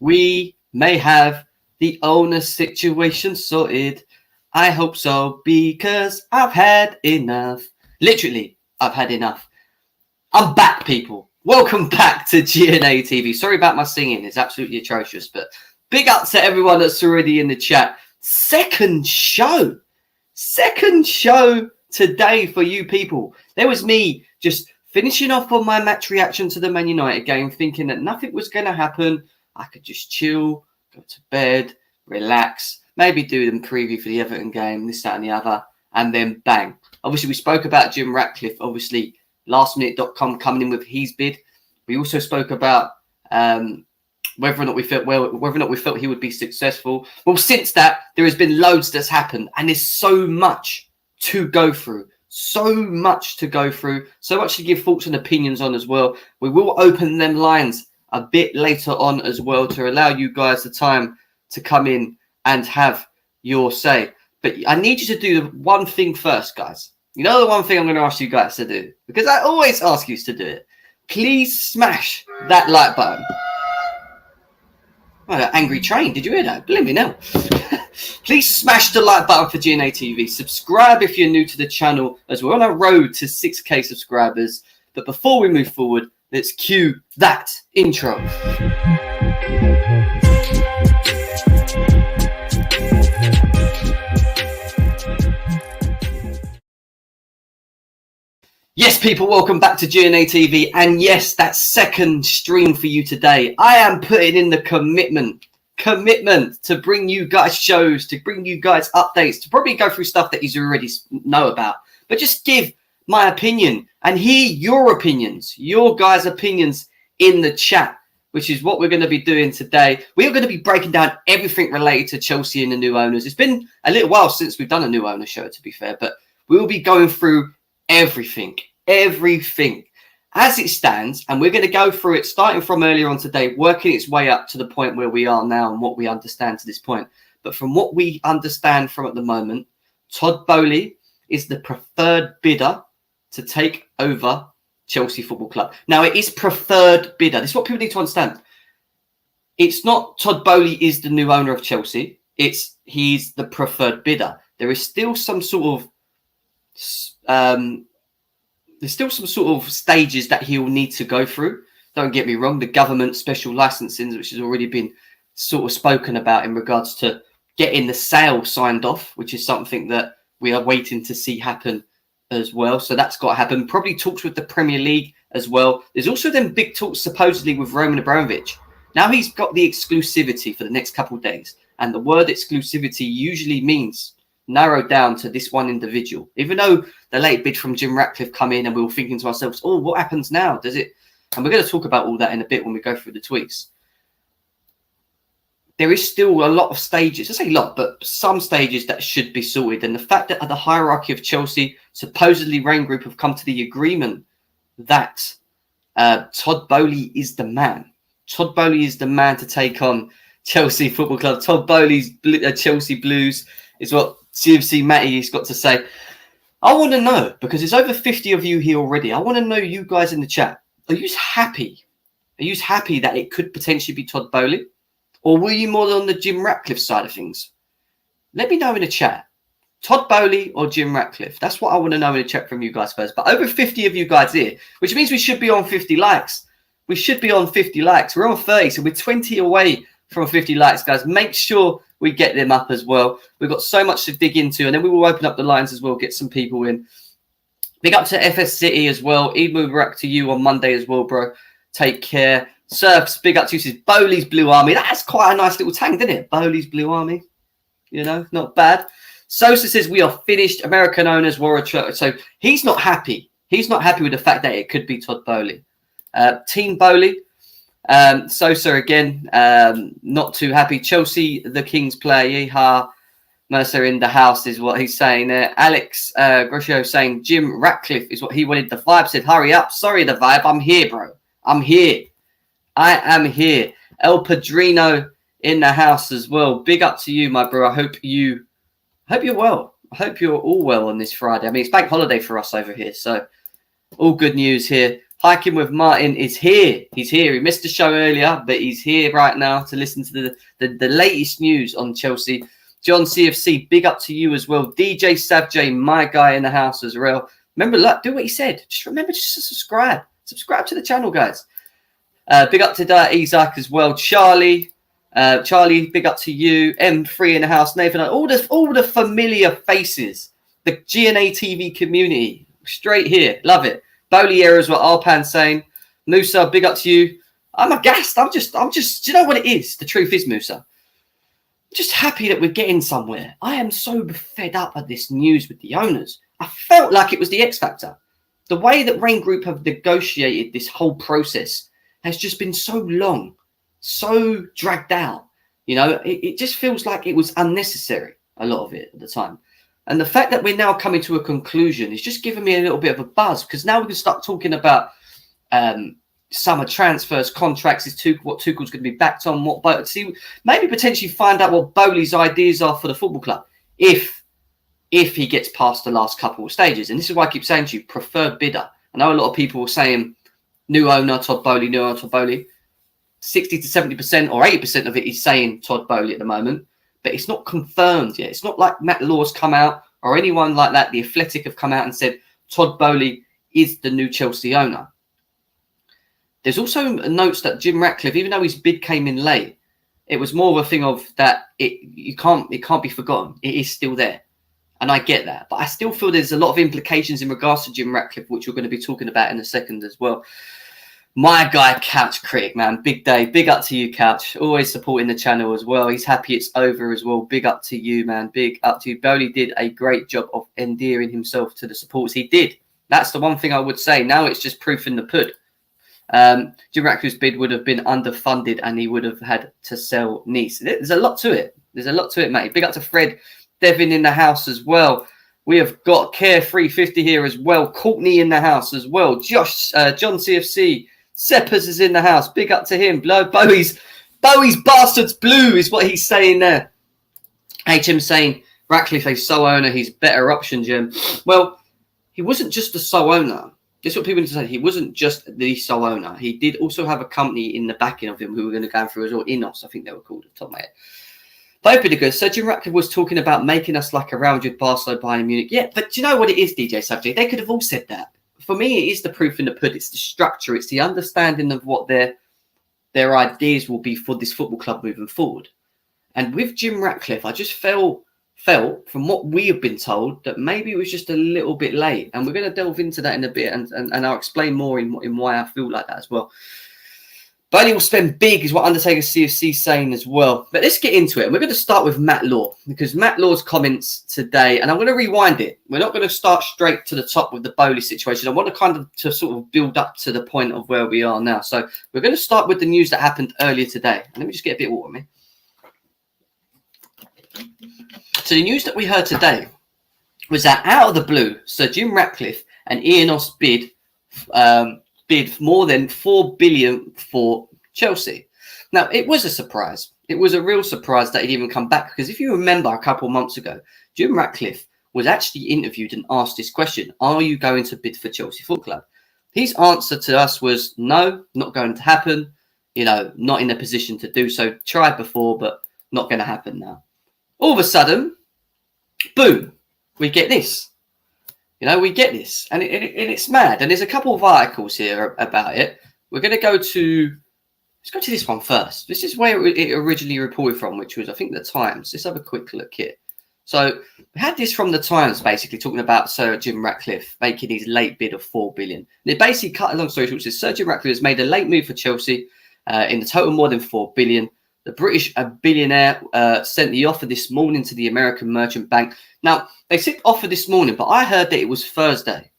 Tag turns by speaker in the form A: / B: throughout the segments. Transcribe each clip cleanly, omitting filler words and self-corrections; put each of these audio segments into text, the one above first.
A: we may have the owner situation sorted. I hope so, because I've had enough. Literally, I've had enough. I'm back, people. Welcome back to GNA TV. Sorry about my singing. It's absolutely atrocious, but big up to everyone that's already in the chat. Second show today for you people. There was me just finishing off on my match reaction to the Man United game, thinking that nothing was going to happen. I could just chill, go to bed, relax, maybe do the preview for the Everton game, this, that, and the other, and then bang. Obviously, we spoke about Jim Ratcliffe, obviously, lastminute.com coming in with his bid. We also spoke about whether or not we felt he would be successful. Well, since that, there has been loads that's happened, and there's so much to go through. So much to give thoughts and opinions on as well. We will open them lines a bit later on as well to allow you guys the time to come in and have your say. But I need you to do the one thing first, guys. You know the one thing I'm going to ask you guys to do? Because I always ask you to do it. Please smash that like button. Oh, that angry train. Did you hear that? Believe me now. Please smash the like button for GNA TV. Subscribe if you're new to the channel, as we're on our road to 6K subscribers. But before we move forward, let's cue that intro. Yes, people, welcome back to GNA TV. And yes, that second stream for you today. I am putting in the commitment to bring you guys shows, to bring you guys updates, to probably go through stuff that you already know about. But just give my opinion and hear your opinions, your guys' opinions in the chat, which is what we're going to be doing today. We are going to be breaking down everything related to Chelsea and the new owners. It's been a little while since we've done a new owner show, to be fair, but we will be going through everything as it stands, and we're going to go through it starting from earlier on today, working its way up to the point where we are now and what we understand to this point. But from what we understand from at the moment, Todd Boehly is the preferred bidder to take over Chelsea Football Club. Now, it is preferred bidder. This is what people need to understand. It's not Todd Boehly is the new owner of Chelsea. He's the preferred bidder. There is still some sort of stages that he will need to go through. Don't get me wrong. The government special licensing, which has already been sort of spoken about in regards to getting the sale signed off, which is something that we are waiting to see happen as well. So that's got to happen. Probably talks with the Premier League as well. There's also then big talks supposedly with Roman Abramovich. Now he's got the exclusivity for the next couple of days. And the word exclusivity usually means narrowed down to this one individual. Even though the late bid from Jim Ratcliffe come in and we were thinking to ourselves, oh, what happens now? Does it? And we're going to talk about all that in a bit when we go through the tweets. There is still a lot of stages, I say a lot, but some stages that should be sorted. And the fact that the hierarchy of Chelsea, supposedly Rain Group, have come to the agreement that Todd Boehly is the man. Todd Boehly is the man to take on Chelsea Football Club. Todd Boehly's Chelsea Blues is what CFC Matty has got to say. I want to know, because there's over 50 of you here already. I want to know, you guys in the chat, are you happy? Are you happy that it could potentially be Todd Boehly? Or were you more on the Jim Ratcliffe side of things? Let me know in the chat. Todd Boehly or Jim Ratcliffe? That's what I want to know in the chat from you guys first. But over 50 of you guys here, which means we should be on 50 likes. We should be on 50 likes. We're on 30, so we're 20 away from 50 likes, guys. Make sure we get them up as well. We've got so much to dig into, and then we will open up the lines as well, get some people in. Big up to FS City as well. Eid Mubarak to you on Monday as well, bro. Take care. Surfs, big up to you. Says Boehly's Blue Army. That's quite a nice little tag, isn't it? Boehly's Blue Army. You know, not bad. Sosa says we are finished. American owners were a so he's not happy. He's not happy with the fact that it could be Todd Boehly. Team Boehly. Sosa again, not too happy. Chelsea, the Kings player. Yeehaw. Mercer in the house is what he's saying there. Alex Grosio saying Jim Ratcliffe is what he wanted. The Vibe said, hurry up. Sorry, the Vibe. I'm here, bro. I'm here. I am here. El Padrino in the house as well. Big up to you, my bro. I hope you're well. I hope you're all well on this Friday. I mean, it's bank holiday for us over here, so all good news here. Hiking with Martin is here. He's here. He missed the show earlier, but he's here right now to listen to the latest news on Chelsea. John CFC, big up to you as well. DJ Savjay, my guy in the house as well. Remember, look, do what he said. Just remember to subscribe. Subscribe to the channel, guys. Big up to Isaac as well. Charlie, big up to you. M3 in the house. Nathan, all the familiar faces. The GNA TV community. Straight here. Love it. Boehly here as well. Arpan saying. Musa, big up to you. I'm aghast. I'm just, do you know what it is? The truth is, Musa. I'm just happy that we're getting somewhere. I am so fed up at this news with the owners. I felt like it was the X Factor. The way that Rain Group have negotiated this whole process has just been so long, so dragged out. You know, it just feels like it was unnecessary, a lot of it at the time. And the fact that we're now coming to a conclusion is just giving me a little bit of a buzz, because now we can start talking about summer transfers, contracts, what Tuchel's going to be backed on, maybe potentially find out what Boehly's ideas are for the football club if he gets past the last couple of stages. And this is why I keep saying to you, preferred bidder. I know a lot of people were saying new owner, Todd Boehly, new owner, Todd Boehly. 60 to 70% or 80% of it is saying Todd Boehly at the moment, but it's not confirmed yet. It's not like Matt Law's come out or anyone like that. The Athletic have come out and said Todd Boehly is the new Chelsea owner. There's also notes that Jim Ratcliffe, even though his bid came in late, it was more of a thing of that it can't be forgotten. It is still there. And I get that. But I still feel there's a lot of implications in regards to Jim Ratcliffe, which we're going to be talking about in a second as well. My guy, Couch Critic, man. Big day. Big up to you, Couch. Always supporting the channel as well. He's happy it's over as well. Big up to you, man. Big up to you. Boehly did a great job of endearing himself to the supporters. He did. That's the one thing I would say. Now it's just proof in the pud. Jim Ratcliffe's bid would have been underfunded and he would have had to sell Nice. There's a lot to it. There's a lot to it, mate. Big up to Fred Devin in the house as well. We have got Carefree 50 here as well. Courtney in the house as well. Josh, John CFC. Seppers is in the house. Big up to him. Bowie's bastards blue is what he's saying there. HM saying Ratcliffe a sole owner. He's better option, Jim. Well, he wasn't just the sole owner. This is what people need to say. He wasn't just the sole owner. He did also have a company in the backing of him who were going to go through as well. Inos, I think they were called at the top of my head. Both pretty good. So Jim Ratcliffe was talking about making us like a Real Madrid, Barcelona, Bayern Munich. Yeah, but do you know what it is, DJ Subject? They could have all said that. For me, it is the proof in the pudding. It's the structure. It's the understanding of what their ideas will be for this football club moving forward. And with Jim Ratcliffe, I just felt from what we have been told that maybe it was just a little bit late. And we're going to delve into that in a bit, and I'll explain more in why I feel like that as well. Boehly will spend big is what Undertaker CFC is saying as well. But let's get into it. And we're going to start with Matt Law, because Matt Law's comments today, and I'm going to rewind it. We're not going to start straight to the top with the Boehly situation. I want to sort of build up to the point of where we are now. So we're going to start with the news that happened earlier today. And let me just get a bit of water, man. So the news that we heard today was that out of the blue, Sir Jim Ratcliffe and Ineos bid more than $4 billion for Chelsea. Now, it was a surprise. It was a real surprise that he'd even come back, because if you remember a couple of months ago, Jim Ratcliffe was actually interviewed and asked this question: are you going to bid for Chelsea Football Club? His answer to us was no, not going to happen. You know, not in a position to do so. Tried before, but not going to happen now. All of a sudden, boom, we get this. You know, we get this, and it's mad. And there's a couple of articles here about it. We're going to go to, let's go to this one first. This is where it originally reported from, which was, I think, the Times. Let's have a quick look here. So we had this from the Times, basically talking about Sir Jim Ratcliffe making his late bid of $4 billion. And it basically cut a long story short. Says Sir Jim Ratcliffe has made a late move for Chelsea in the total more than $4 billion. The British billionaire sent the offer this morning to the American Merchant Bank. Now, they said offer this morning, but I heard that it was Thursday.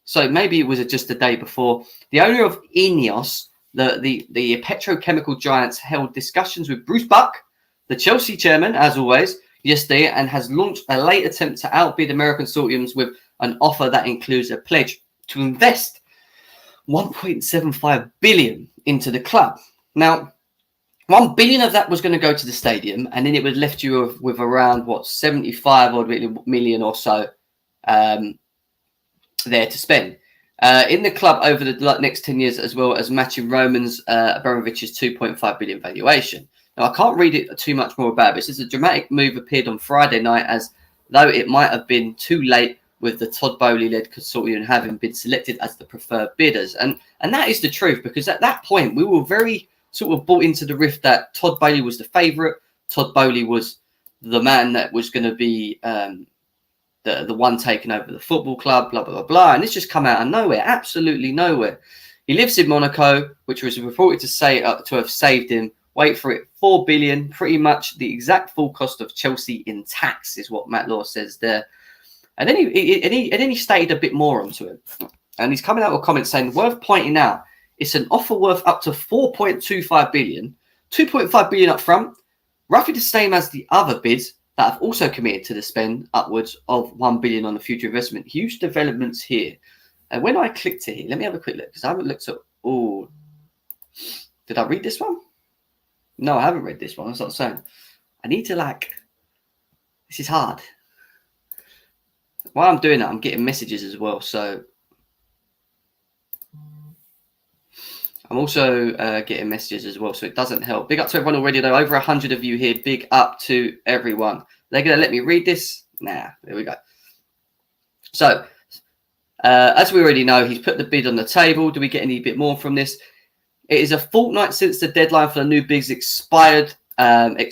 A: So maybe it was just the day before. The owner of Ineos, the petrochemical giants, held discussions with Bruce Buck, the Chelsea chairman, as always, yesterday, and has launched a late attempt to outbid American consortiums with an offer that includes a pledge to invest $1.75 billion into the club. Now, $1 billion of that was going to go to the stadium, and then it would left you with around, 75 million or so there to spend. in the club over the next 10 years, as well as matching Roman's Abramovich's 2.5 billion valuation. Now, I can't read it too much more about it. It says a dramatic move appeared on Friday night, as though it might have been too late, with the Todd Boehly-led consortium having been selected as the preferred bidders. And that is the truth, because at that point, we were very sort of bought into the riff that Todd Boehly was the favourite. Todd Boehly was the man that was going to be the one taking over the football club, blah, blah, blah, blah. And it's just come out of nowhere, absolutely nowhere. He lives in Monaco, which was reported to have saved him, wait for it, 4 billion, pretty much the exact full cost of Chelsea in tax, is what Matt Law says there. And then he stated a bit more onto it. And he's coming out with comments saying, worth pointing out, it's an offer worth up to 4.25 billion, 2.5 billion up front, roughly the same as the other bids that have also committed to the spend upwards of 1 billion on the future investment. Huge developments here. And when I clicked here, let me have a quick look, because I haven't looked at, oh, did I read this one? No, I haven't read this one. That's what I'm saying. I need to this is hard. While I'm doing that, I'm getting messages as well. So I'm also getting messages as well. So it doesn't help. Big up to everyone already, though. Over 100 of you here. Big up to everyone. They're going to let me read this? Nah, there we go. So as we already know, he's put the bid on the table. Do we get any bit more from this? It is a fortnight since the deadline for the new bids expired, and the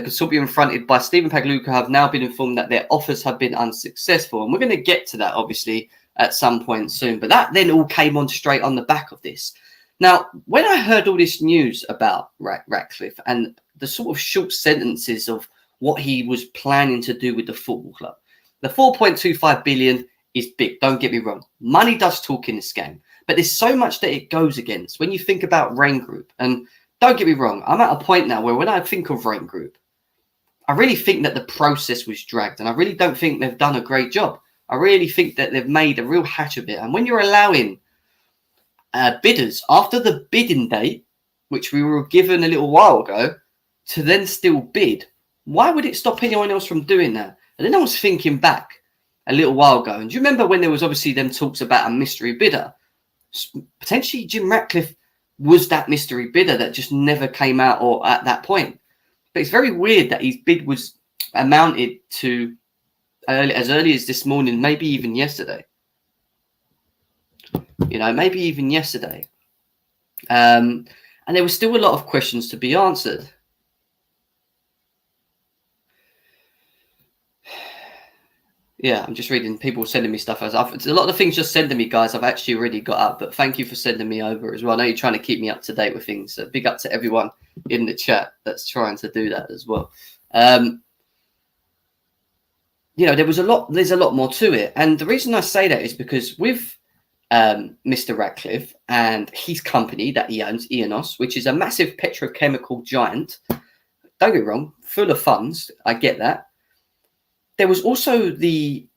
A: consortium fronted by Stephen Pagluca have now been informed that their offers have been unsuccessful. And we're going to get to that, obviously, at some point soon. But that then all came on straight on the back of this. Now, when I heard all this news about Ratcliffe and the sort of short sentences of what he was planning to do with the football club, the 4.25 billion is big. Don't get me wrong. Money does talk in this game. But there's so much that it goes against when you think about Rain Group. And don't get me wrong, I'm at a point now where when I think of Rain Group, I really think that the process was dragged. And I really don't think they've done a great job. I really think that they've made a real hatch of it. And when you're allowing bidders after the bidding date, which we were given a little while ago, to then still bid, why would it stop anyone else from doing that? And then I was thinking back a little while ago. And do you remember when there was obviously them talks about a mystery bidder? Potentially Jim Ratcliffe was that mystery bidder that just never came out or at that point. But it's very weird that his bid was amounted to as early as this morning, maybe even yesterday. You know, maybe even yesterday. And there was still a lot of questions to be answered. Yeah, I'm just reading people sending me stuff. A lot of the things just sending me, guys, I've actually already got up. But thank you for sending me over as well. I know you're trying to keep me up to date with things. So big up to everyone in the chat that's trying to do that as well. You know, there's a lot more to it. And the reason I say that is because with Mr. Ratcliffe and his company that he owns, Ionos, which is a massive petrochemical giant, don't get me wrong, full of funds. I get that. There was also a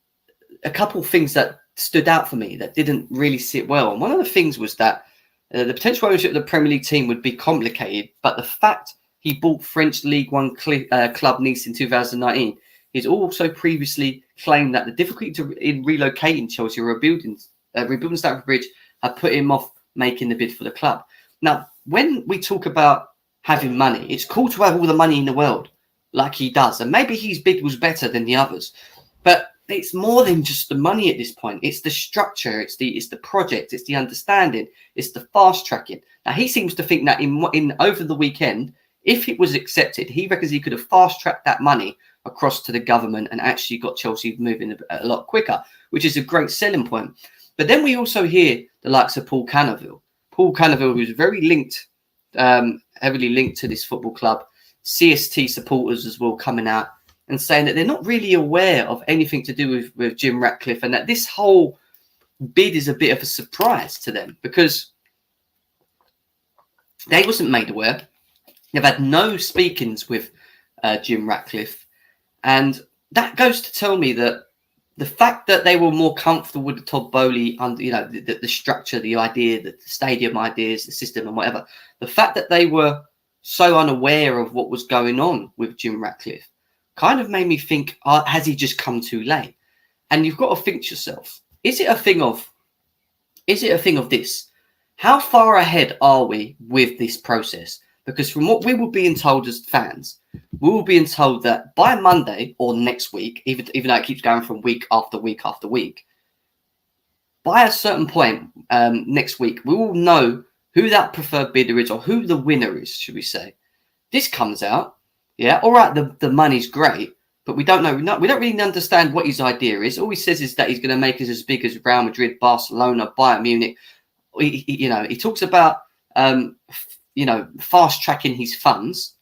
A: couple of things that stood out for me that didn't really sit well. And one of the things was that the potential ownership of the Premier League team would be complicated, but the fact he bought French League One club Nice in 2019, he's also previously claimed that the difficulty in relocating Chelsea or rebuilding Stamford Bridge had put him off making the bid for the club. Now, when we talk about having money, it's cool to have all the money in the world, like he does. And maybe his bid was better than the others. But it's more than just the money at this point. It's the structure, it's the project, it's the understanding, it's the fast tracking. Now he seems to think that in over the weekend, if it was accepted, he reckons he could have fast tracked that money across to the government and actually got Chelsea moving a lot quicker, which is a great selling point. But then we also hear the likes of Paul Canaville. Paul Canaville, who's very linked, heavily linked to this football club, CST supporters as well coming out and saying that they're not really aware of anything to do with Jim Ratcliffe, and that this whole bid is a bit of a surprise to them because they wasn't made aware. They've had no speakings with Jim Ratcliffe, and that goes to tell me that the fact that they were more comfortable with the Todd Boehly, you know, the structure, the idea, the stadium ideas, the system and whatever, the fact that they were so unaware of what was going on with Jim Ratcliffe kind of made me think, has he just come too late? And you've got to think to yourself, is it a thing of Is it a thing of this? How far ahead are we with this process? Because from what we were being told as fans, we were being told that by Monday or next week, even though it keeps going from week after week after week, by a certain point next week, we will know who that preferred bidder is, or who the winner is, should we say. This comes out, yeah, all right, the money's great, but we don't know. We don't really understand what his idea is. All he says is that he's going to make us as big as Real Madrid, Barcelona, Bayern Munich. He talks about, fast tracking his funds,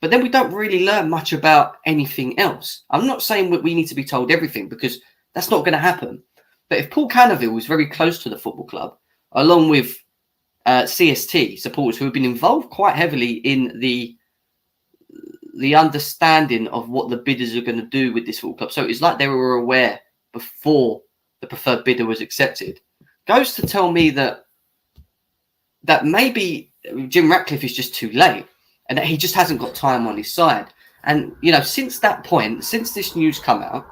A: but then we don't really learn much about anything else. I'm not saying that we need to be told everything, because that's not going to happen. But if Paul Cannaville was very close to the football club, along with CST supporters who have been involved quite heavily in the understanding of what the bidders are going to do with this football club, so it's like they were aware before the preferred bidder was accepted, goes to tell me that maybe Jim Ratcliffe is just too late, and that he just hasn't got time on his side. And since that point, since this news come out,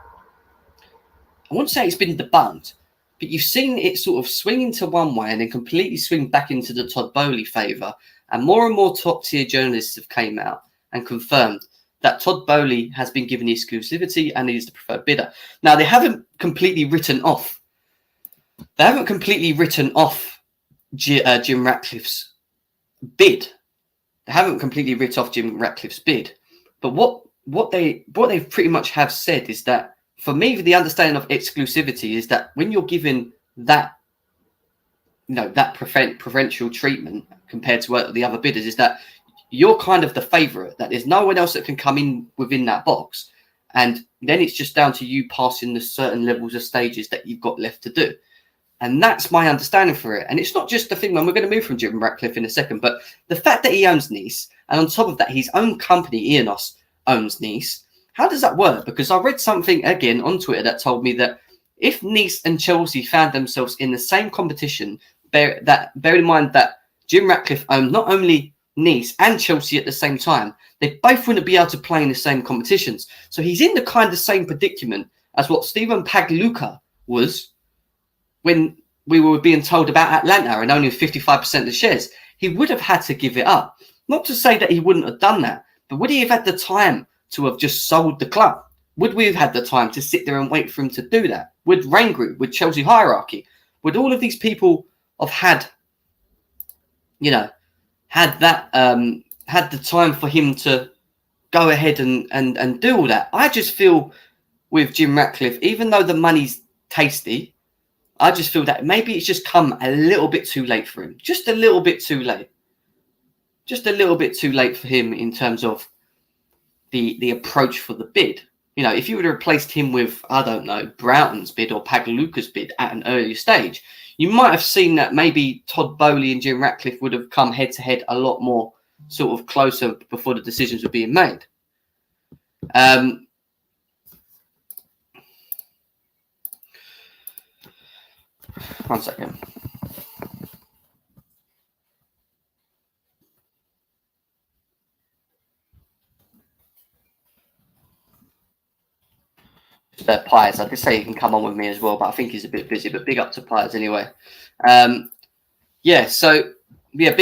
A: I won't say it's been debunked, but you've seen it sort of swing into one way and then completely swing back into the Todd Boehly favour. And more top-tier journalists have came out and confirmed that Todd Boehly has been given exclusivity and is the preferred bidder. Now, they haven't completely written off. Jim Ratcliffe's bid. They haven't completely written off Jim Ratcliffe's bid. But what they pretty much have said is that, for me, the understanding of exclusivity is that when you're given that, that preferential treatment compared to the other bidders, is that you're kind of the favourite, that there's no one else that can come in within that box. And then it's just down to you passing the certain levels of stages that you've got left to do. And that's my understanding for it. And it's not just the thing, when we're going to move from Jim Ratcliffe in a second, but the fact that he owns Nice, and on top of that, his own company, Ionos, owns Nice. How does that work? Because I read something again on Twitter that told me that if Nice and Chelsea found themselves in the same competition, bear in mind that Jim Ratcliffe owned not only Nice and Chelsea at the same time, they both wouldn't be able to play in the same competitions. So he's in the kind of same predicament as what Steven Pagliuca was when we were being told about Atlanta and only 55% of the shares. He would have had to give it up. Not to say that he wouldn't have done that, but would he have had the time to have just sold the club? Would we have had the time to sit there and wait for him to do that? Would Rain Group, would Chelsea Hierarchy, would all of these people have had the time for him to go ahead and do all that? I just feel with Jim Ratcliffe, even though the money's tasty, I just feel that maybe it's just come a little bit too late for him. Just a little bit too late. Just a little bit too late for him in terms of the approach for the bid. If you would have replaced him with, I don't know, Broughton's bid or Pagliuca's bid at an earlier stage, you might have seen that maybe Todd Boehly and Jim Ratcliffe would have come head to head a lot more sort of closer before the decisions were being made. One second. Piers, I did say he can come on with me as well, but I think he's a bit busy. But big up to Piers anyway. Big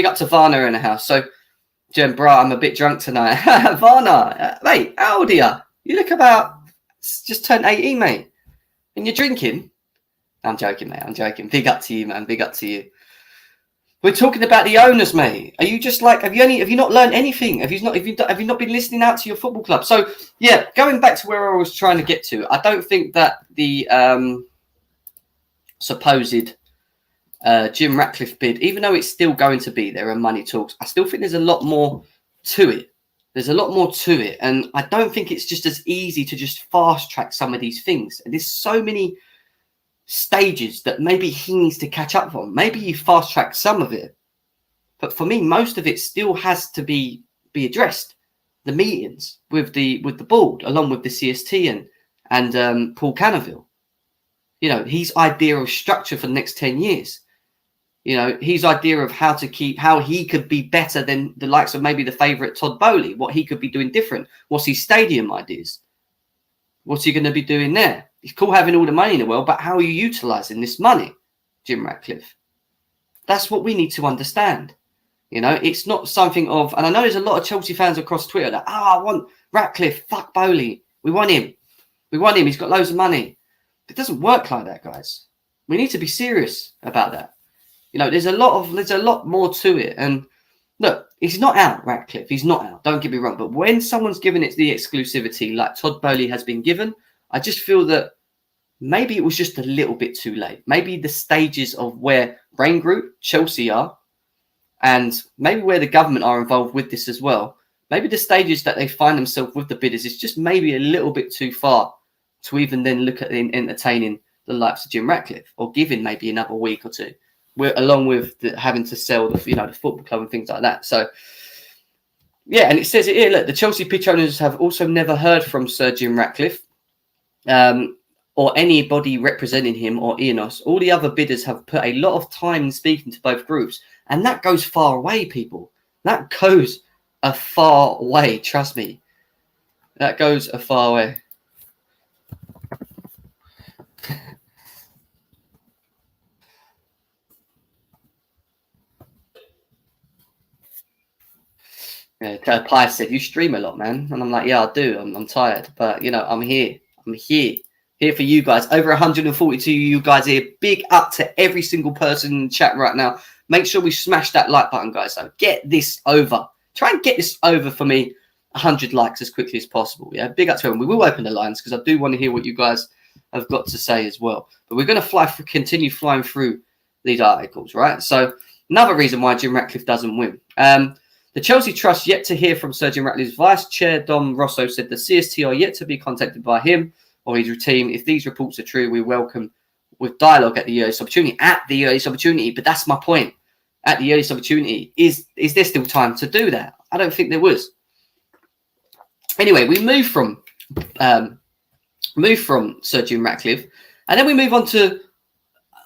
A: up to Varna in the house. So, Jen, bro, I'm a bit drunk tonight. Varna, mate, how old are you? You look about just turned 18, mate, and you're drinking. I'm joking, mate. I'm joking. Big up to you, man. Big up to you. We're talking about the owners, mate. Are you just like, have you not learned anything? Have you not been listening out to your football club? So yeah, going back to where I was trying to get to, I don't think that the supposed Jim Ratcliffe bid, even though it's still going to be there and money talks, I still think there's a lot more to it. There's a lot more to it, and I don't think it's just as easy to just fast track some of these things. And there's so many stages that maybe he needs to catch up on. Maybe you fast track some of it, but for me, most of it still has to be addressed. The meetings with the board, along with the CST and Paul Cannaville. His idea of structure for the next 10 years. His idea of how he could be better than the likes of maybe the favourite Todd Boehly, what he could be doing different. What's his stadium ideas? What's he going to be doing there? It's cool having all the money in the world, but how are you utilising this money, Jim Ratcliffe? That's what we need to understand. You know, it's not something of, and I know there's a lot of Chelsea fans across Twitter that, I want Ratcliffe, fuck Boehly. We want him. We want him. He's got loads of money. It doesn't work like that, guys. We need to be serious about that. You know, there's a lot more to it. And look, he's not out, Ratcliffe. He's not out. Don't get me wrong. But when someone's given it the exclusivity, like Todd Boehly has been given, I just feel that maybe it was just a little bit too late. Maybe the stages of where Rain Group, Chelsea are, and maybe where the government are involved with this as well, maybe the stages that they find themselves with the bidders is just maybe a little bit too far to even then look at entertaining the likes of Jim Ratcliffe, or giving maybe another week or two, along with having to sell the football club and things like that. So, yeah, and it says it here, look, the Chelsea pitch owners have also never heard from Sir Jim Ratcliffe or anybody representing him or Enos. All the other bidders have put a lot of time in speaking to both groups. And that goes far away, people. That goes a far way, trust me. That goes a far way. Yeah, Pi said, you stream a lot, man. And I'm like, yeah, I do. I'm tired. But, you know, I'm here. I'm here for you guys. Over 142 you guys here. Big up to every single person in the chat right now. Make sure we smash that like button, guys. So get this over. Try and get this over for me. 100 likes as quickly as possible. Yeah, big up to everyone. We will open the lines because I do want to hear what you guys have got to say as well. But we're going to continue flying through these articles, right? So another reason why Jim Ratcliffe doesn't win. The Chelsea Trust yet to hear from Sir Jim Ratcliffe's Vice Chair, Dom Rosso, said the CST are yet to be contacted by him or his team. If these reports are true, we welcome with dialogue at the earliest opportunity. At the earliest opportunity, but that's my point. At the earliest opportunity, is there still time to do that? I don't think there was. Anyway, we move from Sir Jim Ratcliffe, and then we move on to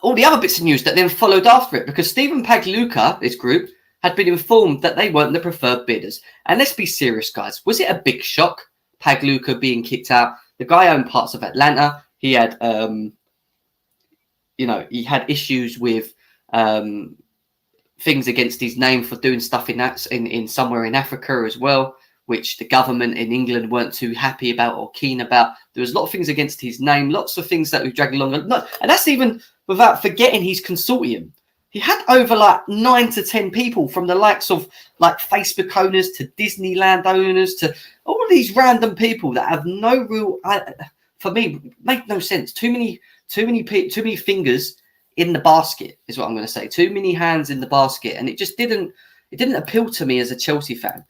A: all the other bits of news that then followed after it, because Stephen Pagliuca, this group, had been informed that they weren't the preferred bidders. And let's be serious, guys. Was it a big shock, Pagliuca being kicked out? The guy owned parts of Atlanta. He had, he had issues with things against his name for doing stuff in somewhere in Africa as well, which the government in England weren't too happy about or keen about. There was a lot of things against his name, lots of things that we've dragged along. And that's even without forgetting his consortium. He had over like 9 to 10 people, from the likes of like Facebook owners to Disneyland owners to all of these random people that have no real, for me, make no sense. Too many fingers in the basket is what I'm going to say. Too many hands in the basket, and it just didn't appeal to me as a Chelsea fan.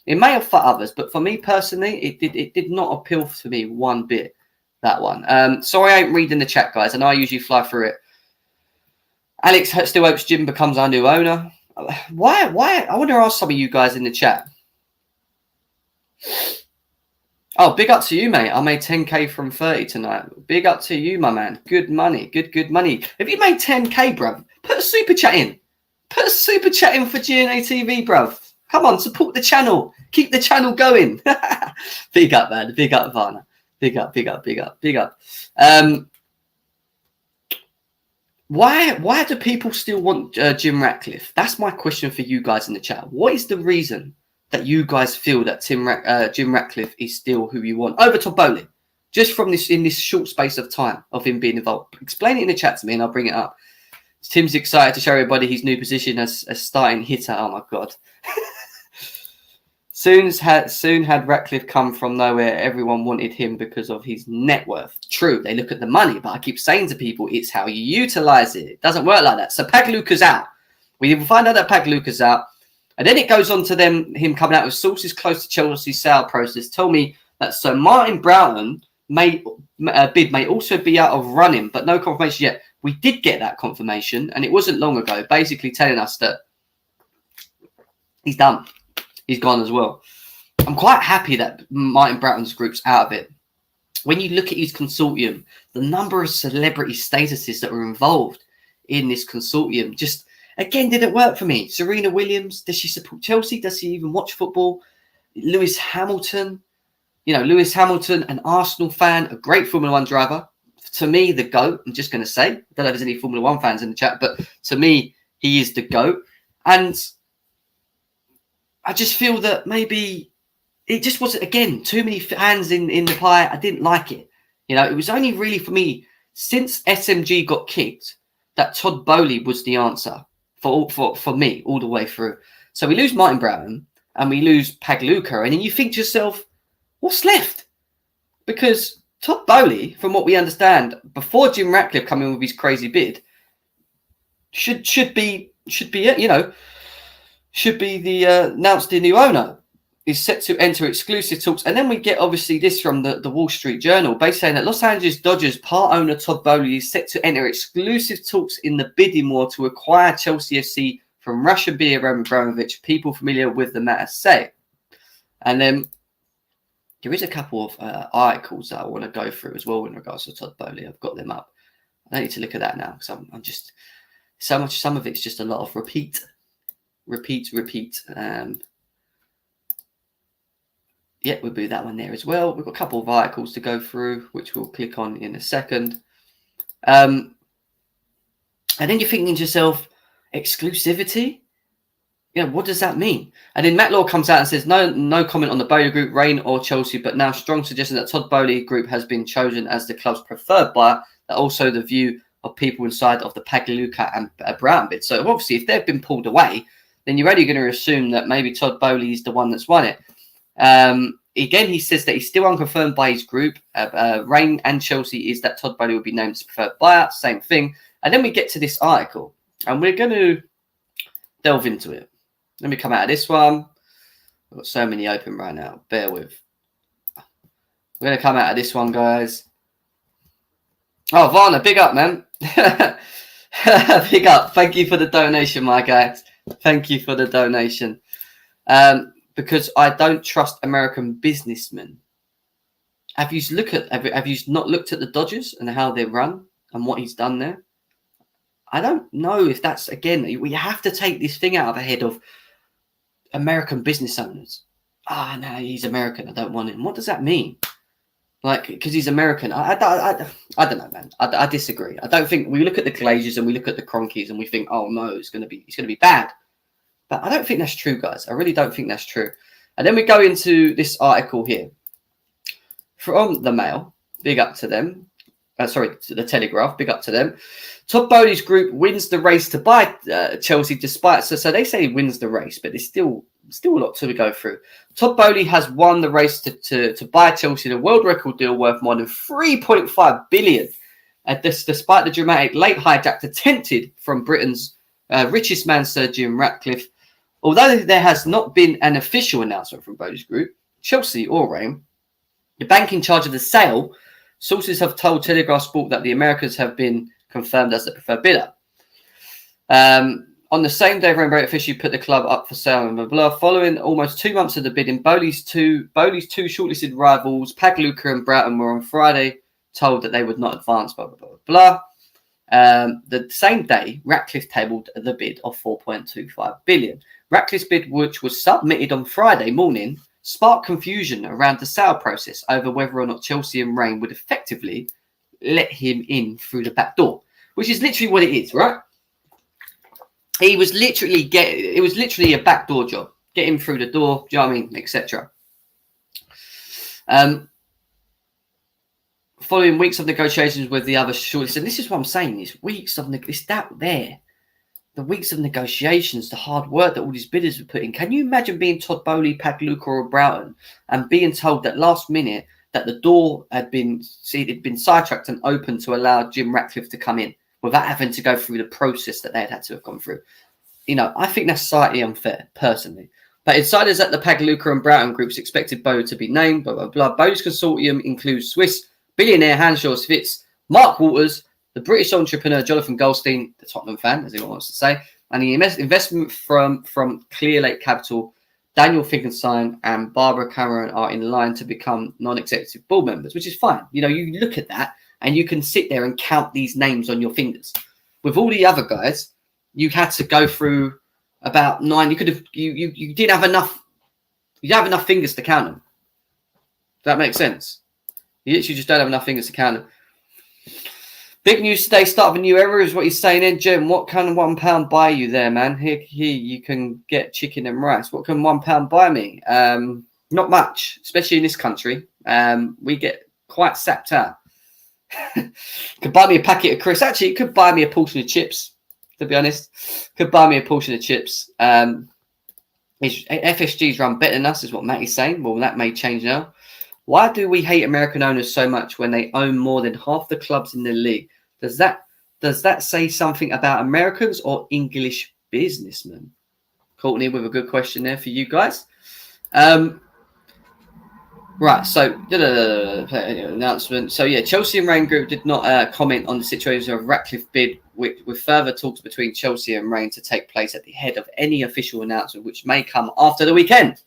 A: It may have for others, but for me personally, it did not appeal to me one bit. That one. Sorry, I ain't reading the chat, guys. I know I usually fly through it. Alex still hopes Jim becomes our new owner. Why? I want to ask some of you guys in the chat. Oh, big up to you, mate. I made 10K from 30 tonight. Big up to you, my man. Good money. Good money. If you made 10K, bruv, put a super chat in. Put a super chat in for GNA TV, bruv. Come on, support the channel. Keep the channel going. Big up, man. Big up, Varna. Big up. Why do people still want Jim Ratcliffe? That's my question for you guys in the chat. What is the reason that you guys feel that Jim Ratcliffe is still who you want over Todd Boehly? Just from this short space of time of him being involved. Explain it in the chat to me and I'll bring it up. Tim's excited to show everybody his new position as a starting hitter. Oh my God. Soon had Ratcliffe come from nowhere, everyone wanted him because of his net worth. True, they look at the money, but I keep saying to people, it's how you utilize it. It doesn't work like that. So Pagliuca's out. We find out that Pagliuca's out, and then it goes on to him coming out with sources close to Chelsea's sale process tell me that Sir Martin Broughton bid may also be out of running, but no confirmation yet. We did get that confirmation, and it wasn't long ago, basically telling us that he's done. He's gone as well. I'm quite happy that Martin Broughton's group's out of it. When you look at his consortium, the number of celebrity statuses that were involved in this consortium just, again, didn't work for me. Serena Williams, does she support Chelsea? Does she even watch football? Lewis Hamilton, an Arsenal fan, a great Formula One driver. To me, the GOAT, I'm just going to say, I don't know if there's any Formula One fans in the chat, but to me, he is the GOAT. And I just feel that maybe it just wasn't, again, too many hands in the pie. I didn't like it. You know, it was only really for me, since SMG got kicked, that Todd Boehly was the answer for me all the way through. So we lose Martin Broughton and we lose Pagliuca, and then you think to yourself, what's left? Because Todd Boehly, from what we understand, before Jim Ratcliffe coming with his crazy bid, should be the announced the new owner. Is set to enter exclusive talks. And then we get, obviously, this from the Wall Street Journal, basically saying that Los Angeles Dodgers part owner Todd Boehly is set to enter exclusive talks in the bidding war to acquire Chelsea FC from Russian beer Roman Abramovich. People familiar with the matter say. And then there is a couple of articles that I want to go through as well in regards to Todd Boehly. I've got them up. I don't need to look at that now because I'm just so much. Some of it's just a lot of repeat. Yeah, we'll do that one there as well. We've got a couple of articles to go through, which we'll click on in a second. And then you're thinking to yourself, exclusivity? Yeah, what does that mean? And then Matt Law comes out and says, no comment on the Boehly Group, Reign or Chelsea, but now strong suggestion that Todd Boehly Group has been chosen as the club's preferred buyer, that also the view of people inside of the Pagliuca and Brown bid. So obviously, if they've been pulled away, then you're only going to assume that maybe Todd Boehly is the one that's won it. Again, he says that he's still unconfirmed by his group. Reign and Chelsea is that Todd Boehly will be named as preferred buyer. Same thing. And then we get to this article, and we're going to delve into it. Let me come out of this one. I've got so many open right now. Bear with. We're going to come out of this one, guys. Oh, Varna, big up, man. Big up. Thank you for the donation, my guys. Thank you for the donation. Because I don't trust American businessmen. Have you not looked at the Dodgers and how they run and what he's done there? I don't know if that's, again, we have to take this thing out of the head of American business owners. No, he's American. I don't want him. What does that mean? Like, because he's American. I don't know, man. I disagree. I don't think we look at the Glazers and we look at the Cronkies and we think, oh no, it's going to be bad. But I don't think that's true, guys. I really don't think that's true. And then we go into this article here from the Mail. Big up to them. To the Telegraph. Big up to them. Todd Boehly's group wins the race to buy Chelsea, despite so they say he wins the race, but there's still a lot to go through. Todd Boehly has won the race to buy Chelsea, the world record deal worth more than $3.5 billion. Despite the dramatic late hijack attempted from Britain's richest man, Sir Jim Ratcliffe. Although there has not been an official announcement from Boehly's group, Chelsea or Reign, the bank in charge of the sale, sources have told Telegraph Sport that the Americans have been confirmed as the preferred bidder. On the same day, Rainbow officially put the club up for sale and blah, blah. Following almost 2 months of the bidding, Boehly's two shortlisted rivals, Pagliuca and Broughton, were on Friday told that they would not advance, blah, blah, blah, blah. The same day, Ratcliffe tabled the bid of $4.25 billion. Ratcliffe's bid, which was submitted on Friday morning, sparked confusion around the sale process over whether or not Chelsea and Reign would effectively let him in through the back door, which is literally what it is, right? It was literally a backdoor job. Get him through the door, do you know what I mean, etc. Following weeks of negotiations with the other shortlists, and this is what I'm saying, it's the weeks of negotiations, the hard work that all these bidders were putting. Can you imagine being Todd Boehly, Pagliuca or Broughton and being told that last minute that the door had been sidetracked and opened to allow Jim Ratcliffe to come in without having to go through the process that they had to have gone through? You know, I think that's slightly unfair, personally. But insiders at the Pagliuca and Broughton groups expected Boehly to be named, blah, blah, blah. Boehly's consortium includes Swiss billionaire Hans-Jost Fitz, Mark Waters, the British entrepreneur Jonathan Goldstein, the Tottenham fan, as he wants to say, and the investment from Clear Lake Capital, Daniel Finkelstein and Barbara Cameron are in line to become non-executive board members, which is fine. You know, you look at that and you can sit there and count these names on your fingers. With all the other guys, you had to go through about 9. You didn't have enough. You don't have enough fingers to count them. Does that make sense? You literally just don't have enough fingers to count them. Big news today, start of a new era is what he's saying in. Jim, what can £1 buy you there, man? Here, you can get chicken and rice. What can £1 buy me? Not much, especially in this country. We get quite sapped out. Could buy me a packet of crisps. Actually, it could buy me a portion of chips, to be honest. Could buy me a portion of chips. FSG's run better than us, is what Matty's saying. Well, that may change now. Why do we hate American owners so much when they own more than half the clubs in the league? Does that say something about Americans or English businessmen? Courtney with a good question there for you guys. Right, so announcement. So yeah, Chelsea and Rain Group did not comment on the situation of Ratcliffe bid, with further talks between Chelsea and Rain to take place at the head of any official announcement, which may come after the weekend.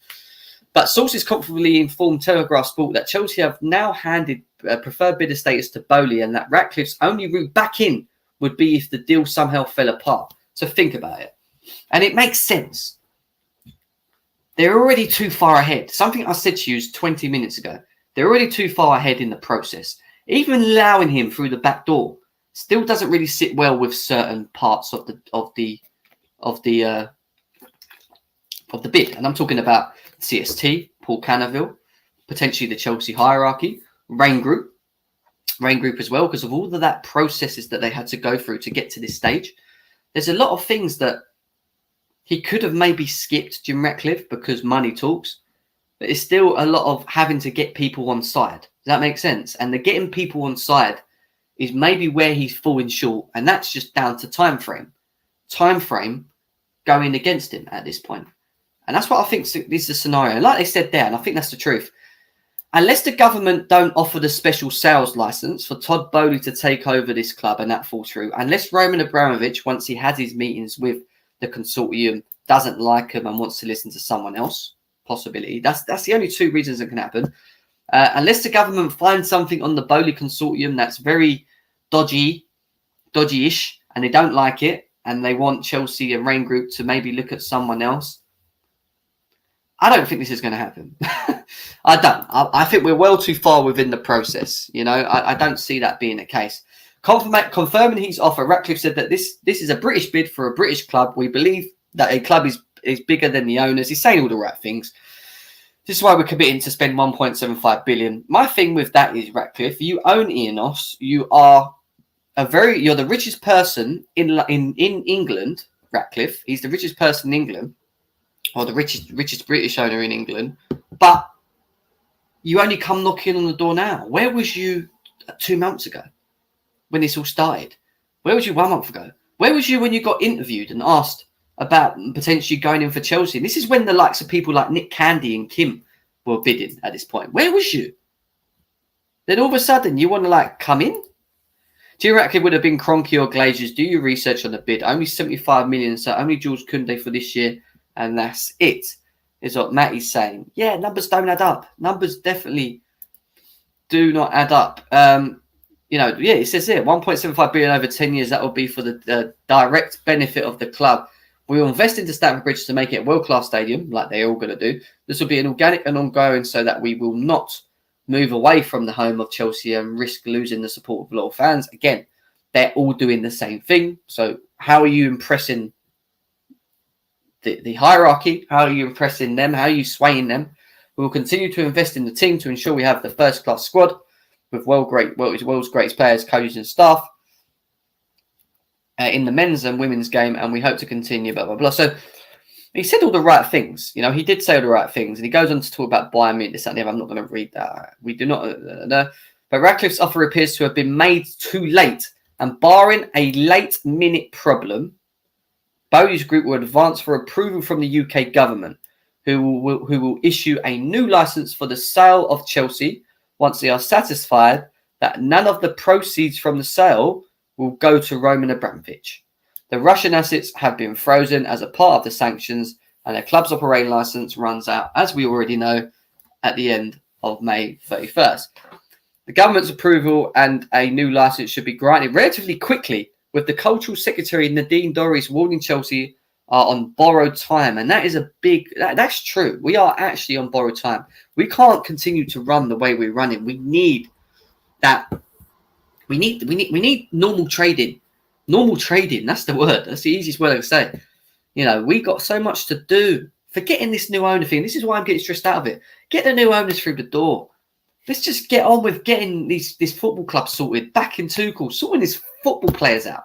A: But sources confidently informed Telegraph Sport that Chelsea have now handed preferred bidder status to Boehly, and that Ratcliffe's only route back in would be if the deal somehow fell apart. So think about it. And it makes sense. They're already too far ahead. Something I said to you 20 minutes ago. They're already too far ahead in the process. Even allowing him through the back door still doesn't really sit well with certain parts of the bid. And I'm talking about CST, Paul Canaville, potentially the Chelsea hierarchy, Rain Group as well, because of all of that processes that they had to go through to get to this stage. There's a lot of things that he could have maybe skipped, Jim Ratcliffe, because money talks, but it's still a lot of having to get people on side. Does that make sense? And the getting people on side is maybe where he's falling short, and that's just down to time frame going against him at this point. And that's what I think this is the scenario. And like they said there, and I think that's the truth. Unless the government don't offer the special sales license for Todd Boehly to take over this club and that falls through, unless Roman Abramovich, once he has his meetings with the consortium, doesn't like him and wants to listen to someone else, possibility. That's the only two reasons that can happen. Unless the government finds something on the Boehly consortium that's very dodgy-ish, and they don't like it, and they want Chelsea and Rain Group to maybe look at someone else, I don't think this is going to happen. I don't. I think we're well too far within the process. You know, I don't see that being the case. Confirming his offer, Ratcliffe said that this is a British bid for a British club. We believe that a club is bigger than the owners. He's saying all the right things. This is why we're committing to spend 1.75 billion. My thing with that is, Ratcliffe, you own Enos. You're the richest person in England. Ratcliffe, he's the richest person in England, or the richest British owner in England. But you only come knocking on the door now. Where was you 2 months ago when this all started? Where was you 1 month ago? Where was you when you got interviewed and asked about potentially going in for Chelsea? This is when the likes of people like Nick Candy and Kim were bidding at this point. Where was you? Then all of a sudden you want to come in? Jim Ratcliffe would have been Kroenke or Glazers. Do your research on the bid. Only 75 million, so only Jules Koundé for this year, and that's it, is what Matty's saying. Yeah, numbers don't add up. Numbers definitely do not add up. It says here, 1.75 billion over 10 years. That will be for the direct benefit of the club. We will invest into Stamford Bridge to make it a world-class stadium, like they're all going to do. This will be an organic and ongoing, so that we will not move away from the home of Chelsea and risk losing the support of loyal fans. Again, they're all doing the same thing. So how are you impressing the hierarchy? How are you impressing them? How are you swaying them? We will continue to invest in the team to ensure we have the first-class squad with world's greatest players, coaches and staff in the men's and women's game, and we hope to continue, blah, blah, blah. So he said all the right things. You know, he did say all the right things, and he goes on to talk about Bayern Munich, this and the other. I'm not going to read that. We do not. But Ratcliffe's offer appears to have been made too late, and barring a late-minute problem, Boehly's group will advance for approval from the UK government, who will issue a new license for the sale of Chelsea once they are satisfied that none of the proceeds from the sale will go to Roman Abramovich. The Russian assets have been frozen as a part of the sanctions, and the club's operating license runs out, as we already know, at the end of May 31st. The government's approval and a new license should be granted relatively quickly, with the Cultural Secretary Nadine Dorries warning Chelsea are on borrowed time. And that is that's true. We are actually on borrowed time. We can't continue to run the way we're running. We need that We need normal trading. Normal trading. That's the word. That's the easiest word I can say. You know, we got so much to do. Forgetting this new owner thing. This is why I'm getting stressed out of it. Get the new owners through the door. Let's just get on with getting this football club sorted. Back in Tuchel, sorting his football players out.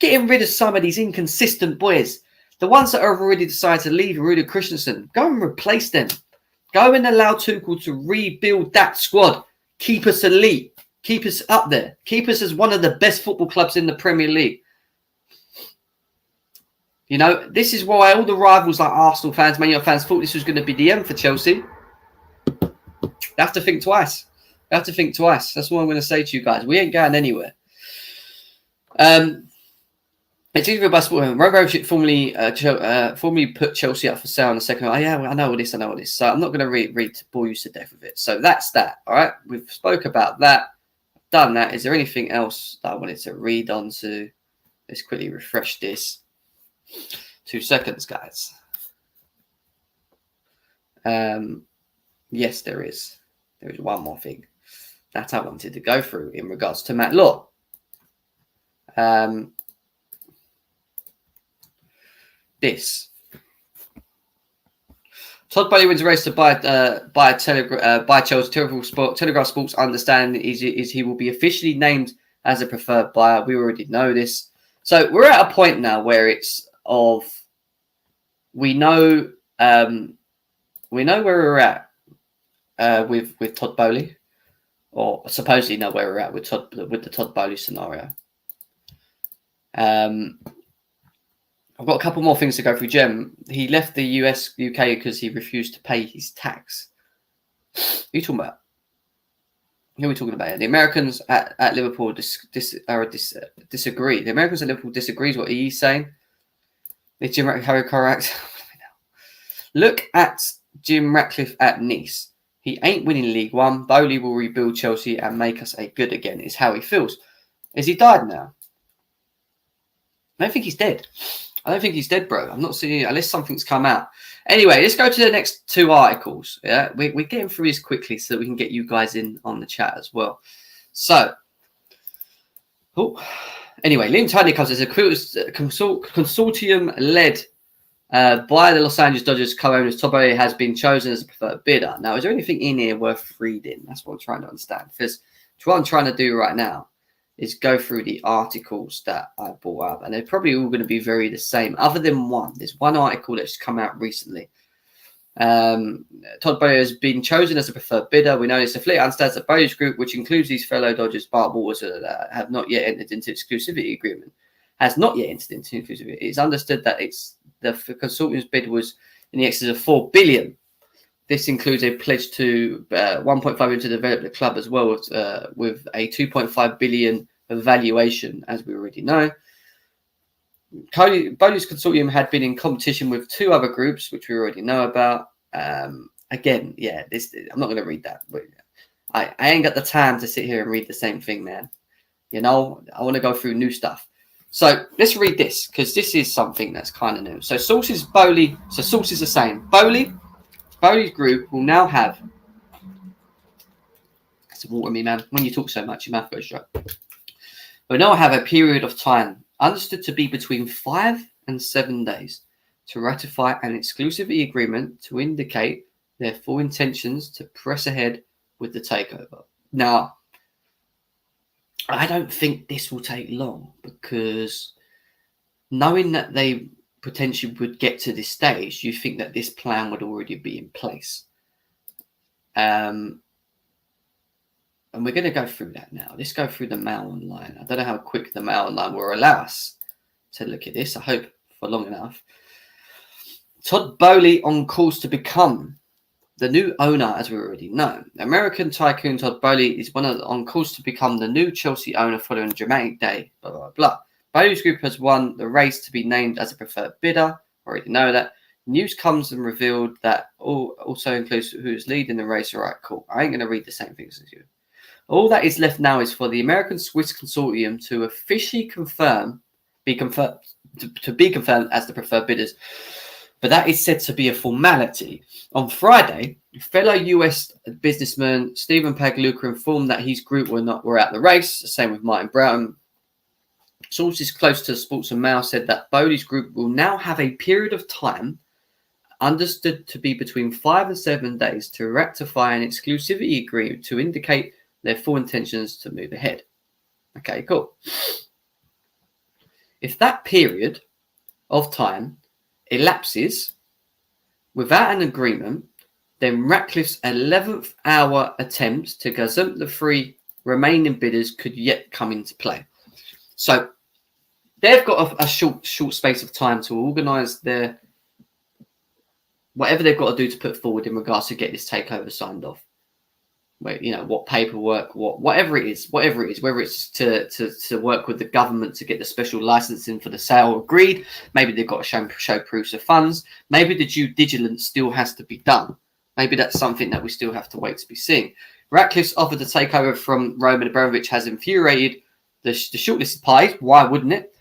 A: Getting rid of some of these inconsistent boys. The ones that have already decided to leave, Rudy Christensen, go and replace them. Go and allow Tuchel to rebuild that squad. Keep us elite. Keep us up there. Keep us as one of the best football clubs in the Premier League. You know, this is why all the rivals like Arsenal fans, Man United fans thought this was going to be the end for Chelsea. You have to think twice. You have to think twice. That's what I'm going to say to you guys. We ain't going anywhere. It's either about sport. Robo formerly put Chelsea up for sale in the second. Oh, yeah, well, I know all this. I know all this. So I'm not going to read to bore you to death with it. So that's that. All right. We've spoke about that. Done that. Is there anything else that I wanted to read on to? Let's quickly refresh this. 2 seconds, guys. Yes, there is. There is one more thing that I wanted to go through in regards to Matt Law. This. Todd Boehly wins a race to buy Chelsea. Telegraph Sports understand is he will be officially named as a preferred buyer. We already know this. So we're at a point now where it's of we know where we're at with Todd Boehly, or supposedly know where we're at with the Todd Boehly scenario. I've got a couple more things to go through. Jem, he left the UK because he refused to pay his tax. Who are you talking about? Who are we talking about? The Americans at Liverpool disagree. The Americans at Liverpool disagrees what he's saying. Is Jim Ratcliffe correct? Look at Jim Ratcliffe at Nice. He ain't winning League One. Boehly will rebuild Chelsea and make us a good again, is how he feels. Is he died now? I don't think he's dead. I don't think he's dead, bro. I'm not seeing it unless something's come out. Anyway, let's go to the next 2 articles. Yeah, we're getting through this quickly so that we can get you guys in on the chat as well. So, anyway, Liam Tiny comes as a consortium led by the Los Angeles Dodgers co-owners. Todd Boehly has been chosen as a preferred bidder. Now, is there anything in here worth reading? That's what I'm trying to understand. Because what I'm trying to do right now is go through the articles that I brought up. And they're probably all going to be very the same, other than one. There's one article that's come out recently. Todd Boehly has been chosen as a preferred bidder. We know this. The fleet understands that Boehly's group, which includes these fellow Dodgers, Bart Waters, have not yet entered into exclusivity agreement. Has not yet entered into exclusivity. It's understood that the consortium's bid was in the excess of $4 billion. This includes a pledge to 1.5 billion to develop the club as well, with a 2.5 billion valuation, as we already know. Boehly's consortium had been in competition with 2 other groups, which we already know about. Again, yeah, I'm not going to read that. But I ain't got the time to sit here and read the same thing, man. You know, I want to go through new stuff. So let's read this, because this is something that's kind of new. So sources are saying Boehly's group will now have some water me, man. When you talk so much, your mouth goes dry. We'll now have a period of time understood to be between 5 and 7 days to ratify an exclusivity agreement to indicate their full intentions to press ahead with the takeover. Now, I don't think this will take long, because knowing that they potentially would get to this stage, you think that this plan would already be in place. And we're going to go through that now. Let's go through the Mail Online. I don't know how quick the Mail Online will allow us to look at this. I hope for long enough. Todd Boehly on course to become the new owner, as we already know. American tycoon Todd Boehly is on course to become the new Chelsea owner following a dramatic day, blah, blah, blah. Boehly's group has won the race to be named as a preferred bidder. Already know that. News comes and revealed that also includes who's leading the race. All right, cool. I ain't going to read the same things as you. All that is left now is for the American-Swiss consortium to officially be confirmed as the preferred bidders. but that is said to be a formality. On Friday, fellow US businessman Stephen Pagluka informed that his group were out the race. The same with Martin Broughton. Sources close to the Sportsman Mail said that Boehly's group will now have a period of time, understood to be between 5 and 7 days, to ratify an exclusivity agreement to indicate their full intentions to move ahead. Okay, cool. If that period of time elapses without an agreement, then Ratcliffe's 11th hour attempts to gazump the 3 remaining bidders could yet come into play. So they've got a short space of time to organise their whatever they've got to do to put forward in regards to get this takeover signed off. What paperwork, whatever it is, whether it's to work with the government to get the special licensing for the sale agreed. Maybe they've got to show proofs of funds. Maybe the due diligence still has to be done. Maybe that's something that we still have to wait to be seen. Ratcliffe's offer to take over from Roman Abramovich has infuriated the shortlisted parties. Why wouldn't it?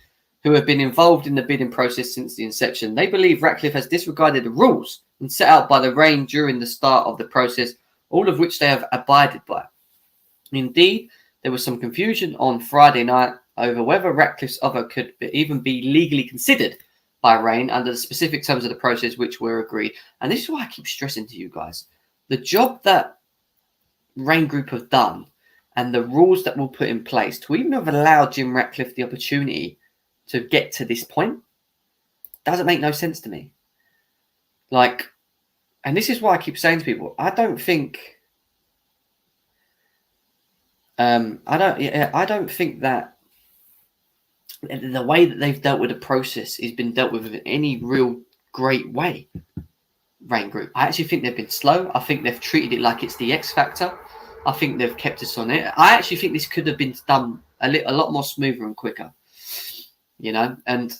A: Who have been involved in the bidding process since the inception. They believe Ratcliffe has disregarded the rules and set out by the Reign during the start of the process, all of which they have abided by. Indeed, there was some confusion on Friday night over whether Ratcliffe's offer could even be legally considered by Reign under the specific terms of the process which were agreed. And this is why I keep stressing to you guys. The job that Reign Group have done and the rules that we'll put in place to even have allowed Jim Ratcliffe the opportunity to get to this point doesn't make no sense to me. And this is why I keep saying to people, I don't think that the way that they've dealt with the process has been dealt with in any real great way. Reign Group, I actually think they've been slow. I think they've treated it like it's the X Factor. I think they've kept us on it. I actually think this could have been done a lot more smoother and quicker. And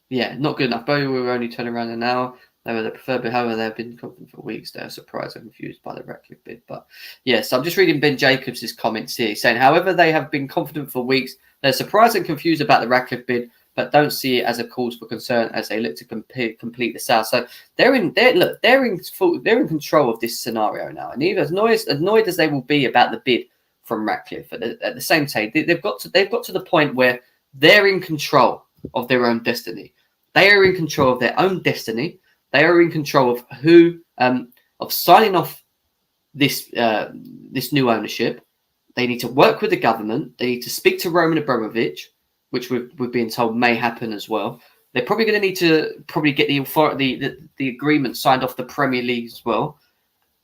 A: yeah, not good enough. Boehly were only turning around an hour. They were the preferred bid. However, they've been confident for weeks. They are surprised and confused by the Ratcliffe bid. But yes, I'm just reading Ben Jacobs' comments here, saying, however, they have been confident for weeks. They're surprised and confused about the Ratcliffe bid, but don't see it as a cause for concern as they look to complete the sale. So they're in control of this scenario now. And even as annoyed as they will be about the bid from Ratcliffe, at the same time, they've got to the point where they're in control of their own destiny. They are in control of their own destiny. They are in control of who of signing off this new ownership. They need to work with the government. They need to speak to Roman Abramovich, which we're being told may happen as well. They're probably going to need to get the agreement signed off the Premier League as well,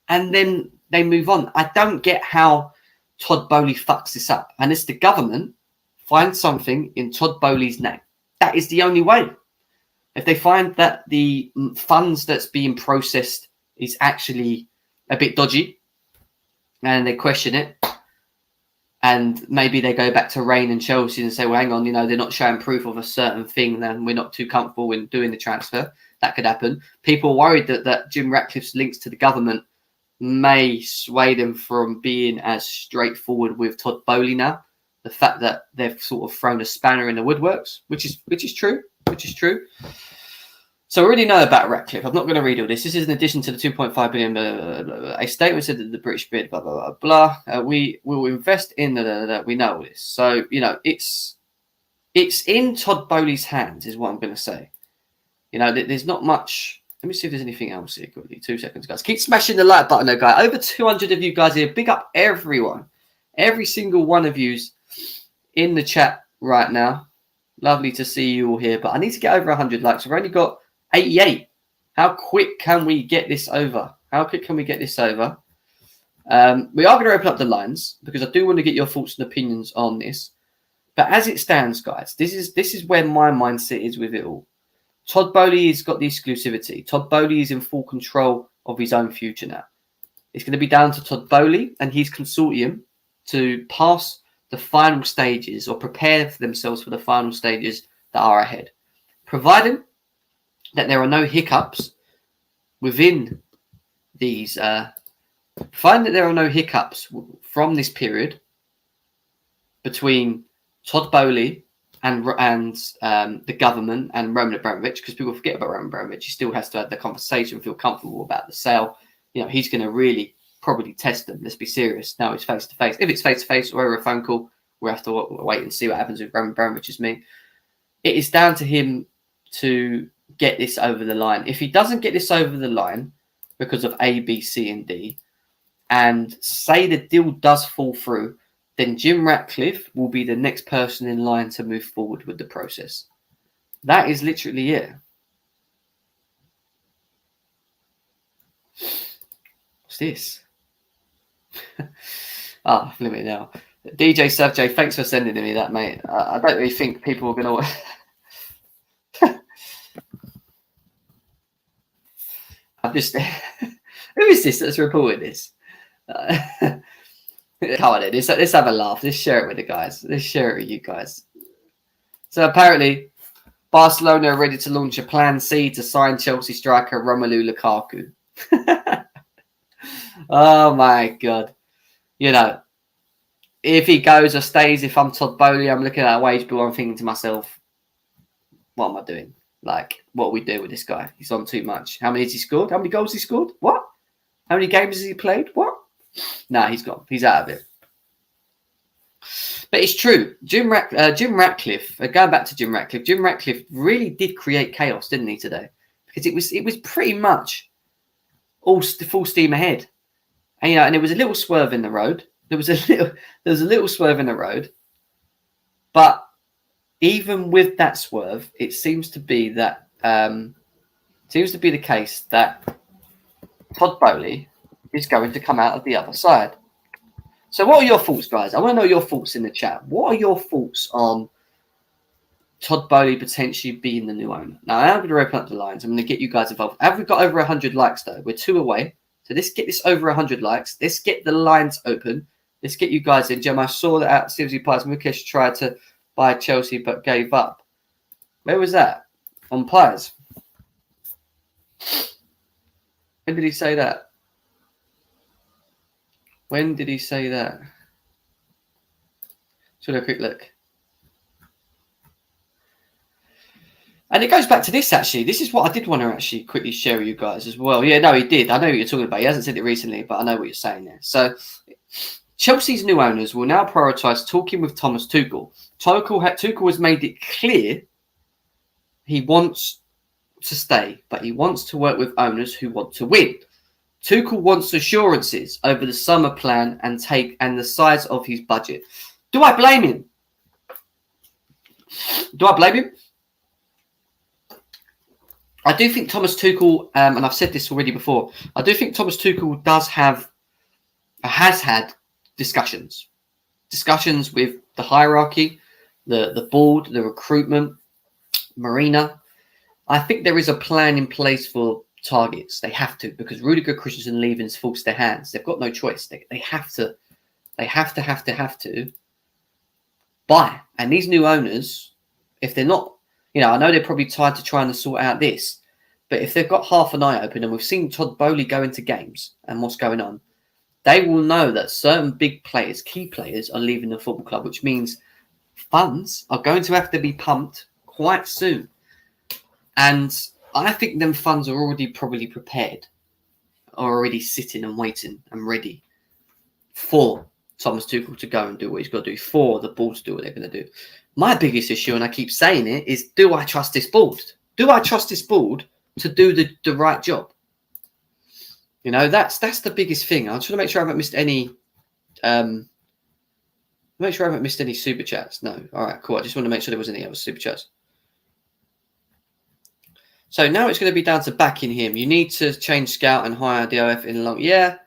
A: and then they move on. I don't get how Todd Boehly fucks this up, and it's the government finds something in Todd Boehly's name. That is the only way. If they find that the funds that's being processed is actually a bit dodgy and they question it, and maybe they go back to Reign and Chelsea and say, well, hang on, they're not showing proof of a certain thing, then we're not too comfortable in doing the transfer. That could happen. People are worried that Jim Ratcliffe's links to the government may sway them from being as straightforward with Todd Boehly now. The fact that they've sort of thrown a spanner in the woodworks, which is true. So we already know about Ratcliffe. I'm not going to read all this. This is in addition to the 2.5 billion. A statement said that the British bid, blah, blah, blah, blah. We will invest in we know all this. So, it's in Todd Boehly's hands is what I'm going to say. There's not much. Let me see if there's anything else here quickly. 2 seconds, guys. Keep smashing the like button, though, guys. Over 200 of you guys here. Big up everyone. Every single one of you's in the chat right now. Lovely to see you all here. But I need to get over 100 likes. We've only got 88. How quick can we get this over? We are going to open up the lines because I do want to get your thoughts and opinions on this. But as it stands, guys, this is where my mindset is with it all. Todd Boehly has got the exclusivity. Todd Boehly is in full control of his own future now. It's going to be down to Todd Boehly and his consortium to pass the final stages or prepare for themselves for the final stages that are ahead. Providing that there are no hiccups within these, from this period between Todd Boehly and the government and Roman Abramovich, because people forget about Roman Abramovich, he still has to have the conversation, feel comfortable about the sale. You know, he's going to really probably test them. Let's be serious. Now it's face to face. If it's face to face or over a phone call, we'll have to wait and see what happens with Roman Abramovich's me. It is down to him to get this over the line. If he doesn't get this over the line because of A, B, C, and D, and say the deal does fall through, then Jim Ratcliffe will be the next person in line to move forward with the process. That is literally it. What's this? Flip it now. DJ Savjay, thanks for sending me that, mate. I don't really think people are going to... I'm just... Who is this that's reported this? Come on, let's have a laugh. Let's share it with the guys. Let's share it with you guys. So apparently, Barcelona are ready to launch a plan C to sign Chelsea striker Romelu Lukaku. Oh my God. You know, if he goes or stays, if I'm Todd Boehly, I'm looking at a wage bill, I'm thinking to myself, what am I doing? Like, what do we do with this guy? He's on too much. How many has he scored? How many goals has he scored? What? How many games has he played? What? No, he's gone. He's out of it. But it's true. Jim Ratcliffe, going back to Jim Ratcliffe really did create chaos, didn't he, today? Because it was pretty much all full steam ahead. And, you know, and there was a little swerve in the road. There was a little swerve in the road. But even with that swerve, it seems to be that the case that Todd Boehly is going to come out of the other side. So what are your thoughts, guys? I want to know your thoughts in the chat. What are your thoughts on Todd Boehly potentially being the new owner? Now, I'm going to open up the lines. I'm going to get you guys involved. Have we got over 100 likes, though? We're 2 away. So let's get this over 100 likes. Let's get the lines open. Let's get you guys in. Jem, I saw that at CFC Pies. Mukesh tried to buy Chelsea but gave up. Where was that? On Pies. When did he say that? When did he say that? Let's have a quick look. And it goes back to this, actually. This is what I did want to actually quickly share with you guys as well. Yeah, no, he did. I know what you're talking about. He hasn't said it recently, but I know what you're saying there. So Chelsea's new owners will now prioritise talking with Thomas Tuchel. Tuchel has made it clear he wants to stay, but he wants to work with owners who want to win. Tuchel wants assurances over the summer plan and the size of his budget. Do I blame him? I do think Thomas Tuchel, and I've said this already before, I do think Thomas Tuchel has had discussions with the hierarchy, the board, the recruitment, Marina. I think there is a plan in place for targets. They have to, because Rudiger Christensen leaving has forced their hands. They've got no choice. They have to buy. And these new owners, if they're not, you know, I know they're probably tied to trying to sort out this, but if they've got half an eye open, and we've seen Todd Boehly go into games and what's going on, they will know that certain big players, key players, are leaving the football club, which means funds are going to have to be pumped quite soon. And I think them funds are already probably prepared, are already sitting and waiting and ready for Thomas Tuchel to go and do what he's got to do, for the board to do what they're going to do. My biggest issue, and I keep saying it, is do I trust this board? Do I trust this board to do the right job? You know, that's the biggest thing. I just want to make sure I haven't missed any. Make sure I haven't missed any super chats. No, all right, cool. I just want to make sure there wasn't any other super chats. So now it's going to be down to backing him. You need to change scout and hire DOF in long. Yeah,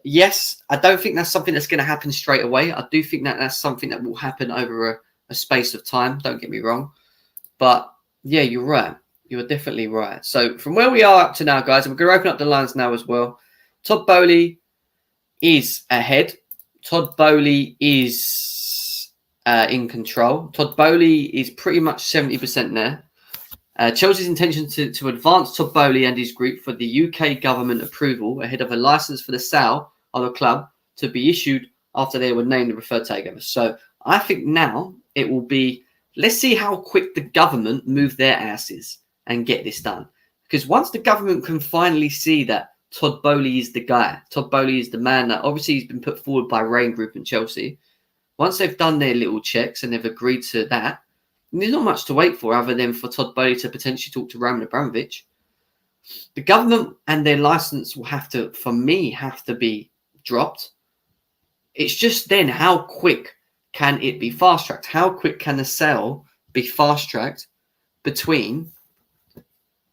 A: yes. I don't think that's something that's going to happen straight away. I do think that that's something that will happen over a space of time. Don't get me wrong, but yeah, you're right. You're definitely right. So from where we are up to now, guys, and we're going to open up the lines now as well. Todd Boehly is ahead. Todd Boehly is in control. Todd Boehly is pretty much 70% there. Chelsea's intention to advance Todd Boehly and his group for the UK government approval ahead of a licence for the sale of the club to be issued after they were named the preferred takeover. So I think now it will be Let's see how quick the government move their asses and get this done. Because once the government can finally see that Todd Boehly is the guy, Todd Boehly is the man that obviously he's been put forward by Rain Group and Chelsea. Once they've done their little checks and they've agreed to that, there's not much to wait for other than for Todd Boehly to potentially talk to Roman Abramovich. The government and their license will have to, for me, have to be dropped. It's just then how quick can it be fast-tracked? How quick can the sale be fast-tracked between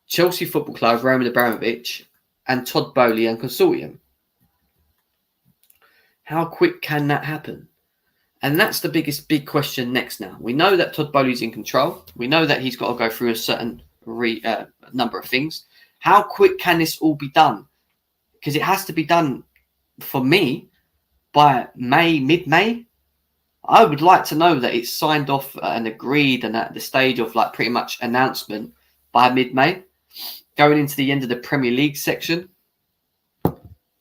A: Chelsea Football Club, Roman Abramovich, and Todd Boehly and consortium? How quick can that happen? And that's the big question next now. We know that Todd Boehly's in control. We know that he's got to go through a certain number of things. How quick can this all be done? Because it has to be done, for me, by mid-May. I would like to know that it's signed off and agreed and at the stage of like pretty much announcement by mid-May, going into the end of the Premier League section.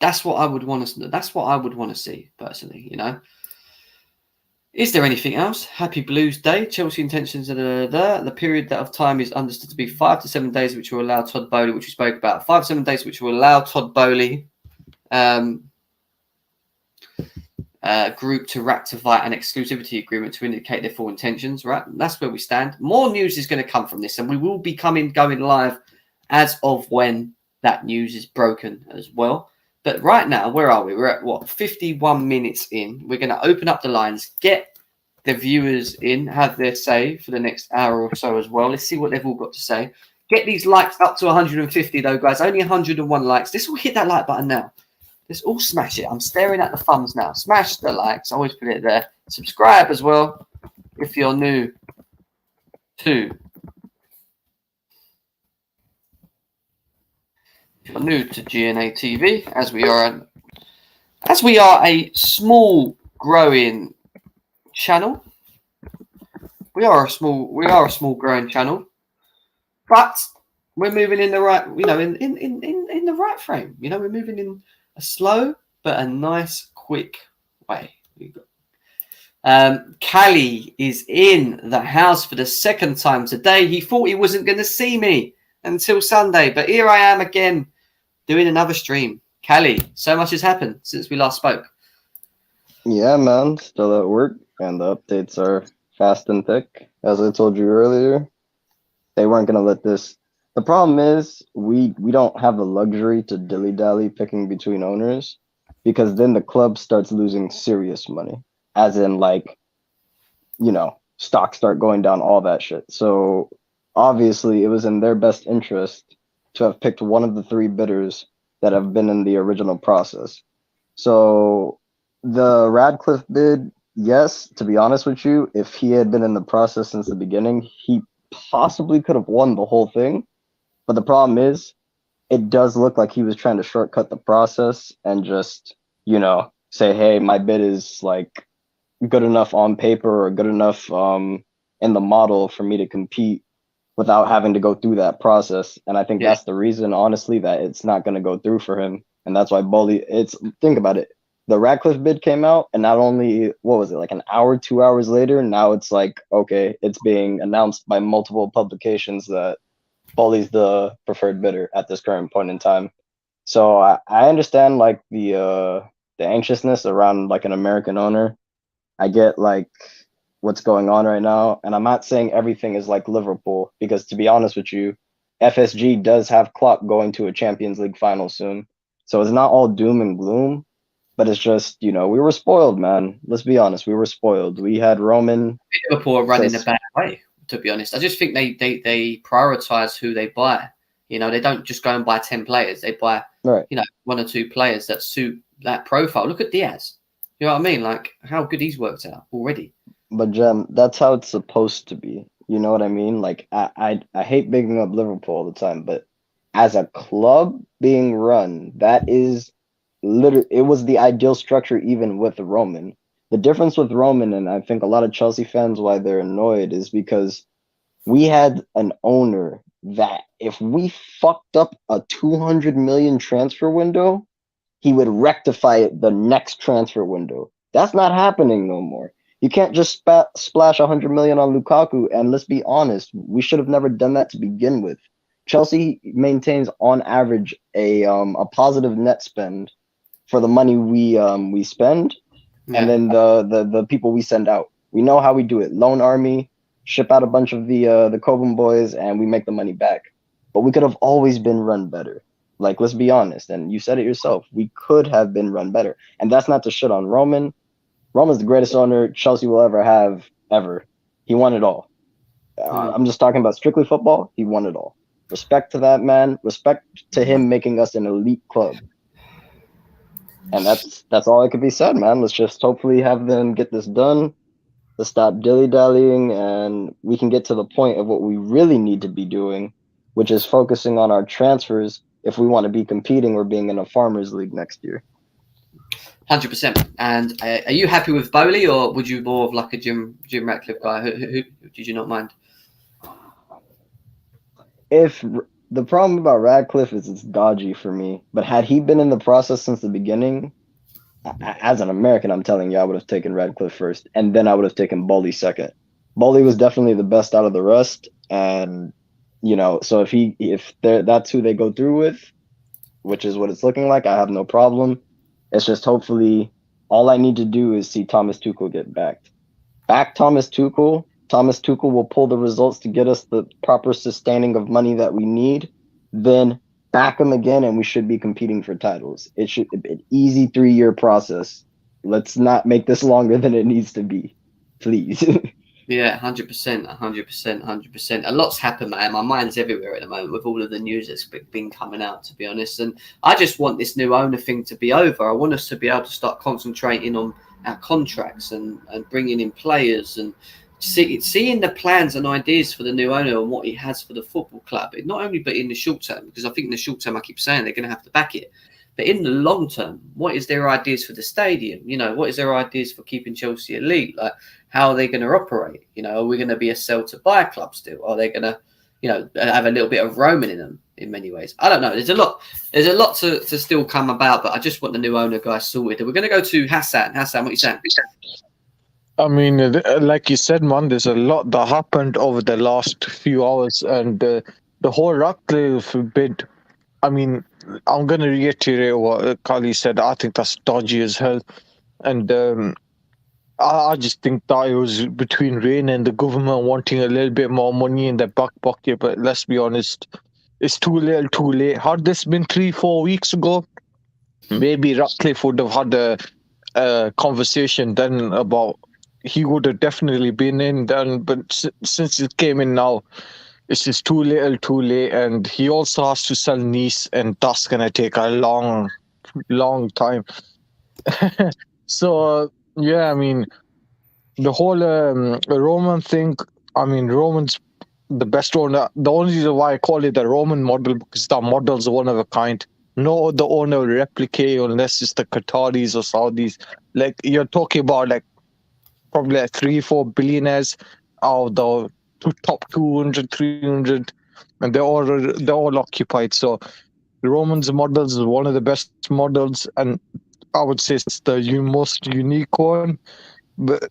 A: That's what I would want to. That's what I would want to see personally. You know. Is there anything else? Happy Blues Day. Chelsea intentions. The period of time is understood to be 5 to 7 days, which will allow Todd Boehly, which we spoke about. 5 to 7 days, which will allow Todd Boehly group to ratify an exclusivity agreement to indicate their full intentions. Right, that's where we stand. More news is going to come from this, and we will be going live as of when that news is broken as well. But right now, where are we? We're at, what, 51 minutes in. We're going to open up the lines, get the viewers in, have their say for the next hour or so as well. Let's see what they've all got to say. Get these likes up to 150, though, guys. Only 101 likes. Let's all hit that like button now. Let's all smash it. I'm staring at the thumbs now. Smash the likes. I always put it there. Subscribe as well if you're new to GNA TV, as we are a small growing channel. We are a small growing channel, but we're moving in the right, in the right frame. You know, we're moving in a slow but a nice, quick way. Callie is in the house for the second time today. He thought he wasn't going to see me until Sunday, but here I am again, doing another stream. Callie, so much has happened since we last spoke.
B: Yeah, man. Still at work, and the updates are fast and thick. As I told you earlier, they weren't going to let this. The problem is we don't have the luxury to dilly-dally picking between owners, because then the club starts losing serious money, as in, like, stocks start going down, all that shit. So obviously it was in their best interest to have picked one of the three bidders that have been in the original process. So the Ratcliffe bid, yes, to be honest with you, if he had been in the process since the beginning, he possibly could have won the whole thing. But the problem is, it does look like he was trying to shortcut the process and just, say, hey, my bid is like good enough on paper or good enough in the model for me to compete without having to go through that process. And I think that's the reason, honestly, that it's not going to go through for him. And that's why Boehly, think about it. The Ratcliffe bid came out, and not only, what was it, like an hour, 2 hours later, now it's like, okay, it's being announced by multiple publications that Boehly's the preferred bidder at this current point in time. So I understand, like, the anxiousness around, like, an American owner. I get, like, what's going on right now, and I'm not saying everything is like Liverpool, because to be honest with you, FSG does have Klopp going to a Champions League final soon, so it's not all doom and gloom, but it's just, we were spoiled, man. Let's be honest, we were spoiled. We had Roman.
A: Liverpool are running a bad way, to be honest. I just think they prioritize who they buy. They don't just go and buy 10 players. They buy,
B: right,
A: 1 or 2 players that suit that profile. Look at Diaz. You know what I mean? Like, how good he's worked out already.
B: But Jem, that's how it's supposed to be. You know what I mean? Like, I hate bigging up Liverpool all the time, but as a club being run, that is literally, it was the ideal structure even with Roman. The difference with Roman, and I think a lot of Chelsea fans, why they're annoyed, is because we had an owner that if we fucked up a 200 million transfer window, he would rectify it the next transfer window. That's not happening no more. You can't just splash 100 million on Lukaku. And let's be honest, we should have never done that to begin with. Chelsea maintains on average a positive net spend for the money we spend, and then the people we send out. We know how we do it. Loan army, ship out a bunch of the Coben boys, and we make the money back. But we could have always been run better. Like, let's be honest, and you said it yourself. We could have been run better, and that's not to shit on Roman. Roman's the greatest owner Chelsea will ever have, ever. He won it all. I'm just talking about strictly football. He won it all. Respect to that man. Respect to him making us an elite club. And that's all that could be said, man. Let's just hopefully have them get this done. Let's stop dilly-dallying, and we can get to the point of what we really need to be doing, which is focusing on our transfers if we want to be competing or being in a farmers league next year.
A: 100%. And are you happy with Boehly, or would you more of like a Jim Ratcliffe guy? Who did you not mind?
B: If the problem about Ratcliffe is it's dodgy for me, but had he been in the process since the beginning, as an American, I'm telling you, I would have taken Ratcliffe first, and then I would have taken Boehly second. Boehly was definitely the best out of the rest, and so if that's who they go through with, which is what it's looking like, I have no problem. It's just hopefully all I need to do is see Thomas Tuchel get backed. Back Thomas Tuchel. Thomas Tuchel will pull the results to get us the proper sustaining of money that we need. Then back him again, and we should be competing for titles. It should be an easy 3-year process. Let's not make this longer than it needs to be, please.
A: Yeah, 100%. A lot's happened, man. My mind's everywhere at the moment with all of the news that's been coming out, to be honest. And I just want this new owner thing to be over. I want us to be able to start concentrating on our contracts and bringing in players and seeing the plans and ideas for the new owner and what he has for the football club. Not only but in the short term, because I think in the short term, I keep saying they're going to have to back it. But in the long term, what is their ideas for the stadium? What is their ideas for keeping Chelsea elite? Like, how are they going to operate? Are we going to be a sell to buy club still? Are they going to, have a little bit of Roman in them in many ways? I don't know. There's a lot to still come about, but I just want the new owner guy sorted. We're going to go to Hassan. Hassan, what are you saying?
C: I mean, like you said, man, there's a lot that happened over the last few hours, and the whole Ratcliffe bid. I mean, I'm going to reiterate what Kali said. I think that's dodgy as hell. And I just think that it was between Rain and the government wanting a little bit more money in their back pocket. But let's be honest, it's too little, too late. Had this been 3-4 weeks ago, maybe Ratcliffe would have had a conversation then about he would have definitely been in then. But since it came in now, it's just too little, too late. And he also has to sell Nice, and that's going to take a long, long time. So, yeah, I mean, the whole Roman thing, I mean, Roman's the best owner. The only reason why I call it the Roman model, because that model's one of a kind. No other owner will replicate unless it's the Qataris or Saudis. Like, you're talking about, like, probably like 3-4 billionaires out of the top 200, 300, and they're all occupied. So the Romans models is one of the best models, and I would say it's the most unique one. But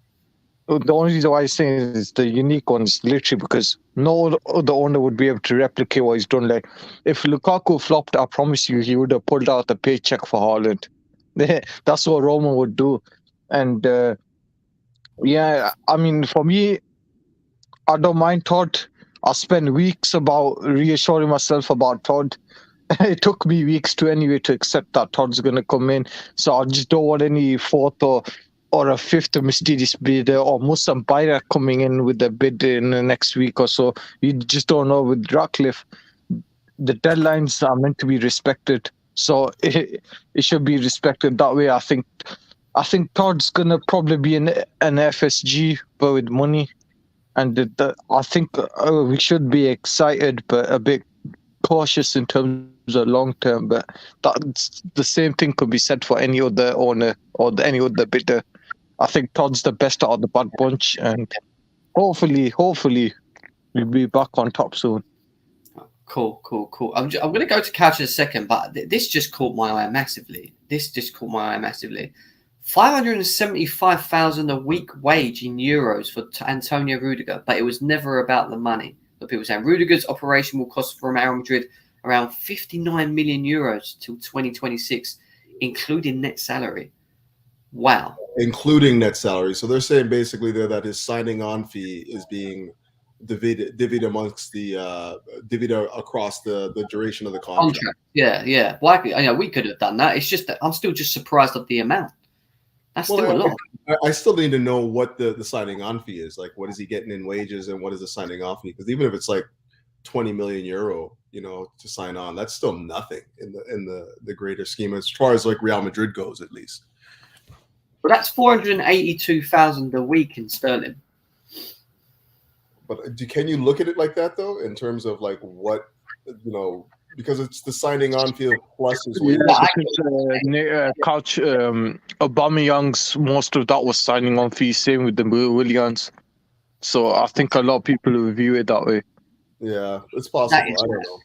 C: the only reason why I say it's the unique one is literally because no other owner would be able to replicate what he's done. Like, if Lukaku flopped, I promise you, he would have pulled out the paycheck for Haaland. That's what Roman would do. And yeah, I mean, for me, I don't mind Todd. I spent weeks about reassuring myself about Todd. It took me weeks to accept that Todd's going to come in. So I just don't want any fourth or a fifth mysterious bidder or Musam Bayrak coming in with a bid in the next week or so. You just don't know with Ratcliffe. The deadlines are meant to be respected. So it should be respected that way. I think Todd's going to probably be an FSG, but with money. And I think we should be excited, but a bit cautious in terms of long term. But the same thing could be said for any other owner or any other bidder. I think Todd's the best out of the bad bunch, and hopefully we'll be back on top soon.
A: Cool. I'm going to go to Couch in a second, but this just caught my eye massively. 575,000 a week wage in euros for Antonio Rudiger, but it was never about the money. But people saying Rudiger's operation will cost for Real Madrid around 59 million euros till 2026, including net salary. Wow.
D: Including net salary. So they're saying basically there that his signing on fee is being divvied amongst the divvied across the duration of the contract.
A: Yeah. Why? I know we could have done that. It's just that I'm still just surprised of the amount. That's still a lot.
D: I still need to know what the signing on fee is. Like, what is he getting in wages and what is the signing off fee? Because even if it's like 20 million euro, to sign on, that's still nothing in the greater scheme as far as like Real Madrid goes, at least.
A: But that's 482,000 a week in sterling.
D: But can you look at it like that though, in terms of like what because it's the signing on fee plus his wages.
C: Couch Aubameyang's most of that was signing on fee. Same with the Williams. So I think a lot of people will view it that way.
D: Yeah, it's possible. I don't know.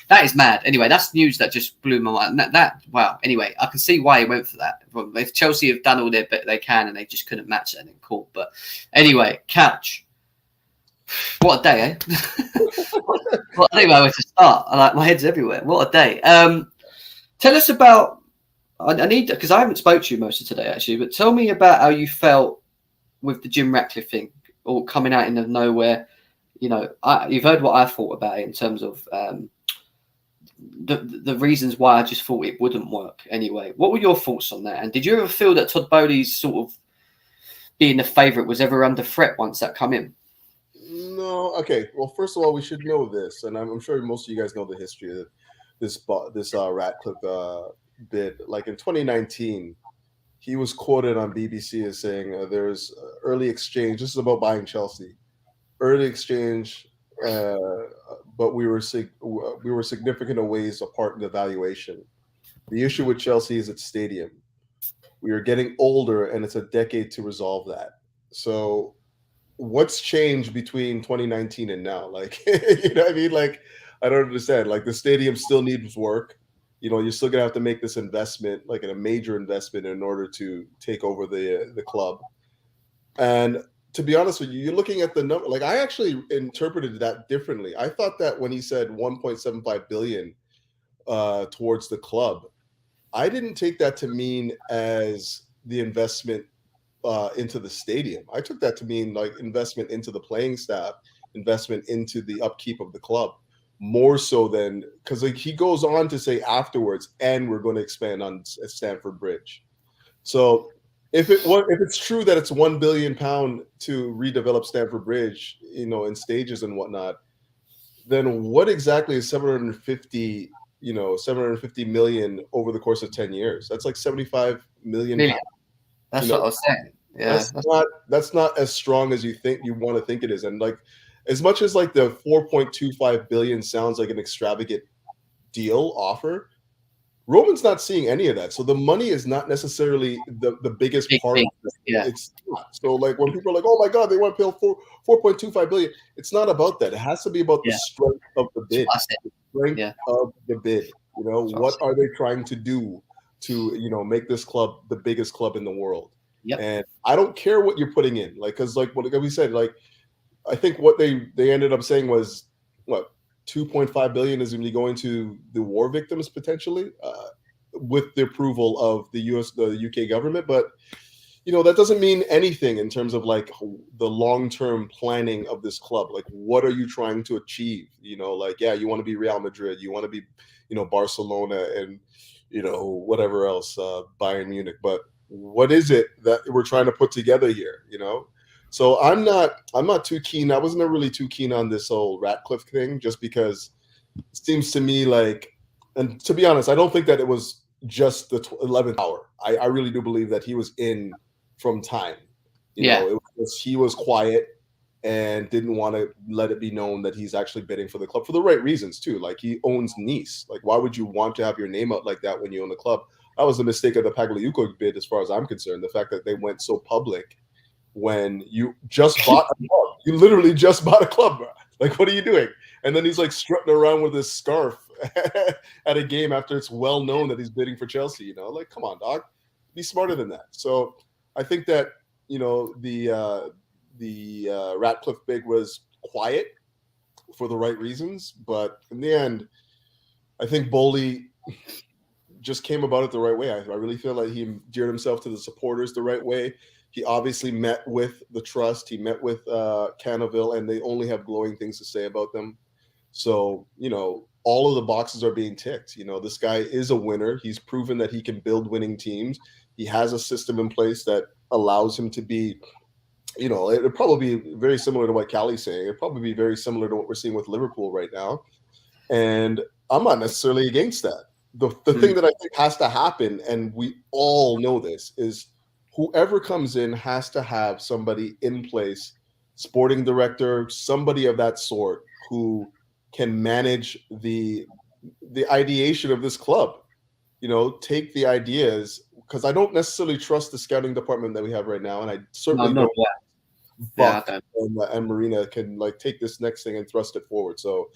A: That is mad. Anyway, that's news that just blew my mind. Wow. Anyway, I can see why he went for that. If Chelsea have done all their bit they can and they just couldn't match that, then cool. But anyway, Couch. What a day, eh? Well, I don't know where to start. My head's everywhere. What a day. Tell us about. I need because I haven't spoke to you most of today actually, but tell me about how you felt with the Jim Ratcliffe thing, all coming out of nowhere. You've heard what I thought about it in terms of the reasons why I just thought it wouldn't work. Anyway, what were your thoughts on that? And did you ever feel that Todd Boehly's sort of being the favourite was ever under threat once that come in?
D: No. Okay. Well, first of all, we should know this, and I'm sure most of you guys know the history of this Ratcliffe bid. Like in 2019, he was quoted on BBC as saying, "There's early exchange. This is about buying Chelsea. Early exchange, but we were significant ways apart in the valuation. The issue with Chelsea is its stadium. We are getting older, and it's a decade to resolve that. So." What's changed between 2019 and now? Like, what I mean? Like, I don't understand. Like, the stadium still needs work. You're still gonna have to make this investment, like a major investment, in order to take over the club. And to be honest with you, you're looking at the number. Like, I actually interpreted that differently. I thought that when he said 1.75 billion towards the club, I didn't take that to mean as the investment into the stadium. I took that to mean like investment into the playing staff, investment into the upkeep of the club, more so than because like he goes on to say afterwards, and we're going to expand on Stamford Bridge. So if it's true that it's £1 billion to redevelop Stamford Bridge, in stages and whatnot, then what exactly is 750 million over the course of 10 years? That's like 75 million.
A: That's what I was saying. Yeah,
D: that's not as strong as you want to think it is. And like, as much as like the 4.25 billion sounds like an extravagant deal offer, Roman's not seeing any of that. So the money is not necessarily the biggest part of this.
A: Yeah.
D: It's not. So like when people are like, oh my God, they want to pay 4.25 billion. It's not about that. It has to be about the strength of the bid. The strength of the bid. What are they trying to do to, make this club the biggest club in the world?
A: Yep.
D: And I don't care what you're putting in, like, because like what we said, like, I think what they ended up saying was what 2.5 billion is going to be going to the war victims potentially, with the approval of the UK government. But that doesn't mean anything in terms of like the long-term planning of this club. Like, what are you trying to achieve? You want to be Real Madrid, you want to be, Barcelona, and whatever else, Bayern Munich, but what is it that we're trying to put together here? So I'm not too keen. I wasn't really too keen on this whole Ratcliffe thing, just because it seems to me like, and to be honest, I don't think that it was just the 11th hour. I really do believe that he was in from time. He was quiet and didn't want to let it be known that he's actually bidding for the club for the right reasons too. Like, he owns Nice. Like, why would you want to have your name out like that when you own the club? That was the mistake of the Pagliuca bid, as far as I'm concerned. The fact that they went so public when you just bought a club. You literally just bought a club, bro. Like, what are you doing? And then he's like strutting around with his scarf at a game after it's well known that he's bidding for Chelsea. Like, come on, dog. be smarter than that. So I think that the Ratcliffe big was quiet for the right reasons, but in the end, I think Boehly just came about it the right way. I really feel like he endeared himself to the supporters the right way. He obviously met with the trust. He met with Canaville, and they only have glowing things to say about them. So, all of the boxes are being ticked. This guy is a winner. He's proven that he can build winning teams. He has a system in place that allows him to be, it'd probably be very similar to what Callie's saying. It'd probably be very similar to what we're seeing with Liverpool right now. And I'm not necessarily against that. The thing that I think has to happen, and we all know this, is whoever comes in has to have somebody in place, sporting director, somebody of that sort, who can manage the ideation of this club. Take the ideas, because I don't necessarily trust the scouting department that we have right now, and I certainly don't. Buck and Marina can take this next thing and thrust it forward. So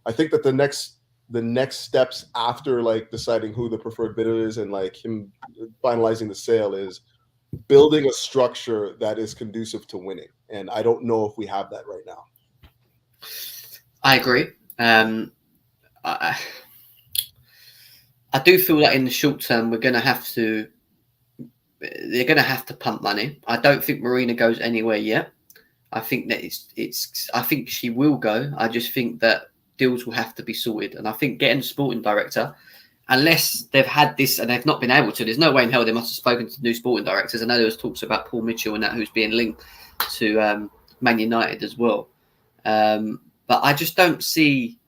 D: I think that the next steps after deciding who the preferred bidder is and him finalizing the sale is building a structure that is conducive to winning. And I don't know if we have that right now.
A: I agree. I do feel that in the short term they're going to have to pump money. I don't think Marina goes anywhere yet. I think that I think she will go. I just think that deals will have to be sorted. And I think getting a sporting director, unless they've had this and they've not been able to, there's no way in hell they must have spoken to new sporting directors. I know there was talks about Paul Mitchell and that, who's being linked to Man United as well. But I just don't see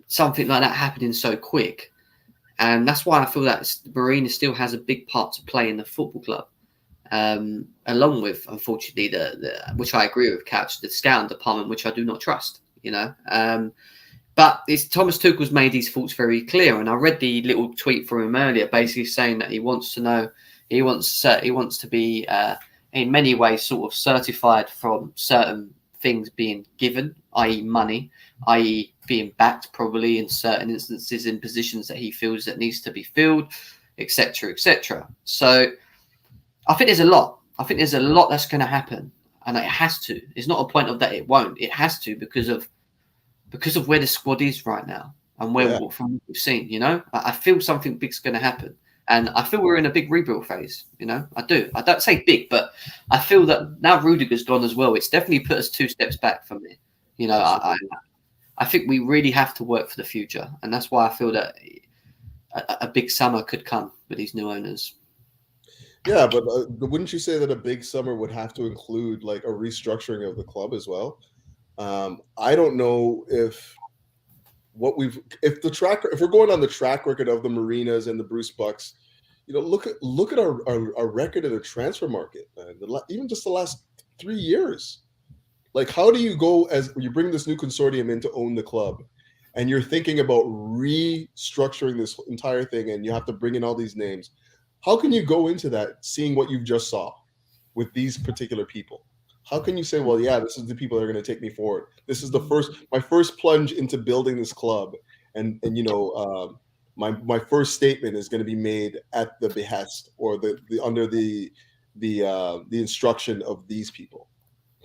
A: something like that happening so quick. And that's why I feel that Marina still has a big part to play in the football club. Along with, unfortunately, the which I agree with, Couch, the scouting department, which I do not trust, But Thomas Tuchel's made his thoughts very clear, and I read the little tweet from him earlier, basically saying that he wants to be in many ways sort of certified from certain things being given, i.e. money, i.e. being backed probably in certain instances in positions that he feels that needs to be filled, etc., etc. So I think there's a lot. I think there's a lot that's going to happen, and it has to. It's not a point of that it won't. It has to because of where the squad is right now and from what we've seen. I feel something big's going to happen, and I feel we're in a big rebuild phase. I do. I don't say big, but I feel that now Rudiger's gone as well. It's definitely put us 2 steps back from me. I think we really have to work for the future, and that's why I feel that a big summer could come with these new owners.
D: Yeah, but wouldn't you say that a big summer would have to include a restructuring of the club as well? I don't know if we're going on the track record of the Marinas and the Bruce Bucks, look at our record in the transfer market, even just the last 3 years. How do you go as you bring this new consortium in to own the club, and you're thinking about restructuring this entire thing, and you have to bring in all these names? How can you go into that seeing what you've just saw with these particular people? How can you say, well, yeah, this is the people that are going to take me forward? This is my first plunge into building this club, and my first statement is going to be made at the behest or under the instruction of these people.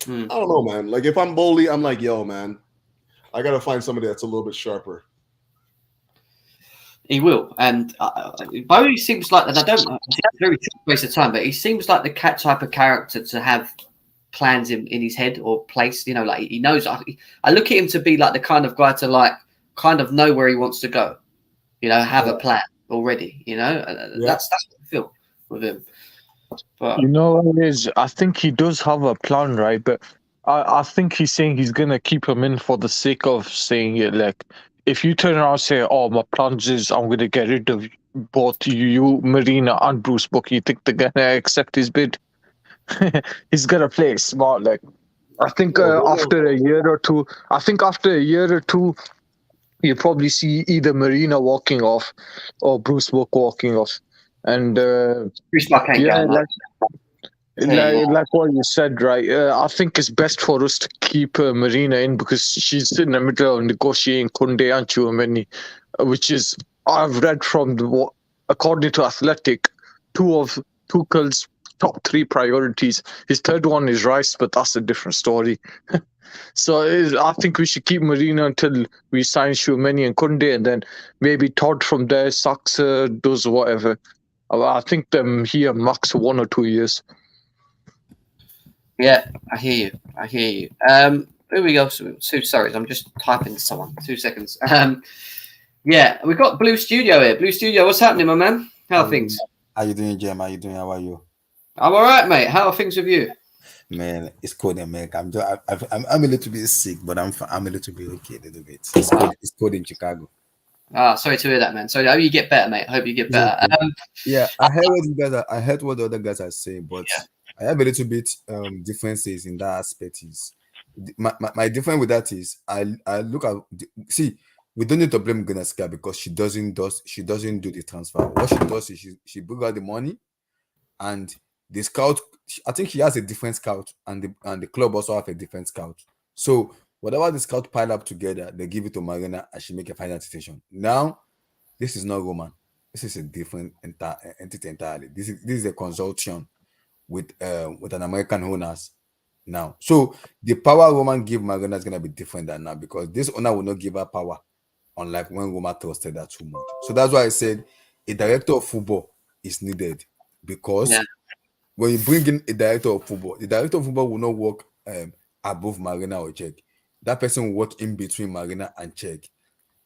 D: I don't know, man. If I'm Boehly, I'm like, yo, man, I got to find somebody that's a little bit sharper.
A: He will, and Boehly seems like, and I don't. It's a very short waste of time, but he seems like the type of character to have plans in his head or place. He knows. I look at him to be like the kind of guy to kind of know where he wants to go. Have a plan already. That's what I feel with him. But
C: I think he does have a plan, right? But I think he's saying he's gonna keep him in for the sake of saying it. If you turn around and say, "Oh, my plans is I'm going to get rid of both you, Marina, and Bruce Buck," you think they're going to accept his bid? He's going to play smart. I think after a year or two, you probably see either Marina walking off or Bruce Buck walking off. And
A: Bruce Buck ain't going.
C: Like what you said, right? I think it's best for us to keep Marina in because she's in the middle of negotiating Kunde and Chouameni, which is, I've read from according to Athletic, 2 of Tuchel's top 3 priorities. His third one is Rice, but that's a different story. So I think we should keep Marino until we sign Shumeni and Kunde, and then maybe Todd from there, Sachs does whatever. I think them here max 1 or 2 years.
A: Yeah, I hear you. Here we go. Sorry, I'm just typing to someone. 2 seconds. Yeah, we've got Blue Studio here. Blue Studio, what's happening, my man? How are things?
E: How you doing, Jem? How you doing? How are you?
A: I'm all right, mate. How are things with you?
E: Man, it's cold in America. I'm a little bit sick, but I'm a little bit okay. A little bit. It's cold in Chicago.
A: Sorry to hear that, man. Sorry. I hope you get better, mate. I hope you get better.
E: Yeah, I heard what you guys are, I heard what the other guys are saying, but
A: Yeah.
E: I have a little bit differences in that aspect. Is my difference with that is I look at see, we don't need to blame Gunaska because she doesn't do the transfer. What she does is she bring out the money, and the scout. I think she has a different scout, and the club also have a different scout. So whatever the scout pile up together, they give it to Marina, and she make a final decision. Now, this is not Roman. This is a different entity entirely. This is a consortium with an American owners now. So the power Roman give Marina is gonna be different than now because this owner will not give her power, unlike when Roman trusted her too much. So that's why I said a director of football is needed because when you bring in a director of football, the director of football will not work above Marina or Czech. That person will work in between Marina and Czech.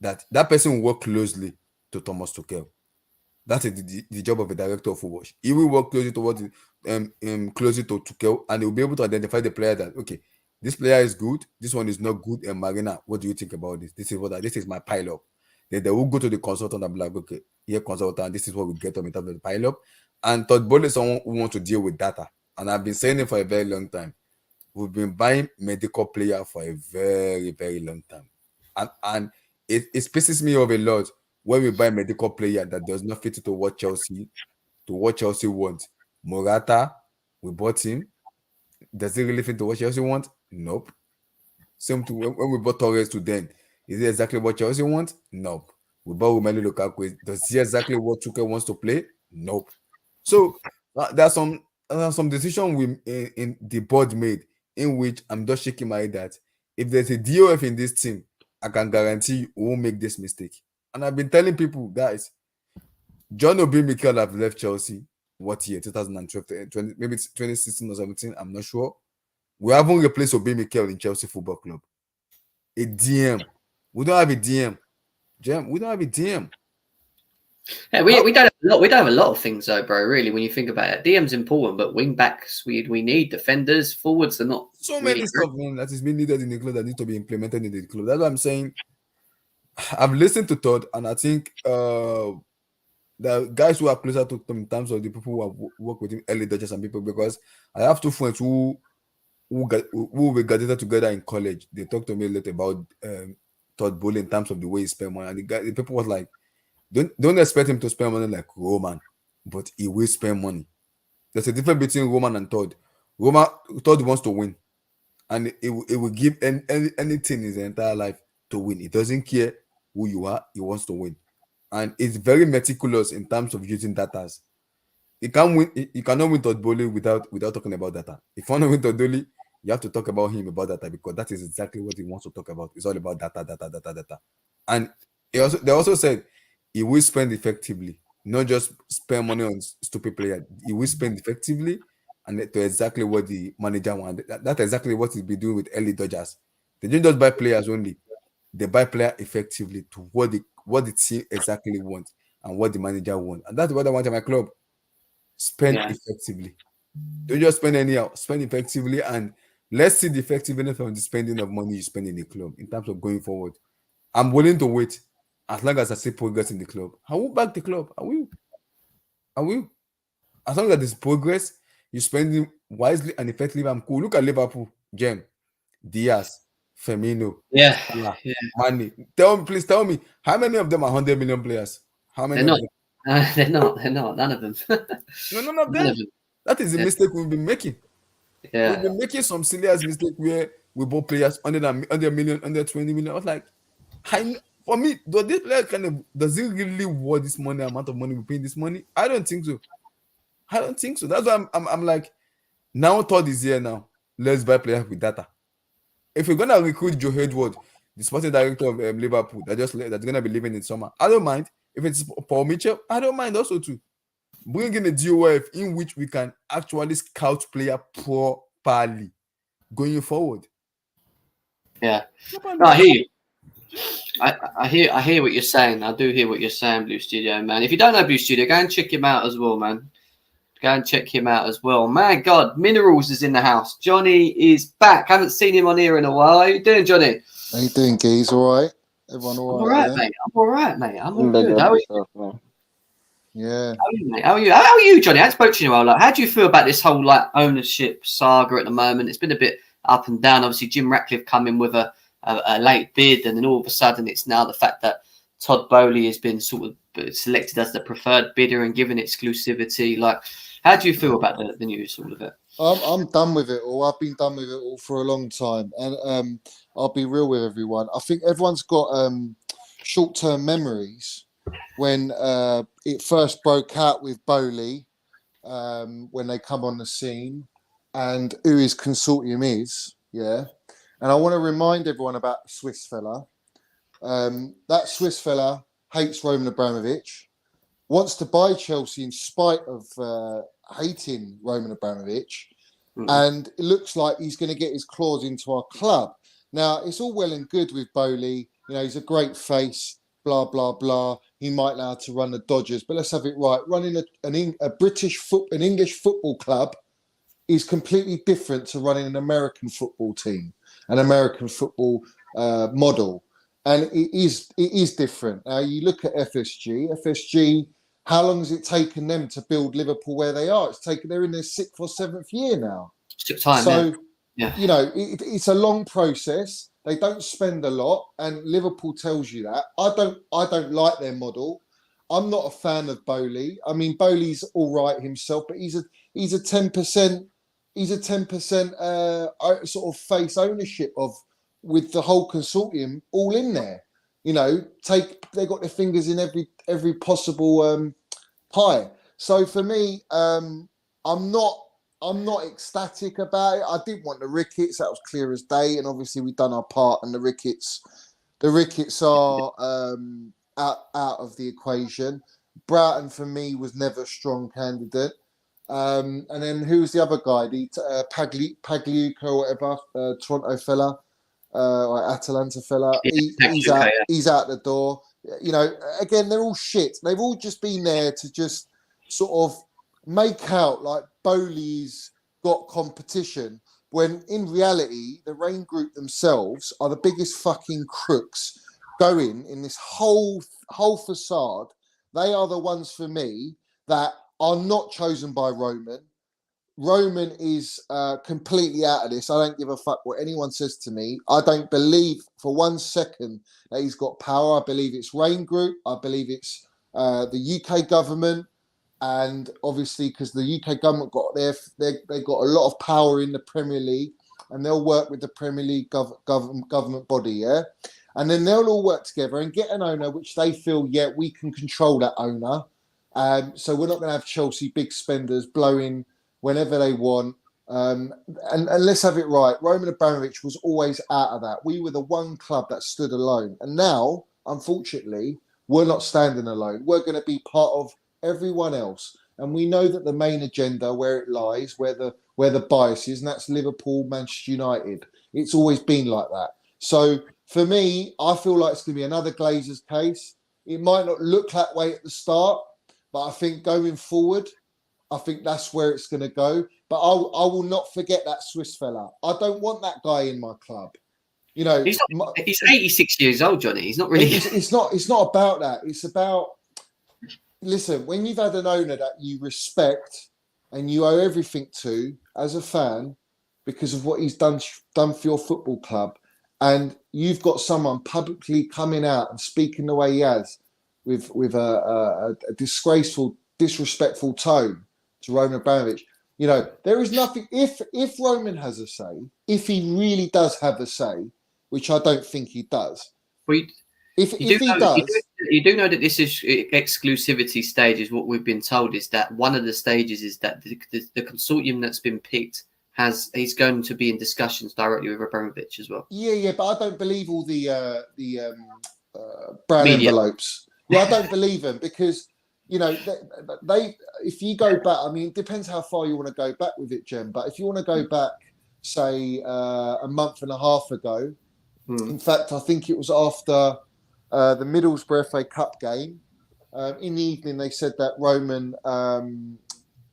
E: That person will work closely to Thomas Tuchel. That is the job of a director of football. He will work closely towards closely to Tuchel, and he will be able to identify the player that okay, this player is good, this one is not good. And Marina, what do you think about this? This is my pile up. Then they will go to the consultant and be like, okay, here consultant, this is what we get on in terms of the pile up. And Todd Boehly is someone who wants to deal with data. And I've been saying it for a very long time. We've been buying medical players for a very, very long time. And it pisses me off a lot when we buy medical player that does not fit to what Chelsea want. Morata, we bought him. Does it really fit to what Chelsea want? Nope. Same to when we bought Torres to then. Is it exactly what Chelsea want? Nope. We bought Romelu Lukaku. Does he exactly what Tuchel wants to play? Nope. So there's some decision we in the board made in which I'm just shaking my head that if there's a DOF in this team, I can guarantee you won't make this mistake. And I've been telling people, guys, John Obi Mikel have left Chelsea. What year? 2012, maybe it's 2016 or 17. I'm not sure. We haven't replaced Obi Mikel in Chelsea Football Club. A DM. We don't have a DM. We don't have a DM.
A: Yeah, we don't have a lot. We don't have a lot of things though, bro. Really, when you think about it, DM's important, but wing backs we need defenders, forwards are not.
E: So many stuff, man, that is being needed in the club that need to be implemented in the club. That's what I'm saying. I've listened to Todd, and I think the guys who are closer to him in terms of the people who have worked with him, early Dodgers and people, because I have two friends who were graduated together in college. They talked to me a lot about Todd Boehly in terms of the way he spent money, and the people was like, don't expect him to spend money like Roman, but he will spend money. There's a difference between Roman and Todd. Todd wants to win, and it will give anything in his entire life to win. He doesn't care who you are. He wants to win, and it's very meticulous in terms of using data. He can't win. You cannot win Todd Boehly without talking about data. If you want to win Todd Boehly, you have to talk about him about data because that is exactly what he wants to talk about. It's all about data. And they also said he will spend effectively, not just spend money on stupid players. He will spend effectively and to exactly what the manager wants. That's exactly what he's been doing with early Dodgers. They don't just buy players only. They buy players effectively to what the team exactly wants and what the manager wants. And that's what I want in my club. Spend effectively. Don't just spend anyhow. Spend effectively, and let's see the effectiveness of the spending of money you spend in the club in terms of going forward. I'm willing to wait as long as I see progress in the club. I will back the club. I will. As long as there's progress, you spending wisely and effectively. I'm cool. Look at Liverpool, Jem, Diaz, Firmino, Mane. Please tell me, how many of them are 100 million players? How many?
A: They're not. None of them.
E: No, none of them. That is the mistake we've been making.
A: Yeah.
E: We've been making some serious mistake where we bought players under million, under 20 million. I was like, for me, does it really worth this money, amount of money we paying this money? I don't think so. I don't think so. That's why I'm like, now Todd is here now. Let's buy players with data. If we're gonna recruit Joe Hayward, the sporting director of Liverpool, that's gonna be leaving in summer, I don't mind. If it's Paul Mitchell, I don't mind also too. Bring in a DOF in which we can actually scout player properly going forward.
A: Yeah. No, I hear you. I hear what you're saying. I do hear what you're saying, Blue Studio, man. If you don't know Blue Studio, go and check him out as well, man. Go and check him out as well. My God, Minerals is in the house. Johnny is back. Haven't seen him on here in a while. How you doing, Johnny?
F: How you doing, Geez? All right? Everyone all right?
A: Mate. I'm all right, mate. I'm all
B: Big
A: good.
B: up
A: How are you?
B: yourself, man.
F: Yeah.
A: How are you, mate? How are you, Johnny? I haven't spoken to you in a while. Like, how do you feel about this whole like ownership saga at the moment? It's been a bit up and down. Obviously, Jim Ratcliffe come in with a late bid, and then all of a sudden, it's now the fact that Todd Boehly has been sort of selected as the preferred bidder and given exclusivity. Like, how do you feel about the news, all of it?
F: I'm done with it all. I've been done with it all for a long time. And I'll be real with everyone. I think everyone's got short-term memories when it first broke out with Boehly, when they come on the scene, and who his consortium is, yeah. And I want to remind everyone about the Swiss fella. That Swiss fella hates Roman Abramovich, wants to buy Chelsea in spite of hating Roman Abramovich, and it looks like he's going to get his claws into our club. Now, it's all well and good with Boehly. You know, he's a great face, blah, blah, blah. He might know how to run the Dodgers, but let's have it right. Running an English football club is completely different to running an American football team, an American football model. And it is different. Now, you look at FSG, how long has it taken them to build Liverpool where they are? They're in their 6th or 7th year now.
A: Time,
F: so,
A: yeah.
F: You know, it's a long process. They don't spend a lot, and Liverpool tells you that. I don't like their model. I'm not a fan of Boehly. I mean, Boehly's all right himself, but he's a 10%. He's a 10% sort of face ownership with the whole consortium all in there. You know, they got their fingers in every possible pie. So for me, I'm not ecstatic about it. I didn't want the Ricketts. That was clear as day, and obviously we've done our part. And the Ricketts are out of the equation. Broughton for me was never a strong candidate. And then who was the other guy? The Pagliuca or whatever, Toronto fella. Or Atalanta fella, he's out the door. You know, again, they're all shit. They've all just been there to just sort of make out like Boehly's got competition, when in reality, the Rain Group themselves are the biggest fucking crooks going in this whole facade. They are the ones for me that are not chosen by Roman. Roman is completely out of this. I don't give a fuck what anyone says to me. I don't believe for 1 second that he's got power. I believe it's Rain Group. I believe it's the UK government. And obviously, because the UK government they got a lot of power in the Premier League, and they'll work with the Premier League government body, yeah? And then they'll all work together and get an owner which they feel, yeah, we can control that owner. So we're not going to have Chelsea big spenders blowing whenever they want. And let's have it right. Roman Abramovich was always out of that. We were the one club that stood alone. And now, unfortunately, we're not standing alone. We're going to be part of everyone else. And we know that the main agenda, where it lies, where the bias is, and that's Liverpool, Manchester United. It's always been like that. So for me, I feel like it's going to be another Glazers case. It might not look that way at the start, but I think going forward, I think that's where it's going to go. But I will not forget that Swiss fella. I don't want that guy in my club. You know,
A: he's 86 years old, Johnny. He's not really.
F: It's not about that. It's about, listen, when you've had an owner that you respect and you owe everything to as a fan because of what he's done for your football club, and you've got someone publicly coming out and speaking the way he has with a disgraceful, disrespectful tone to Roman Abramovich. You know, there is nothing. If Roman has a say, if he really does have a say, which I don't think he does.
A: Well,
F: If he does,
A: you do know that this is exclusivity stage. Is what we've been told is that one of the stages is that the consortium that's been picked he's going to be in discussions directly with Abramovich as well.
F: Yeah, but I don't believe all the brown
A: Media.
F: envelopes. Yeah, I don't believe them because they. If you go back, I mean, it depends how far you want to go back with it, Jem. But if you want to go back, say a month and a half ago, in fact, I think it was after the Middlesbrough FA Cup game. In the evening, they said that Roman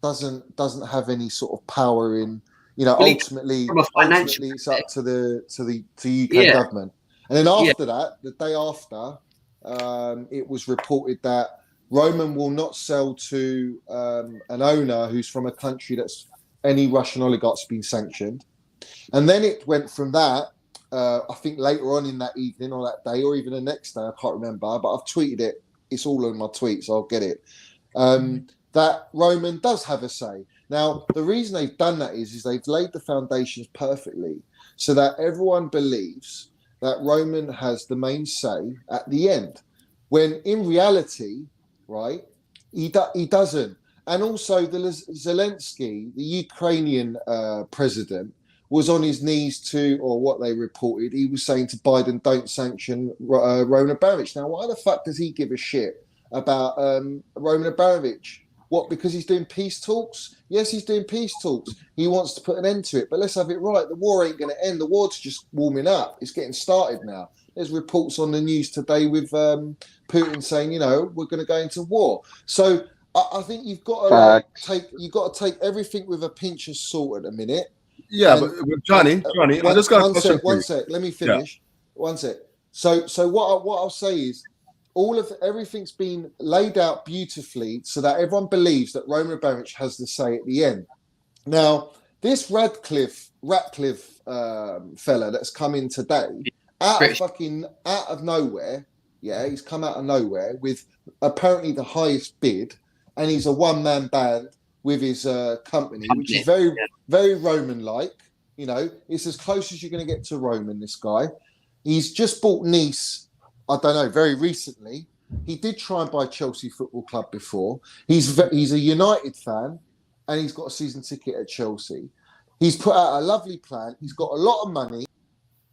F: doesn't have any sort of power in. Ultimately, it's up to the UK government. And then after that, the day after, it was reported that Roman will not sell to an owner who's from a country that's any Russian oligarch's been sanctioned. And then it went from that, I think later on in that evening or that day or even the next day, I can't remember, but I've tweeted it. It's all on my tweets, so I'll get it. That Roman does have a say. Now, the reason they've done that is they've laid the foundations perfectly so that everyone believes that Roman has the main say at the end, when in reality, right, he doesn't. And also, Zelensky, the Ukrainian president, was on his knees or what they reported, he was saying to Biden, don't sanction Roman Abramovich. Now, why the fuck does he give a shit about Roman Abramovich? What, because he's doing peace talks? Yes, he's doing peace talks. He wants to put an end to it. But let's have it right. The war ain't going to end. The war's just warming up. It's getting started now. There's reports on the news today with Putin saying, we're going to go into war. So I think you've got to take everything with a pinch of salt at a minute.
E: Yeah, but Johnny, I just got a question.
F: One sec. Let me finish. Yeah. One sec. So what I'll say is, everything's been laid out beautifully so that everyone believes that Roman Abramovich has the say at the end. Now, this Ratcliffe fella that's come in today, out of nowhere, he's come out of nowhere with apparently the highest bid, and he's a one-man band with his company, which is very, very Roman-like. It's as close as you're going to get to Roman, this guy. He's just bought Nice, I don't know, very recently. He did try and buy Chelsea Football Club before. He's a United fan, and he's got a season ticket at Chelsea. He's put out a lovely plan. He's got a lot of money,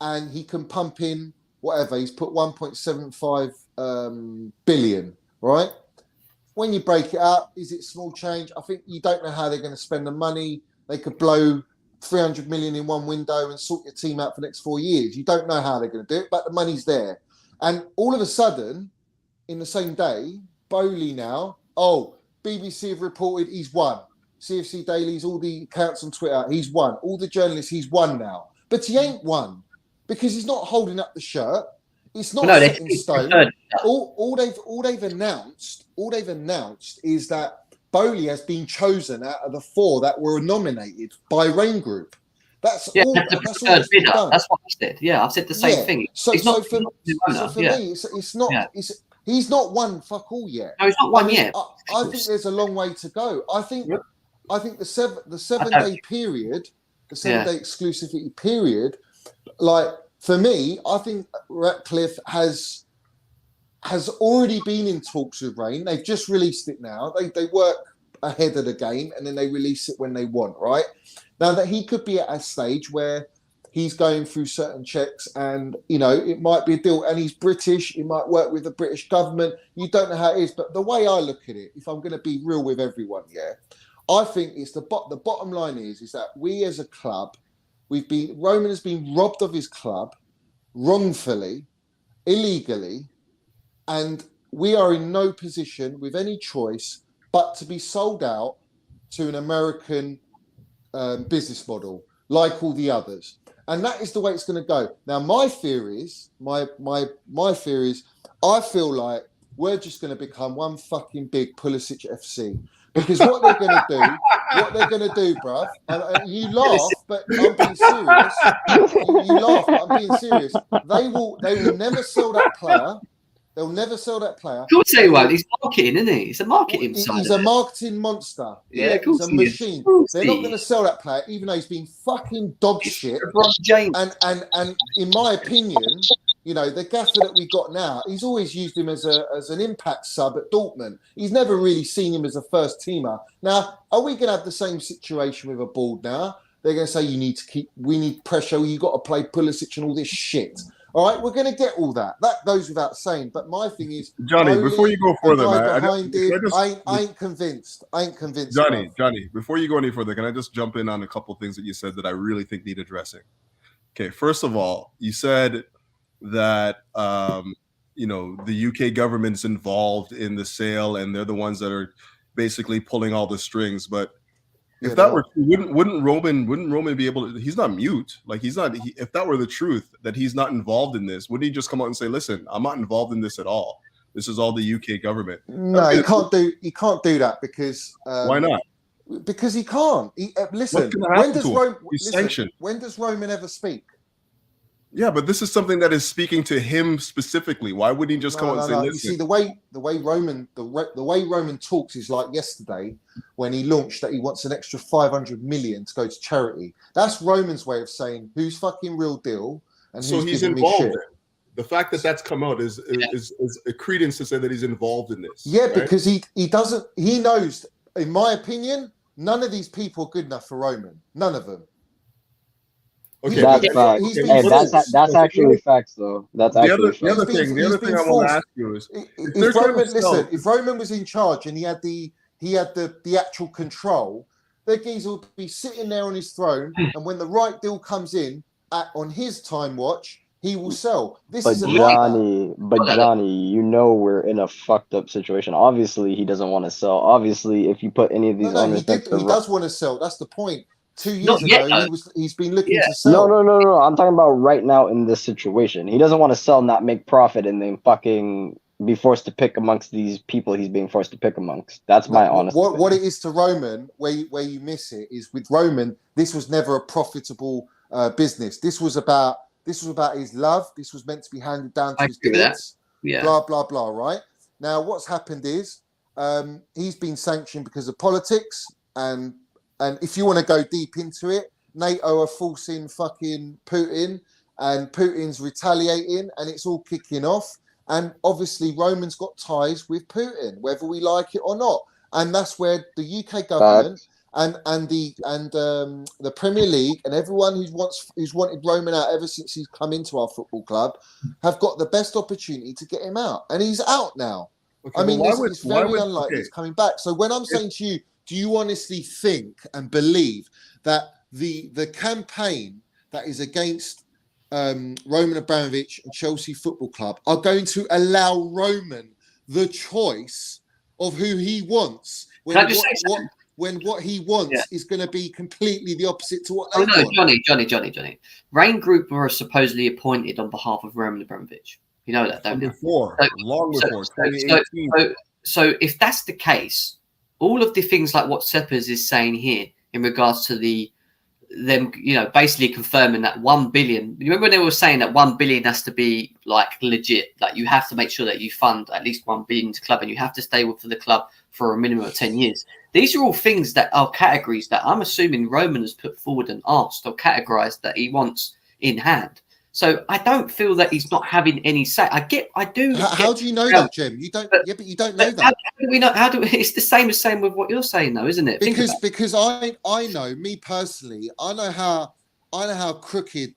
F: and he can pump in whatever. He's put 1.75 billion, right? When you break it up, is it small change? I think you don't know how they're going to spend the money. They could blow 300 million in one window and sort your team out for the next 4 years. You don't know how they're going to do it, but the money's there. And all of a sudden, in the same day, Boehly now, BBC have reported he's won. CFC Dailies, all the accounts on Twitter, he's won. All the journalists, he's won now. But he ain't won because he's not holding up the shirt. It's not set in stone. All they've announced is that Boehly has been chosen out of the 4 that were nominated by Rain Group. That's all. That's all that's bidder. Done.
A: That's what I said. Yeah, I've said the same thing.
F: For me, it's not. He's not won fuck all yet.
A: No, he's not won yet.
F: I think there's a long way to go. I think the 7 day period, the 7 day exclusivity period, like for me, I think Ratcliffe has already been in talks with Rain. They've just released it now. They work ahead of the game and then they release it when they want, right? Now that he could be at a stage where he's going through certain checks and, it might be a deal, and he's British, he might work with the British government. You don't know how it is, but the way I look at it, if I'm going to be real with everyone, I think it's the bottom line is that we as a club, Roman has been robbed of his club wrongfully, illegally, and we are in no position with any choice but to be sold out to an American business model like all the others. And that is the way it's going to go. Now, my fear is, I feel like we're just going to become one fucking big Pulisic FC. Because what they're going to do, bruv, and you laugh, but I'm being serious. You laugh, but I'm being serious. They will never sell that player. They'll never sell that player.
A: Of course they won't. He's marketing, isn't he? He's a marketing side.
F: He's a marketing monster.
A: Yeah,
F: he's a machine. They're not going to sell that player, even though he's been fucking dog shit.
A: LeBron James.
F: And in my opinion, You know, the gaffer that we got now, he's always used him as an impact sub at Dortmund. He's never really seen him as a first teamer. Now, are we going to have the same situation with a Board now? They're going to say we need pressure. You got to play Pulisic and all this shit. All right, we're going to get all that. That goes without saying. But my thing is,
D: Johnny, before you go further, man,
F: I ain't convinced.
D: Johnny, before you go any further, can I just jump in on a couple of things that you said that I really think need addressing? Okay, first of all, you said that the UK government's involved in the sale and they're the ones that are basically pulling all the strings. But if that were true, wouldn't Roman be able to? He's not mute. Like if that were the truth that he's not involved in this, wouldn't he just come out and say, "Listen, I'm not involved in this at all. This is all the UK government."
F: No, he can't do that because
D: why not?
F: Because he can't. Listen, when does Roman ever speak?
D: Yeah, but this is something that is speaking to him specifically. Why wouldn't he just come out and say, "Listen"?
F: You see, the way Roman talks is like yesterday when he launched that he wants an extra 500 million to go to charity. That's Roman's way of saying who's fucking real deal and who's
D: he's
F: giving
D: involved.
F: Me shit.
D: The fact that that's come out is a credence to say that he's involved in this.
F: Yeah,
D: right?
F: because he doesn't. He knows, in my opinion, none of these people are good enough for Roman. None of them.
B: Okay, that's facts. That's actually facts, though. That's actually facts.
D: The other thing I want to ask you is,
F: if Roman was in charge and he had the actual control, the geezer would be sitting there on his throne, and when the right deal comes in on his time watch, he will sell.
B: Johnny, you know we're in a fucked up situation. Obviously, he doesn't want to sell. Obviously, if you put any of these owners,
F: he does want to sell. That's the point. 2 years ago, he's been looking to sell.
B: No. I'm talking about right now in this situation. He doesn't want to sell, not make profit, and then fucking be forced to pick amongst these people he's being forced to pick amongst. That's my honest opinion.
F: What it is to Roman, where you miss it, is with Roman, this was never a profitable business. This was about his love. This was meant to be handed down to his kids.
A: Yeah.
F: Blah, blah, blah, right? Now, what's happened is he's been sanctioned because of politics, and if you want to go deep into it, NATO are forcing fucking Putin, and Putin's retaliating, and it's all kicking off. And obviously, Roman's got ties with Putin, whether we like it or not. And that's where the UK government and the Premier League and everyone who's wanted Roman out ever since he's come into our football club have got the best opportunity to get him out, and he's out now. Okay, I mean, it's very unlikely he's coming back. So when I'm saying to you, do you honestly think and believe that the campaign that is against Roman Abramovich and Chelsea Football Club are going to allow Roman the choice of who he wants when what he wants is going to be completely the opposite to what they want?
A: Johnny. Rain Group were supposedly appointed on behalf of Roman Abramovich. You know that, don't you?
D: Long before 2018.
A: So if that's the case, all of the things like what Seppers is saying here in regards to them, basically confirming that 1 billion. You remember when they were saying that 1 billion has to be like legit, like you have to make sure that you fund at least 1 billion to club, and you have to stay with the club for a minimum of 10 years. These are all things that are categories that I'm assuming Roman has put forward and asked or categorized that he wants in hand. So I don't feel that he's not having any say. How
F: do you know that, Jim? You don't. But you don't know that.
A: How do we know? It's the same with what you're saying, though, isn't it?
F: Because I know, me personally, I know how crooked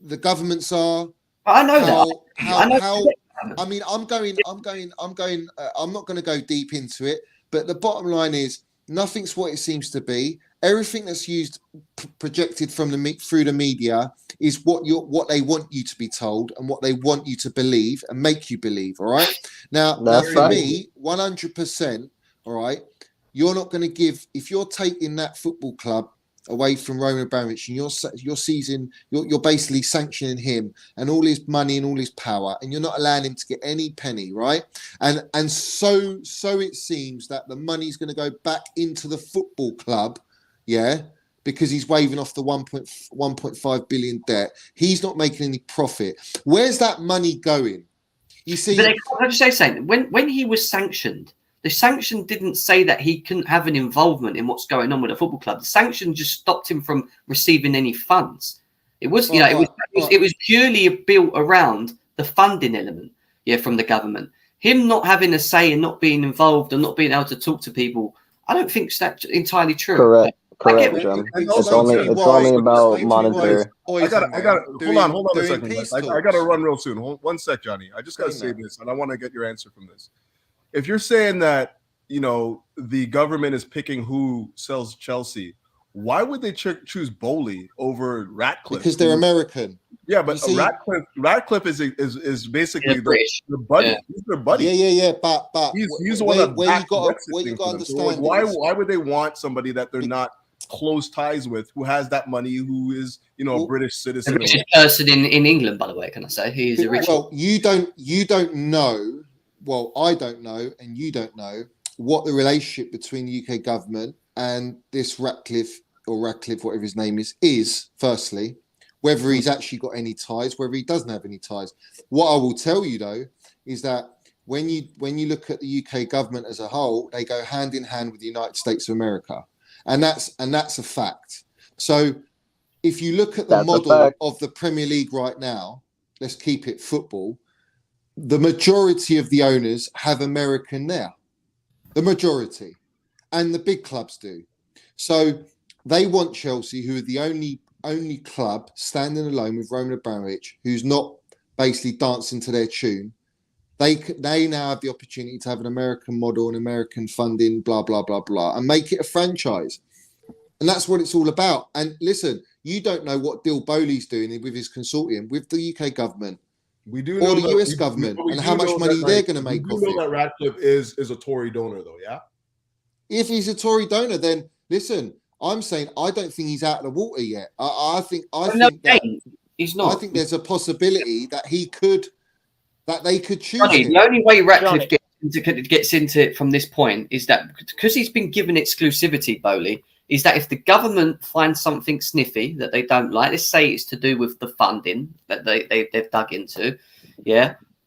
F: the governments are.
A: I know
F: that. I mean, I'm not going to go deep into it, but the bottom line is nothing's what it seems to be. Everything that's projected through the media is what they want you to be told and what they want you to believe and make you believe. All right. Now for me, 100%. All right. You're not going to give, if you're taking that football club away from Roman Abramovich and you're basically sanctioning him and all his money and all his power, and you're not allowing him to get any penny, right? And so it seems that the money's going to go back into the football club. Yeah, because he's waving off the 1.5 billion debt. He's not making any profit. Where's that money going? You see,
A: but I just say something. When he was sanctioned, the sanction didn't say that he couldn't have an involvement in what's going on with the football club. The sanction just stopped him from receiving any funds. It was, it was purely built around the funding element, from the government. Him not having a say and not being involved and not being able to talk to people, I don't think that's entirely true.
B: Correct.
A: I get
B: Correct,
A: what
B: Jim.
D: And
B: It's
D: also,
B: only
D: too,
B: it's
D: why-
B: only about
F: explain to me why
B: monetary.
F: it's
D: I got
F: poison
D: hold on a
F: doing
D: second.
F: peace
D: I got to
F: talks.
D: run real soon. One sec, Johnny. I just got to say
F: Explain that.
D: this, and I want to get your answer from this. If you're saying that, the government is picking who sells Chelsea, why would they choose Boehly over Ratcliffe?
F: Because they're American.
D: Yeah, but
F: You see-
D: Ratcliffe is basically
A: British.
D: the buddy.
A: Yeah.
D: He's their buddy.
F: Yeah. But
D: He's the one that
F: where you
D: backed
F: got
D: Brexit
F: where you
D: thing
F: got
D: for them.
F: to
D: So
F: understand
D: why
F: is
D: why would they want somebody that they're not close ties with, who has that money, who is a British
A: The
D: citizen?
A: richest person in England, by the way, can I say? He is the richest.
F: well, you don't know. Well, I don't know, and you don't know what the relationship between the UK government and this Ratcliffe, whatever his name is. Firstly, whether he's actually got any ties, whether he doesn't have any ties. What I will tell you though is that when you look at the UK government as a whole, they go hand in hand with the United States of America, and that's a fact. So if you look at the
B: That's a
F: model
B: fact.
F: of the Premier League right now, let's keep it football. The majority of the owners have American there. The majority, and the big clubs do. So they want Chelsea, who are the only club standing alone with Roman Abramovich, who's not basically dancing to their tune. They now have the opportunity to have an American model, an American funding, blah blah blah blah, and make it a franchise. And that's what it's all about. And listen, you don't know what deal Boehly's doing with his consortium with the UK government.
D: We do
F: Or
D: know
F: the
D: that-
F: US government,
D: but we
F: and
D: do
F: how much
D: know
F: money
D: that,
F: they're
D: like,
F: going to make
D: we do
F: off
D: know
F: it.
D: that Ratcliffe is a Tory donor, though. Yeah.
F: If he's a Tory donor, then listen, I'm saying I don't think he's out of the water yet. I think that
A: He's not.
F: I think there's a possibility that they could choose
A: Johnny,
F: him.
A: the only way Ratcliffe
G: Johnny.
A: gets into it from this point is that because he's been given exclusivity, Boehly, is that if the government finds something sniffy that they don't like, let's say it's to do with the funding that they've dug into,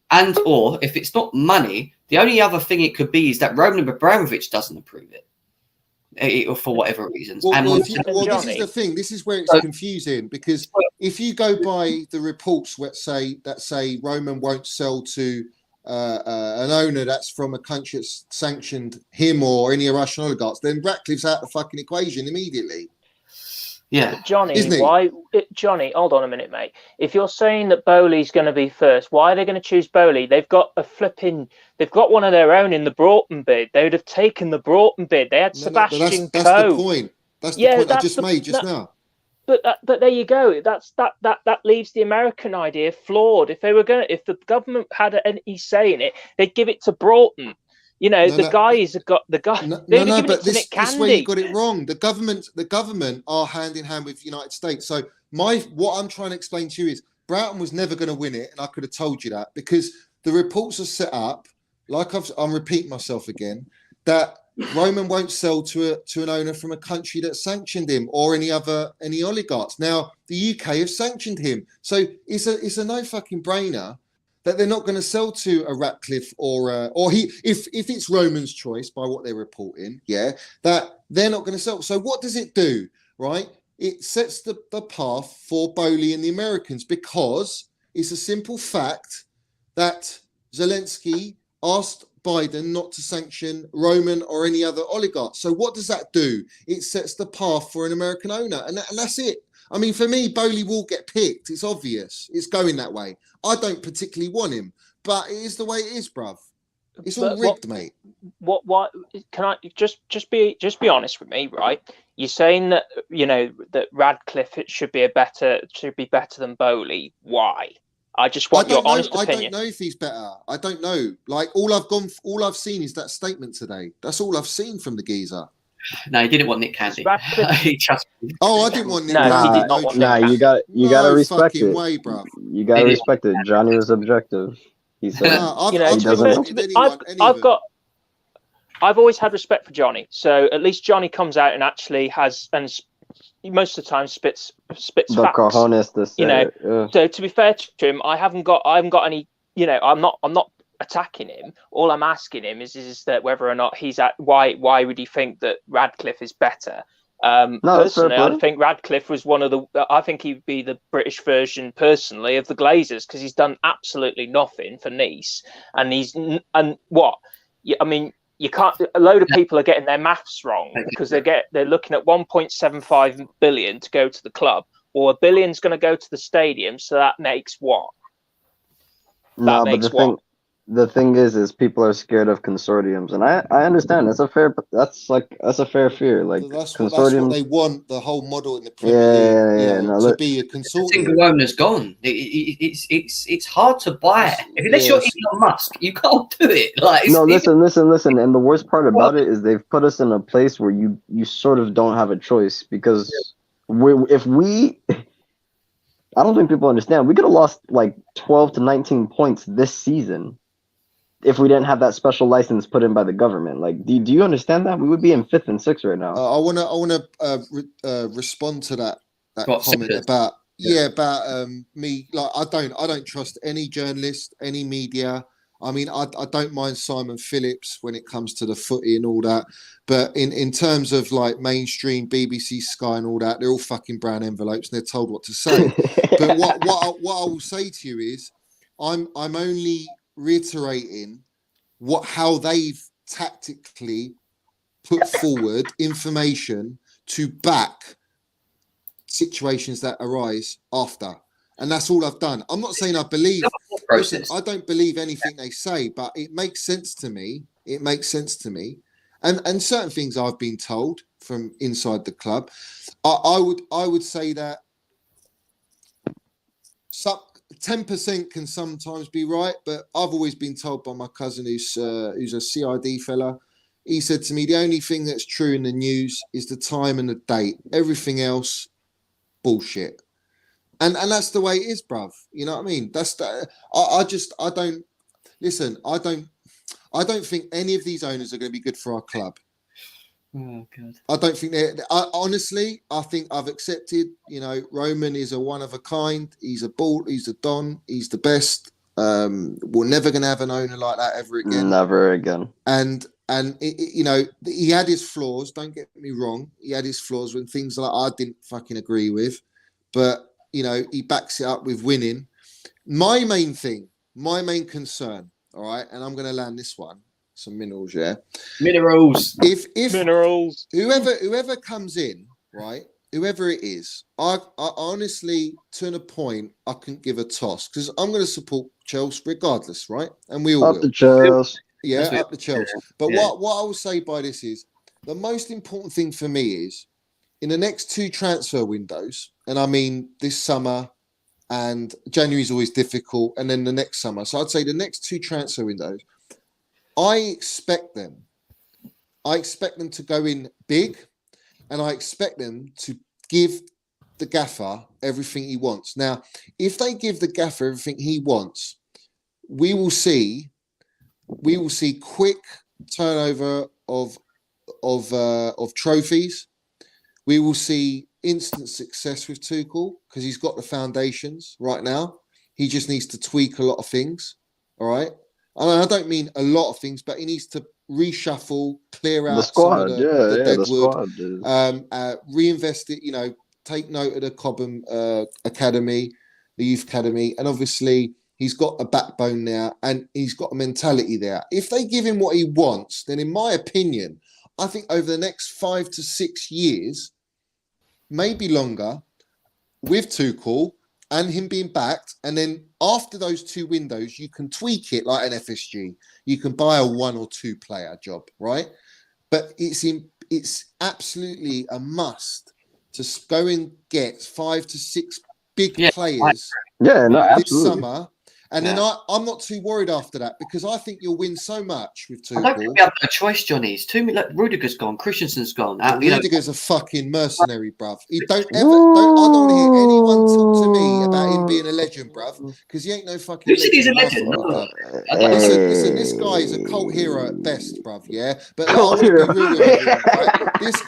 A: and or if it's not money, the only other thing it could be is that Roman Abramovich doesn't approve it, or for whatever reasons.
F: Well, this is
G: Johnny.
F: the thing. This is where it's confusing, because if you go by the reports that say Roman won't sell to an owner that's from a country that's sanctioned him or any Russian oligarchs, then Ratcliffe's out the fucking equation immediately.
A: Yeah,
G: Johnny,
F: Isn't he?
G: Johnny, hold on a minute, mate. If you're saying that Boehly's going to be first, why are they going to choose Boehly? They've got one of their own in the Broughton bid. They would have taken the Broughton bid. They had Sebastian
F: That's
G: Coe.
F: the point. That's the point I just made now.
G: But there you go. That leaves the American idea flawed. If the government had any say in it, they'd give it to Broughton. Guys have got the guy.
F: No,
G: it
F: but
G: to Nick
F: this
G: Candy.
F: where you got it wrong. The government are hand in hand with the United States. So what I'm trying to explain to you is Broughton was never going to win it, and I could have told you that, because the reports are set up, like I'm repeating myself again, that Roman won't sell to an owner from a country that sanctioned him or any oligarchs. Now the UK have sanctioned him, so it's a no fucking brainer that they're not going to sell to a Ratcliffe if it's Roman's choice by what they're reporting, that they're not going to sell. So what does it do, right? It sets the path for Boehly and the Americans, because it's a simple fact that Zelensky asked Biden not to sanction Roman or any other oligarch. So what does that do? It sets the path for an American owner, and that's it. I mean, for me, Boehly will get picked. It's obvious. It's going that way. I don't particularly want him, but it is the way it is, bruv. It's all rigged, mate.
G: What can I just be honest with me, right? You're saying that that Radcliffe should be better than Boehly. Why? I just want your honest opinion.
F: I don't know if he's better. I don't know. Like all I've seen is that statement today. That's all I've seen from the geezer.
A: No, he didn't want Nick Candy. He trusted me.
F: Oh, I didn't want Nick.
G: No,
F: Candy.
G: he did not want Nick
B: you gotta respect
F: fucking
B: it.
F: way, bruv.
B: You gotta respect it. Johnny was objective. He said
G: I've always had respect for Johnny. So at least Johnny comes out and actually has, and most of the time spits
B: the
G: facts.
B: cojones to say
G: So to be fair to him, I haven't got any. I'm not attacking him. All I'm asking him is that whether or not he's at why would he think that Radcliffe is better?
B: No, that's fair
G: Personally, I
B: play.
G: think Radcliffe was one of the. I think he'd be the British version, personally, of the Glazers, because he's done absolutely nothing for Nice, and and what? I mean, you can't. A load of people are getting their maths wrong because they're looking at 1.75 billion to go to the club, or $1 billion's going to go to the stadium, so that makes what?
B: No, but
G: makes what?
B: the thing is people are scared of consortiums, and I understand that's a fair fear. Like
F: That's what
B: consortiums,
F: they want, the whole model in the Premier
B: yeah,
F: League,
B: yeah, no,
F: to be a consortium.
A: Single owner's gone. It's hard to buy unless you're Elon Musk. You can't do it. Like
B: no, listen. And the worst part about it is they've put us in a place where you sort of don't have a choice because I don't think people understand. We could have lost like 12 to 19 points this season if we didn't have that special license put in by the government. Like, do you understand that? We would be in 5th and 6th right now.
F: I wanna respond to that comment about me. Like, I don't trust any journalist, any media. I mean, I don't mind Simon Phillips when it comes to the footy and all that, but in terms of like mainstream BBC, Sky, and all that, they're all fucking brown envelopes and they're told what to say. But what I will say to you is, I'm only reiterating how they've tactically put forward information to back situations that arise after. And that's all I've done. I'm not saying I believe. Listen, I don't believe anything they say, but it makes sense to me. It makes sense to me. And certain things I've been told from inside the club. I would say that 10% can sometimes be right, but I've always been told by my cousin who's a CID fella. He said to me, the only thing that's true in the news is the time and the date. Everything else, bullshit. And that's the way it is, bruv. You know what I mean? I don't think any of these owners are going to be good for our club.
A: Oh God.
F: I don't think honestly, I think I've accepted, Roman is a one of a kind. He's a don, he's the best. We're never going to have an owner like that ever again.
B: Never again.
F: And he had his flaws, don't get me wrong. He had his flaws when things like I didn't fucking agree with, but he backs it up with winning. My main concern, all right, and I'm going to land this one, some minerals, yeah?
A: Minerals.
F: If
G: Minerals.
F: Whoever comes in, right, whoever it is, I honestly, to a point, I couldn't give a toss because I'm going to support Chelsea regardless, right? And we all
B: Up
F: will.
B: the Chelsea.
F: Yeah, up the Chelsea. But what I will say by this is, the most important thing for me is, in the next 2 transfer windows, and I mean this summer and January is always difficult, and then the next summer. So I'd say the next 2 transfer windows, I expect them to go in big, and I expect them to give the gaffer everything he wants. Now, if they give the gaffer everything he wants, we will see quick turnover of trophies. We will see instant success with Tuchel because he's got the foundations right now. He just needs to tweak a lot of things. All right. And I don't mean a lot of things, but he needs to reshuffle, clear out
B: The squad,
F: some of the deadwood,
B: the squad,
F: reinvest it, take note of the Cobham Academy, the Youth Academy. And obviously he's got a backbone now and he's got a mentality there. If they give him what he wants, then in my opinion, I think over the next 5 to 6 years, maybe longer, with Tuchel and him being backed, and then after those 2 windows, you can tweak it like an FSG. You can buy a 1 or 2 player job, right? But it's absolutely a must to go and get 5 to 6 big players this summer. And then I'm not too worried after that because I think you'll win so much with Tuchel.
A: I don't think we have no choice, Johnny. It's too many. Rudiger's gone. Christensen's gone.
F: Rudiger's a fucking mercenary, bruv. I don't want to hear any anyone talk to me about him being a legend, bruv, because he ain't no fucking
A: Who said he's a
F: legend.
A: legend?
F: Club.
A: No.
F: Listen, this guy is a cult hero at best, bruv, yeah? But like, I want to be real with everyone, right? This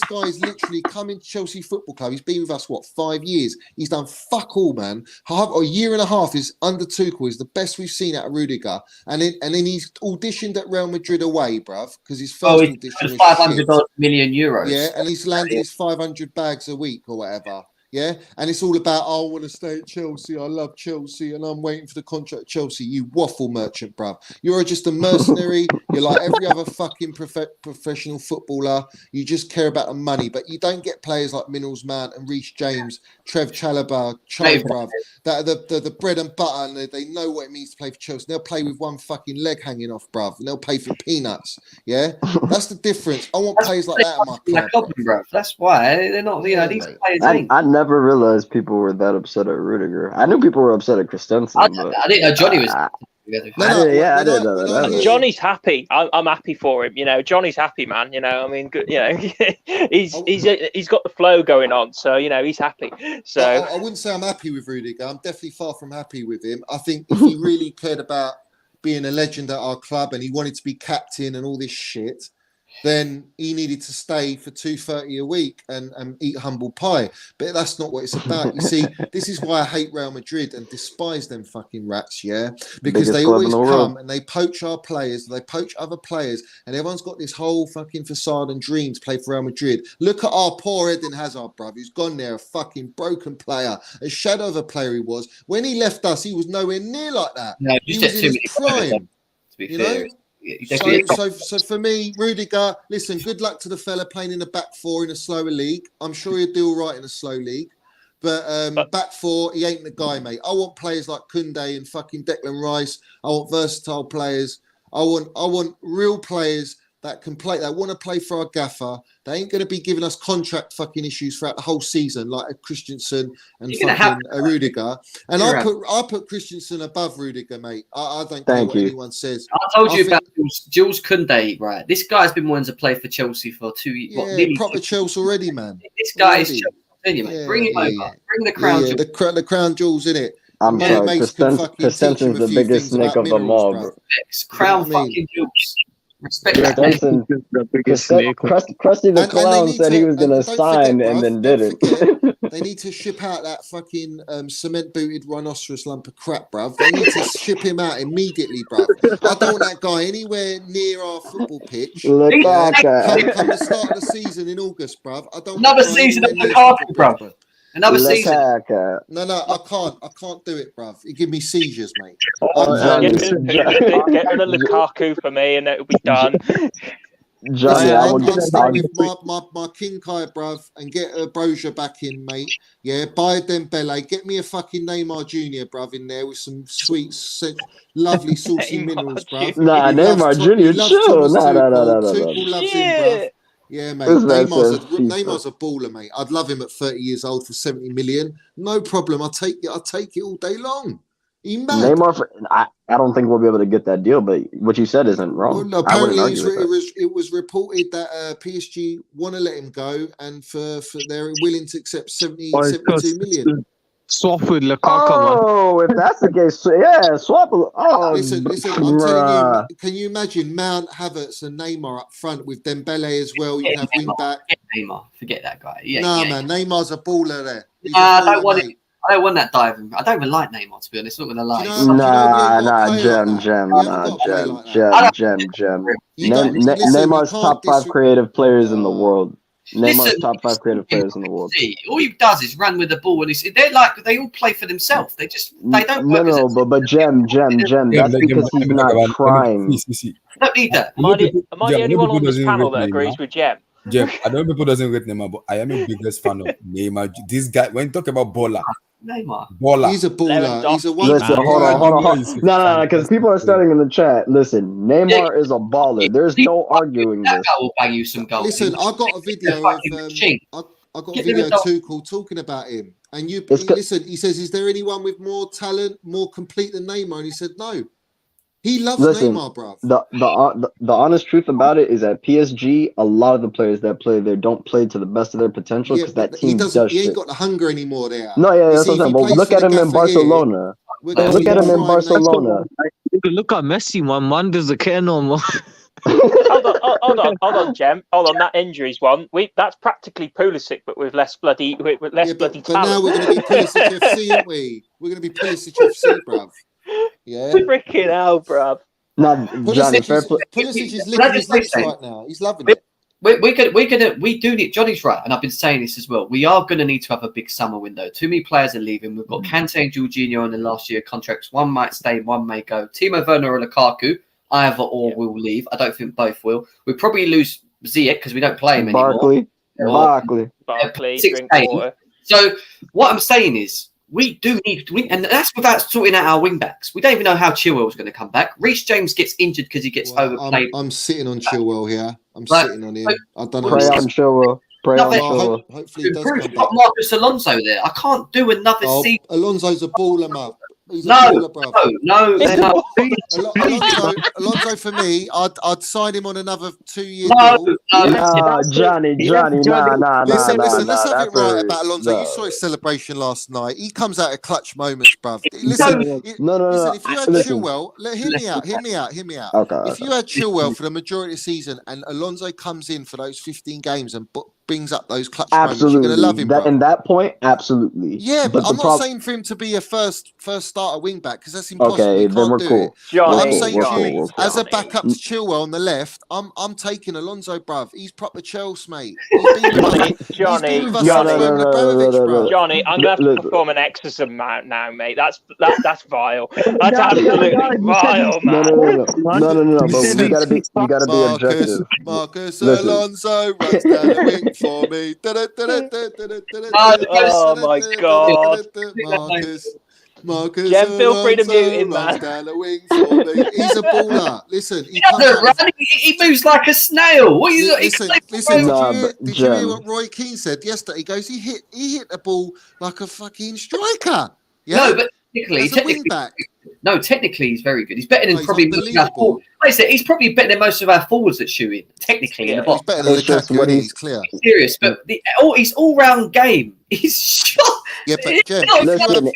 F: guy is literally coming to Chelsea Football Club. He's been with us, 5 years? He's done fuck all, man. A year and a half is under Tuchel is the best we've seen out of Rudiger. And then he's auditioned at Real Madrid away, bruv, because his first audition was
A: €500 million.
F: Yeah, and he's landed his 500 bags a week or whatever. Yeah, and it's all about, I want to stay at Chelsea. I love Chelsea, and I'm waiting for the contract at Chelsea. You waffle merchant, bruv. You're just a mercenary. You're like every other fucking professional footballer. You just care about the money, but you don't get players like Minnels Mount and Reece James, Trev Chalobah, bruv. That are the bread and butter, and they know what it means to play for Chelsea. They'll play with one fucking leg hanging off, bruv, and they'll pay for peanuts. Yeah, that's the difference. I want players like that in my club,
A: bruv. That's why they're not. These players.
B: I never realized people were that upset at Rudiger. I knew people were upset at Christensen.
A: I didn't know Johnny was.
B: I didn't know that.
G: Johnny's happy. I'm happy for him. You know, Johnny's happy, man. You know, I mean, good. You know, he's got the flow going on, so you know he's happy. So
F: I wouldn't say I'm happy with Rudiger. I'm definitely far from happy with him. I think if he really cared about being a legend at our club and he wanted to be captain and all this shit, then he needed to stay for $230 a week and eat humble pie. But that's not what it's about. You see, this is why I hate Real Madrid and despise them fucking rats, yeah? Because they always come and they poach our players, they poach other players, and everyone's got this whole fucking facade and dream to play for Real Madrid. Look at our poor Eden Hazard, bruv, who's gone there, a fucking broken player, a shadow of a player he was. When he left us, he was nowhere near like that.
A: No,
F: he was in his prime,
A: to be fair.
F: know? So for me, Rudiger, listen, good luck to the fella playing in the back four in a slower league. I'm sure he'll do all right in a slow league. But back four, he ain't the guy, mate. I want players like Koundé and fucking Declan Rice. I want versatile players. I want real players that can play, that want to play for our gaffer. They ain't going to be giving us contract fucking issues throughout the whole season, like a Christensen and fucking a Rudiger. And I put Christensen above Rudiger, mate. I don't care what anyone says.
A: I told you about Jules Koundé, right? This guy's been wanting to play for Chelsea for 2 years.
F: Yeah, proper Chelsea already, man.
A: This guy is Chelsea, mate. Bring him over. Bring the crown jewels.
F: The crown jewels in it.
B: I'm sorry, Christensen's the biggest snake of them all, bro.
A: Crown fucking jewels. Respect that.
B: Krusty the Clown said he was going to sign and then did it.
F: They need to ship out that fucking cement-booted rhinoceros lump of crap, bruv. They need to ship him out immediately, bruv. I don't want that guy anywhere near our football pitch. Come the start of the season in August, bruv. I don't
A: Another season of Lukaku, bruv. Another season.
F: No, I can't do it, bruv. You give me seizures, mate.
G: Get rid of Lukaku for me, and it'll be done.
B: Johnny,
F: I'm staying with my King Kai, bruv, and get a Brozier back in, mate. Yeah, buy Dembele. Get me a fucking Neymar Jr., bruv, in there with some sweet, lovely, saucy minerals, bruv.
B: Nah, Neymar Jr., chill. No.
F: Tuchel loves him, bruv. Yeah, mate. Neymar's a baller, mate. I'd love him at 30 years old for 70 million. No problem. I'll take it all day long.
B: Neymar, I don't think we'll be able to get that deal, but what you said isn't wrong.
F: Well, no, apparently it was reported that PSG want to let him go, and for they're willing to accept 72 million.
C: Swap with Lukaku.
B: Oh, if that's the case, yeah, swap. Oh,
F: listen, I'm telling you, can you imagine Mount, Havertz, and Neymar up front with Dembele as well? You can have wing back.
A: Neymar, forget that guy.
F: Man, Neymar's a baller there.
A: I don't want it. I don't want that diving. I don't even like Neymar, to be honest. I'm not gonna lie.
B: Gem. Neymar's top 5 creative players in the world. Neymar's top 5 creative players in the world.
A: All he does is run with the ball, and they all play for themselves. They don't.
B: But Gem. That's because he's not trying.
A: Don't need that.
G: Am I the only one on this panel that agrees with Gem?
E: Gem, I know people doesn't rate Neymar, but I am a biggest fan of Neymar. This guy, when you talk about baller,
F: he's a baller. He's a one.
B: Listen, hold on. No, because people are starting in the chat. Listen, Neymar is a baller. There's no arguing this.
A: That guy will bang you some goals.
F: Listen, I got a video of Tuchel talking about him, and listen. He says, "Is there anyone with more talent, more complete than Neymar?" And he said, "No." He loves
B: Listen,
F: Neymar, bruv.
B: the honest truth about it is that PSG, a lot of the players that play there don't play to the best of their potential
F: Yeah,
B: because that
F: but he
B: team
F: doesn't.
B: does
F: He ain't
B: shit.
F: got the hunger anymore there.
B: No, yeah,
F: You
B: that's
F: see,
B: what I'm
F: if he
B: saying. But
F: plays
B: look
F: for
B: at
F: the
B: him in
F: gaffer here,
B: Barcelona.
F: we're gonna
B: Look
F: be
B: at him in
F: crying
B: Barcelona.
C: Look at Messi, man doesn't care no more.
G: Hold on, Jem. Hold on, that injuries one. That's practically Pulisic, but with less bloody
F: Yeah,
G: bloody
F: but now
G: talent.
F: we're going to be Pulisic FC, aren't we? We're going to be Pulisic FC, bruv. Yeah.
G: Freaking hell, bruv.
B: Nah, Johnny, fair play.
F: Pulisic is
A: Can I
F: licking
A: just
F: his lips
A: say,
F: right now. He's loving it.
A: We do need. Johnny's right, and I've been saying this as well. We are going to need to have a big summer window. Too many players are leaving. We've got Kante and Jorginho on the last year contracts. One might stay, one may go. Timo Werner or Lukaku, either or will leave. I don't think both will. We probably lose Ziyech because we don't play him anymore.
B: Barkley.
G: Barkley,
A: 6
G: drink
A: games.
G: water.
A: So what I'm saying is, we do need, and that's without sorting out our wing backs. We don't even know how Chilwell's going to come back. Reece James gets injured because he gets overplayed.
F: I'm sitting on Chilwell here. I'm
A: Right.
F: sitting on him. I don't know.
B: Pray on Chilwell. Pray on Chilwell.
F: Hopefully he does come
A: Got
F: back.
A: Marcus Alonso there. I can't do another season.
F: Alonso's a baller, man. He's a
A: No,
F: baller, bruv.
A: no.
F: Alonso for me, I'd sign him on another 2-year
A: No,
F: deal.
B: Nah, Johnny, nah.
F: Listen, let's have it
B: That's
F: right about Alonso.
B: no.
F: You saw his celebration last night. He comes out of clutch moments, bruv.
B: No.
F: Listen,
B: No.
F: if you had
B: Listen.
F: Chilwell, hear me out.
B: Okay.
F: If you had Chilwell for the majority of the season and Alonso comes in for those 15 games and brings up those clutch moments, you're going to love him, bruv.
B: In that point, absolutely.
F: Yeah, but I'm not saying for him to be a first starter wing back because that's impossible.
B: Okay,
F: He
B: then
F: can't
B: we're
F: do
B: cool.
F: it. But I'm saying
B: Johnny,
F: to you, as a backup to Chilwell on the left, I'm taking Alonso, bruv. He's proper Chelsea, mate. He's been with us since Roman Abramovich, bruv.
G: Johnny, I'm gonna have to perform an exorcism now, mate. That's vile. That's absolutely vile, man.
B: No. But you gotta be objective.
F: Marcus Alonso runs down the wing for me.
G: Oh my God.
F: Marcus
G: Jem, feel free to mute him,
F: runs
G: man.
F: down the wing for me. He's a baller. Listen,
A: He moves like a snail. What is
F: Listen, did you hear what Roy Keane said yesterday? He goes, he hit the ball like a fucking striker. Yeah?
A: No, but technically he's very good. He's better than probably most of our forwards. Like I said, he's probably better than most of our forwards at shooting. Technically, in the box.
F: He's better than Lukaku. He's clear.
A: Serious, but his all-round game, he's shot.
F: Yeah, but Jem,
B: listen,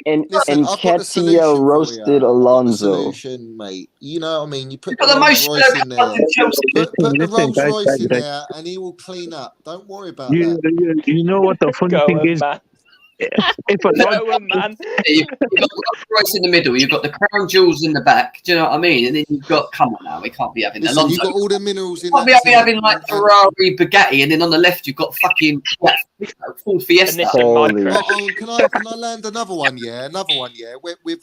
B: Nketiah roasted Alonso.
F: Solution, mate. You know what I mean? You put
A: the
F: Rolls Royce in there.
A: Put
F: the Rolls Royce in there, and he will clean up. Don't worry about that.
C: You know what the funny thing is?
G: Man.
C: If a
G: man.
A: You've got Royce in the middle, you've got the crown jewels in the back. Do you know what I mean? And then you've got, come on now, we can't be having
F: Listen, you've got all the minerals in
A: that. Can't be having like Ferrari, Bugatti, and then on the left you've got fucking Ford Fiesta.
F: Can I land another one? Yeah,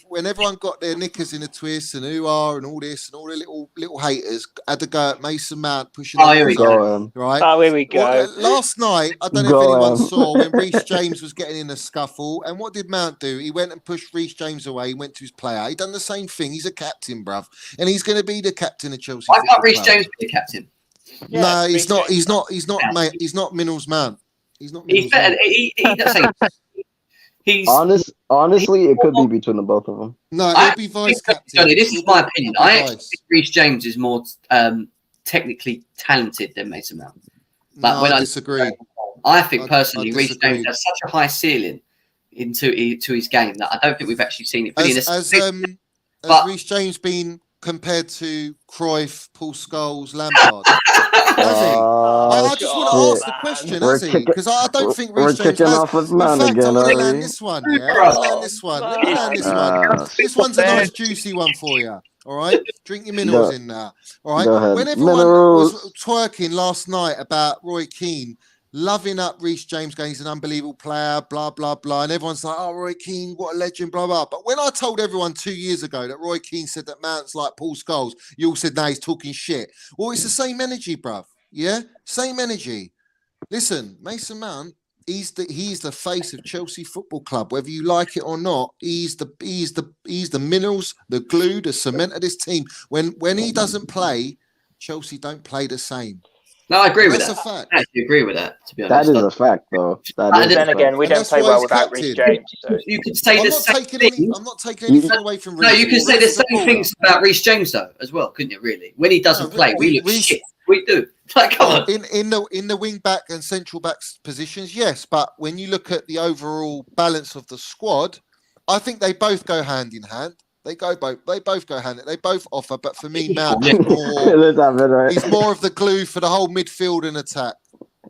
F: when everyone got their knickers in a twist and and all this and all the little haters had to go at Mason Mount pushing.
A: Oh, here we go.
F: Right.
G: Oh, here we go.
F: Well, last night, I don't know if anyone saw when Reece James was getting in a scuffle, and what did Mount do? He went and pushed Reece James away. He went to his player. He done the same thing. He's a captain, bruv, and he's going to be the captain of Chelsea.
A: Why can't Reece James be the captain?
F: Yeah, no, he's not. Mate, he's not Minerals Mount. He's not.
A: He's better.
B: Honestly, it could be between the both of them.
F: No, he'll be vice captain.
A: Johnny, this is my opinion. I actually think Reece James is more technically talented than Mason Mount. But
F: when I disagree.
A: I think personally, Reece James has such a high ceiling into his game that I don't think we've actually seen it.
F: Has Reece James been compared to Cruyff, Paul Scholes, Lampard? Has he? I just want to ask the question, has he? Because I don't think Reece James has.
B: Off with man
F: in fact,
B: again,
F: I want to land this one. Yeah, I want to land this one. Let me land this one. This one's a nice juicy one for you. All right, drink your minerals in there. All right. When everyone was twerking last night about Roy Keane loving up Reece James, going, he's an unbelievable player, blah, blah, blah. And everyone's like, oh, Roy Keane, what a legend, blah, blah. But when I told everyone 2 years ago that Roy Keane said that Mount's like Paul Scholes, you all said, no, he's talking shit. Well, it's the same energy, bruv. Yeah? Same energy. Listen, Mason Mount, he's the face of Chelsea Football Club. Whether you like it or not, he's the minerals, the glue, the cement of this team. When he doesn't play, Chelsea don't play the same.
A: No, I agree with
F: That's
A: that.
F: a fact.
A: I actually agree with that, to be
B: That
A: honest.
B: is a fact, though. That
A: But
B: is
G: Then
B: a
G: again,
B: fact.
G: we
F: And
G: don't
F: that's
G: play
F: why
G: well
F: he's
G: without Reece
F: captain.
G: James. So.
A: You could say
F: I'm
A: the
F: not
A: same
F: taking
A: thing.
F: any. I'm not taking anything away from Reece.
A: No, you could say the
F: Reece is a
A: same
F: baller.
A: things about Reece James though, as well, couldn't you? Really, when he doesn't
F: No,
A: play, we look
F: Reece-
A: shit. We do. Like, come on.
F: In the wing back and central back positions, yes, but when you look at the overall balance of the squad, I think they both go hand in hand. They both go hand. They both offer, but for me, Mount is more.
B: Let's have it, right?
F: He's more of the glue for the whole midfield and attack.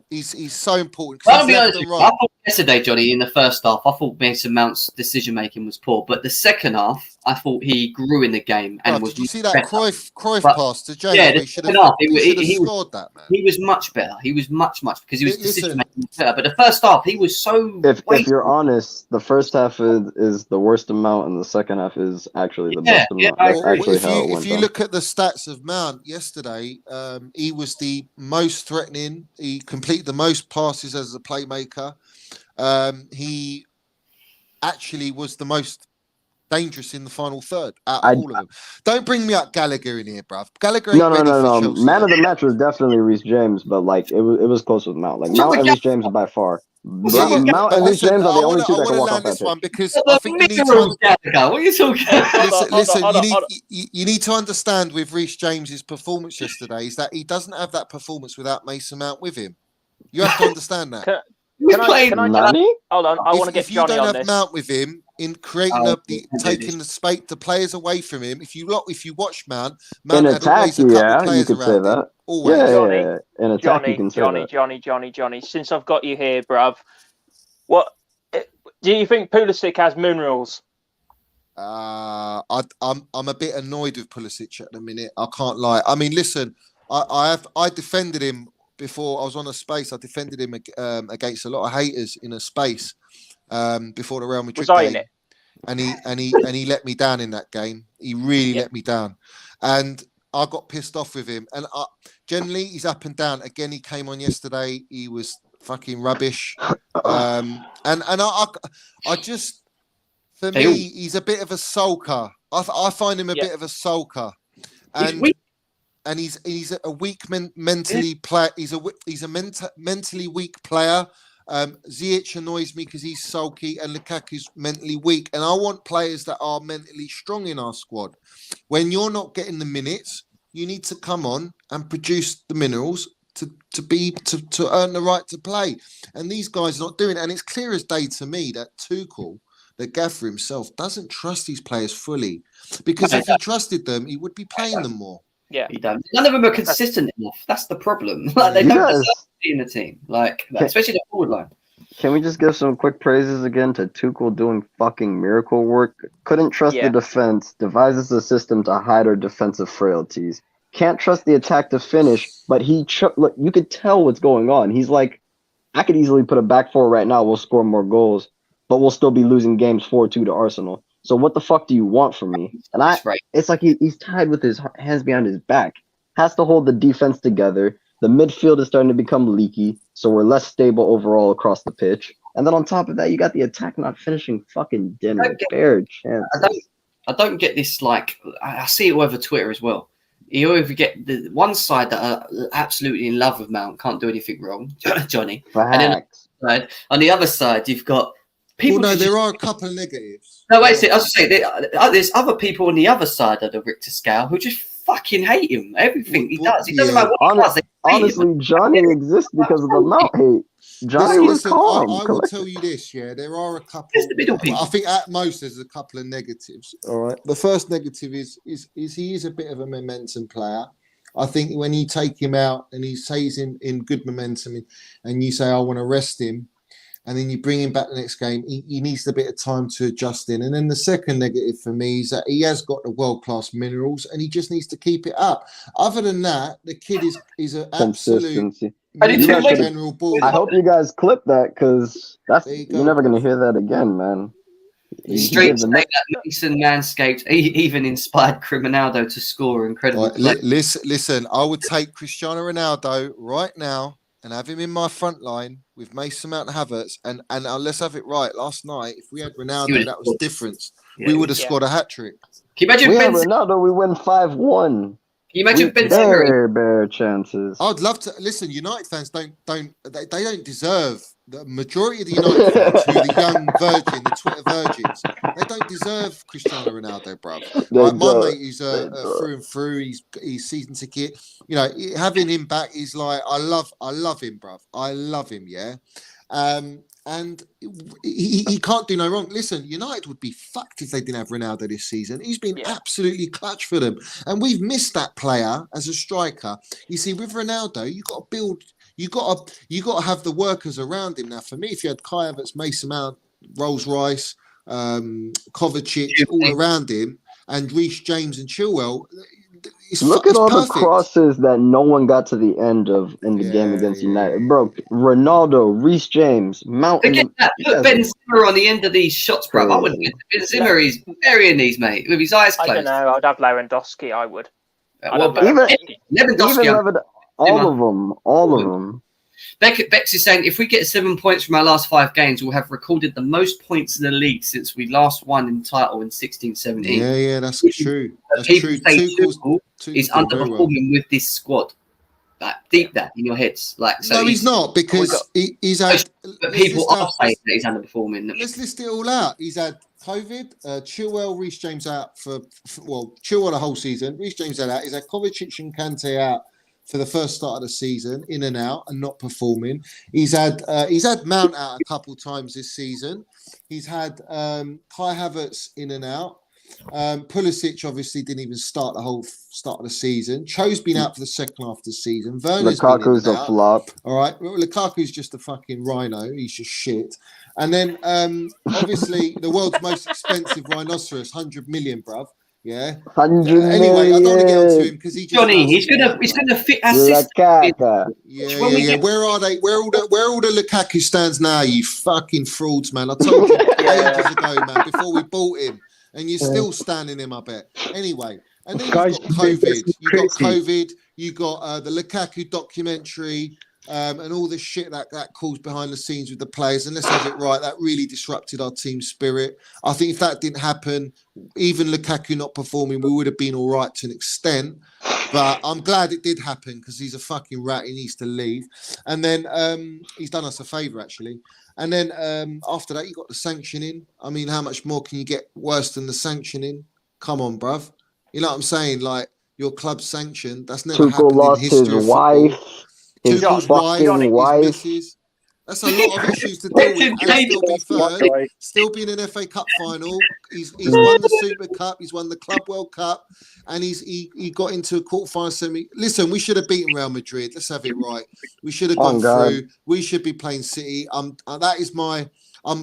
F: He's so important.
A: I'll
F: He's
A: be
F: left
A: honest
F: and
A: with you.
F: right.
A: I thought yesterday, Johnny, in the first half, I thought Mason Mount's decision making was poor, but the second half, I thought he grew in the game and
F: Bruv,
A: was.
F: did you see that
A: better.
F: Cruyff
A: But-
F: pass to James?
A: Yeah,
F: where
A: the
F: he should
A: second
F: have
A: half, he was
F: scored that, man.
A: He was much better. He was much because he was
F: Listen.
A: decision making better. But the first half, he was so.
B: If you're honest, the first half is the worst amount, and the second half is actually the best amount.
A: I
B: That's
A: agree.
B: actually how it went
F: If you
B: down.
F: look at the stats of Mount yesterday, he was the most threatening. He completed the most passes as a playmaker. He actually was the most dangerous in the final third out of all of them. Don't bring me up Gallagher in here, bruv. Gallagher ain't ready for Chelsea.
B: Man of the match was definitely Reece James, but like it was close with Mount. Like Mount and Reece James by far. Mount and Reece James are the only two that can walk off that pitch.
F: one because I think you need to.
A: What are you talking about?
F: Listen, you need to understand with Reece James's performance yesterday is that he doesn't have that performance without Mason Mount with him. You have to understand that.
G: Can I
B: Nani?
G: hold on? I want to get
F: if you
G: Johnny
F: don't
G: on
F: have
G: this.
F: Mount with him in creating taking the space, the players away from him. If you watch Mount
B: In
F: had
B: attack,
F: always a couple
B: yeah, you
F: players
B: could say
F: around him.
B: that.
F: Always.
B: Yeah. In attack, you can say that.
G: Johnny. Since I've got you here, bruv, what do you think Pulisic has minerals?
F: I'm a bit annoyed with Pulisic at the minute. I can't lie. I mean, listen, I defended him before I was on a space. I defended him against a lot of haters in a space before the Real Madrid
G: Was I in
F: game.
G: it?
F: And he let me down in that game. He really let me down, and I got pissed off with him. And generally, he's up and down. Again, he came on yesterday. He was fucking rubbish. And I just, for me, he's a bit of a sulker. I find him a bit of a sulker, and he's a weak mentally player. He's a mentally weak player. Ziyech annoys me because he's sulky, and Lukaku's mentally weak. And I want players that are mentally strong in our squad. When you're not getting the minutes, you need to come on and produce the minerals to earn the right to play. And these guys are not doing it. And it's clear as day to me that Tuchel, the gaffer himself, doesn't trust these players fully. Because if he trusted them, he would be playing them more.
G: Yeah,
A: he don't. None of them are consistent enough. That's the problem. Like they don't deserve to be in the team. Like especially the forward line.
B: Can we just give some quick praises again to Tuchel doing fucking miracle work? Couldn't trust the defense, devises a system to hide our defensive frailties. Can't trust the attack to finish, but look, you could tell what's going on. He's like, I could easily put a back four right now. We'll score more goals, but we'll still be losing games 4-2 to Arsenal. So what the fuck do you want from me? And it's like he's tied with his hands behind his back. Has to hold the defense together. The midfield is starting to become leaky, so we're less stable overall across the pitch. And then on top of that, you got the attack not finishing fucking dinner. Bare chances.
A: I don't get this. Like I see it all over Twitter as well. You either get the one side that are absolutely in love with Mount, can't do anything wrong, Johnny.
B: Facts.
A: And then on the other side, you've got people.
F: Well, no, there are a couple of negatives.
A: No, wait a second. I was saying there's other people on the other side of the Richter scale who just fucking hate him. Everything he does, he doesn't matter what he does.
B: Honestly, Johnny exists because of the Mount hate. Johnny was calm.
F: I will tell you this, there are a couple.
A: It's the middle people.
F: I think at most there's a couple of negatives. All right. The first negative is he is a bit of a momentum player. I think when you take him out and he stays in good momentum and you say, I want to rest him, and then you bring him back the next game, he needs a bit of time to adjust in. And then the second negative for me is that he has got the world-class minerals and he just needs to keep it up. Other than that, the kid is an absolute general ball.
B: I hope you guys clip that because you're never going to hear that again, man.
A: Straight to make that Mason Manscaped even inspired Criminaldo to score incredible.
F: Right, listen, I would take Cristiano Ronaldo right now and have him in my front line with Mason Mount and Havertz, and let's have it right. Last night, if we had Ronaldo, that was difference. We would have scored a hat trick.
A: Can you imagine
B: Ronaldo? We win 5-1.
A: you imagine Benzema?
B: Bare chances.
F: I'd love to listen. United fans don't deserve the majority of the United fans who are the young virgin, the Twitter virgins. They don't deserve Cristiano Ronaldo, bruv. Right? My mate who's through and through. He's season ticket. You know, having him back is like I love him, bruv. I love him. Yeah. And he can't do no wrong. Listen, United would be fucked if they didn't have Ronaldo this season. He's been absolutely clutch for them. And we've missed that player as a striker. You see, with Ronaldo, you've got to build, you got to have the workers around him. Now, for me, if you had Kai Havertz, Mason Mount, Rolls-Royce, Kovacic, all around him, and Reece James and Chilwell,
B: Look at all
F: perfect.
B: the crosses that no one got to the end of in the game against United. Bro, Ronaldo, Reece James, Mount.
A: Forget that. Put Benzema on the end of these shots, bro. I wouldn't get Benzema. He's burying these, mate, with his eyes closed.
G: I don't know. I'd have Lewandowski. I would.
A: Well,
B: Lewandowski, all of them.
A: Bex is saying if we get 7 points from our last 5 games, we'll have recorded the most points in the league since we last won in title in 16-17.
F: Yeah, that's true. That's
A: people
F: true.
A: say Tuchel is underperforming with this squad. Like, deep that in your heads. Like, so
F: no, he's not, because he's had.
A: But people are saying that he's underperforming.
F: Let's list it all out. He's had COVID, Chilwell, Reece James out for Chilwell the whole season. Reece James out. He's had Kovacic and Kante out for the first start of the season, in and out, and not performing. He's had Mount out a couple times this season. He's had Kai Havertz in and out. Pulisic obviously didn't even start the whole start of the season. Cho's been out for the second half of the season. Werner's
B: Lukaku's
F: been in and
B: a
F: out.
B: flop.
F: All right, well, Lukaku's just a fucking rhino. He's just shit. And then obviously the world's most expensive rhinoceros, 100 million, bruv. Yeah.
B: 100
F: anyway, I don't want to get onto him because he just
A: Johnny, he's gonna fit our system.
F: Yeah. Where are they? Where all the Lukaku stands now? You fucking frauds, man! I told you ages ago, man, before we bought him, and you're still standing him. I bet. Anyway, and then you've got COVID. You got the Lukaku documentary. And all the shit that caused behind the scenes with the players. And let's have it right, that really disrupted our team spirit. I think if that didn't happen, even Lukaku not performing, we would have been all right to an extent. But I'm glad it did happen because he's a fucking rat. He needs to leave. And then he's done us a favour, actually. And then after that, you got the sanctioning. I mean, how much more can you get worse than the sanctioning? Come on, bruv. You know what I'm saying? Like, your club sanctioned. That's never happened in history of football.
B: His fucking wife.
F: His missus. That's a lot of issues to deal with. And still be third, still be in an FA Cup final. He's won the Super Cup. He's won the Club World Cup, and he got into a quarterfinal semi. Listen, we should have beaten Real Madrid. Let's have it right. We should have gone through. We should be playing City. I'm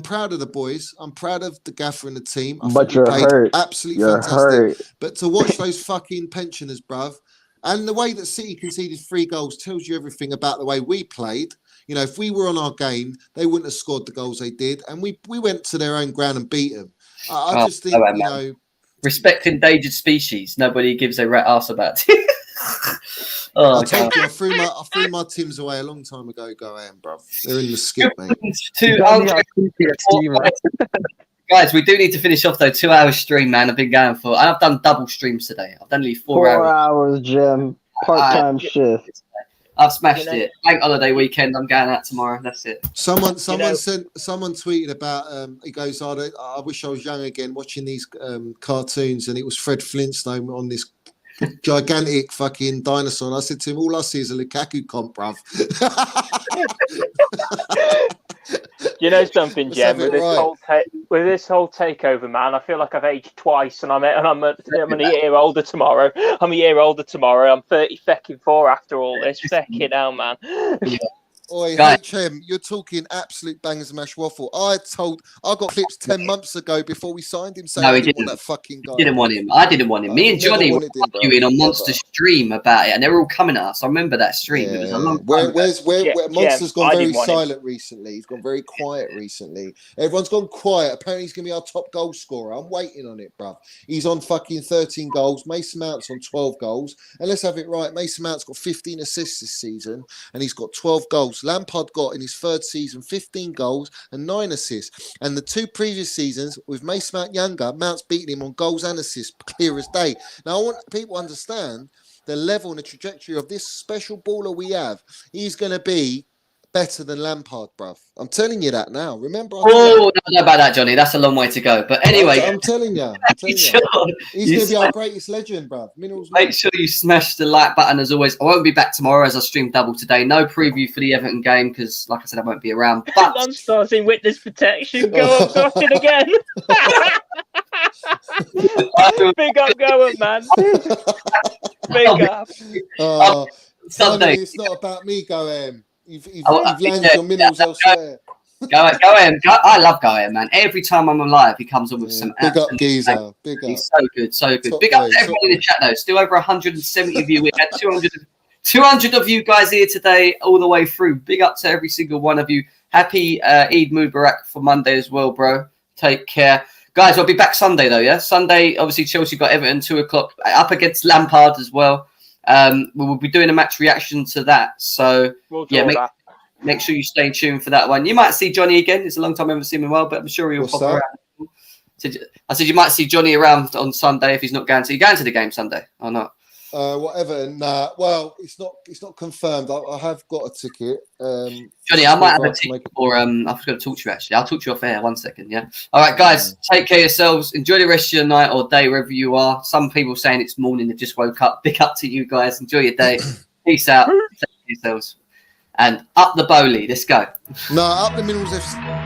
F: proud of the boys. I'm proud of the gaffer and the team.
B: But you're hurt.
F: Absolutely fantastic. But to watch those fucking pensioners, bruv. And the way that City conceded 3 goals tells you everything about the way we played. You know, if we were on our game, they wouldn't have scored the goals they did. And we went to their own ground and beat them. I just think, you know...
A: Respect endangered species. Nobody gives a rat ass about it.
F: I told you, I threw my Tims away a long time ago. Go ahead, bro. They're in the skip, mate.
A: Guys, we do need to finish off though. 2 hour stream, man. I've been going for. I've done double streams today. I've done nearly 4 hours.
B: 4 hours, Jim. Part-time shift.
A: I've smashed it. Bank holiday weekend. I'm going out tomorrow. That's it.
F: Someone tweeted about. He goes, I wish I was young again, watching these cartoons, and it was Fred Flintstone on this gigantic fucking dinosaur. And I said to him, all I see is a Lukaku comp, bruv.
G: You know something, Jem? With this whole takeover, man, I feel like I've aged twice, and I'm a year older tomorrow. I'm 34 after all this. Fucking hell, man.
F: Yeah. Oi, HM, you're talking absolute bangers and mash waffle. I got clips 10 months ago before we signed him saying
A: no,
F: he didn't want that fucking guy.
A: Didn't want him. I didn't want him. Me and Johnny were arguing on Monster Stream about it, and they were all coming at us. I remember that stream.
F: Yeah.
A: It was a long
F: time Monster's gone very silent recently. He's gone very quiet recently. Everyone's gone quiet. Apparently he's going to be our top goal scorer. I'm waiting on it, bruv. He's on fucking 13 goals. Mason Mount's on 12 goals. And let's have it right. Mason Mount's got 15 assists this season, and he's got 12 goals. Lampard got in his 3rd season 15 goals and 9 assists. And the 2 previous seasons with Mason Mount younger, Mount's beating him on goals and assists, clear as day. Now, I want people to understand the level and the trajectory of this special baller we have, he's going to be better than Lampard, bruv. I'm telling you that now. Remember?
A: I don't know about that, Johnny. That's a long way to go. But anyway,
F: I'm telling you. He's going to be our greatest legend, bruv.
A: Make sure you smash the like button as always. I won't be back tomorrow as I stream double today. No preview for the Everton game because, like I said, I won't be around. But
G: I'm starting witness protection. Go on, Gostin again. Big up, going, man. Big up.
A: Sunday.
F: It's not about me, Goem. You've landed your minerals elsewhere.
A: Go ahead. I love Goem, man. Every time I'm alive, he comes on with some
F: big up, geezer. Big up.
A: He's so good, so good.
F: Top
A: Big up
F: way,
A: to everyone in the chat, though. Still over 170 of you. We had 200 of you guys here today, all the way through. Big up to every single one of you. Happy Eid Mubarak for Monday as well, bro. Take care. Guys, I'll be back Sunday, though, yeah? Sunday, obviously, Chelsea got Everton 2 o'clock, up against Lampard as well. We'll be doing a match reaction to that. So, make sure you stay tuned for that one. You might see Johnny again. It's a long time I haven't seen him well, but I'm sure he'll pop around. I said you might see Johnny around on Sunday if he's not going to. You going to the game Sunday or not?
F: Whatever. Nah. Well, it's not confirmed. I have got a ticket.
A: Johnny, I might have a ticket for. I was going to talk to you actually. I'll talk to you off air. 1 second. Yeah. All right, guys. Take care of yourselves. Enjoy the rest of your night or day wherever you are. Some people saying it's morning. They just woke up. Big up to you guys. Enjoy your day. Peace out. Take care of yourselves. And up the Boehly. Let's go.
F: No, up the Minerals FC.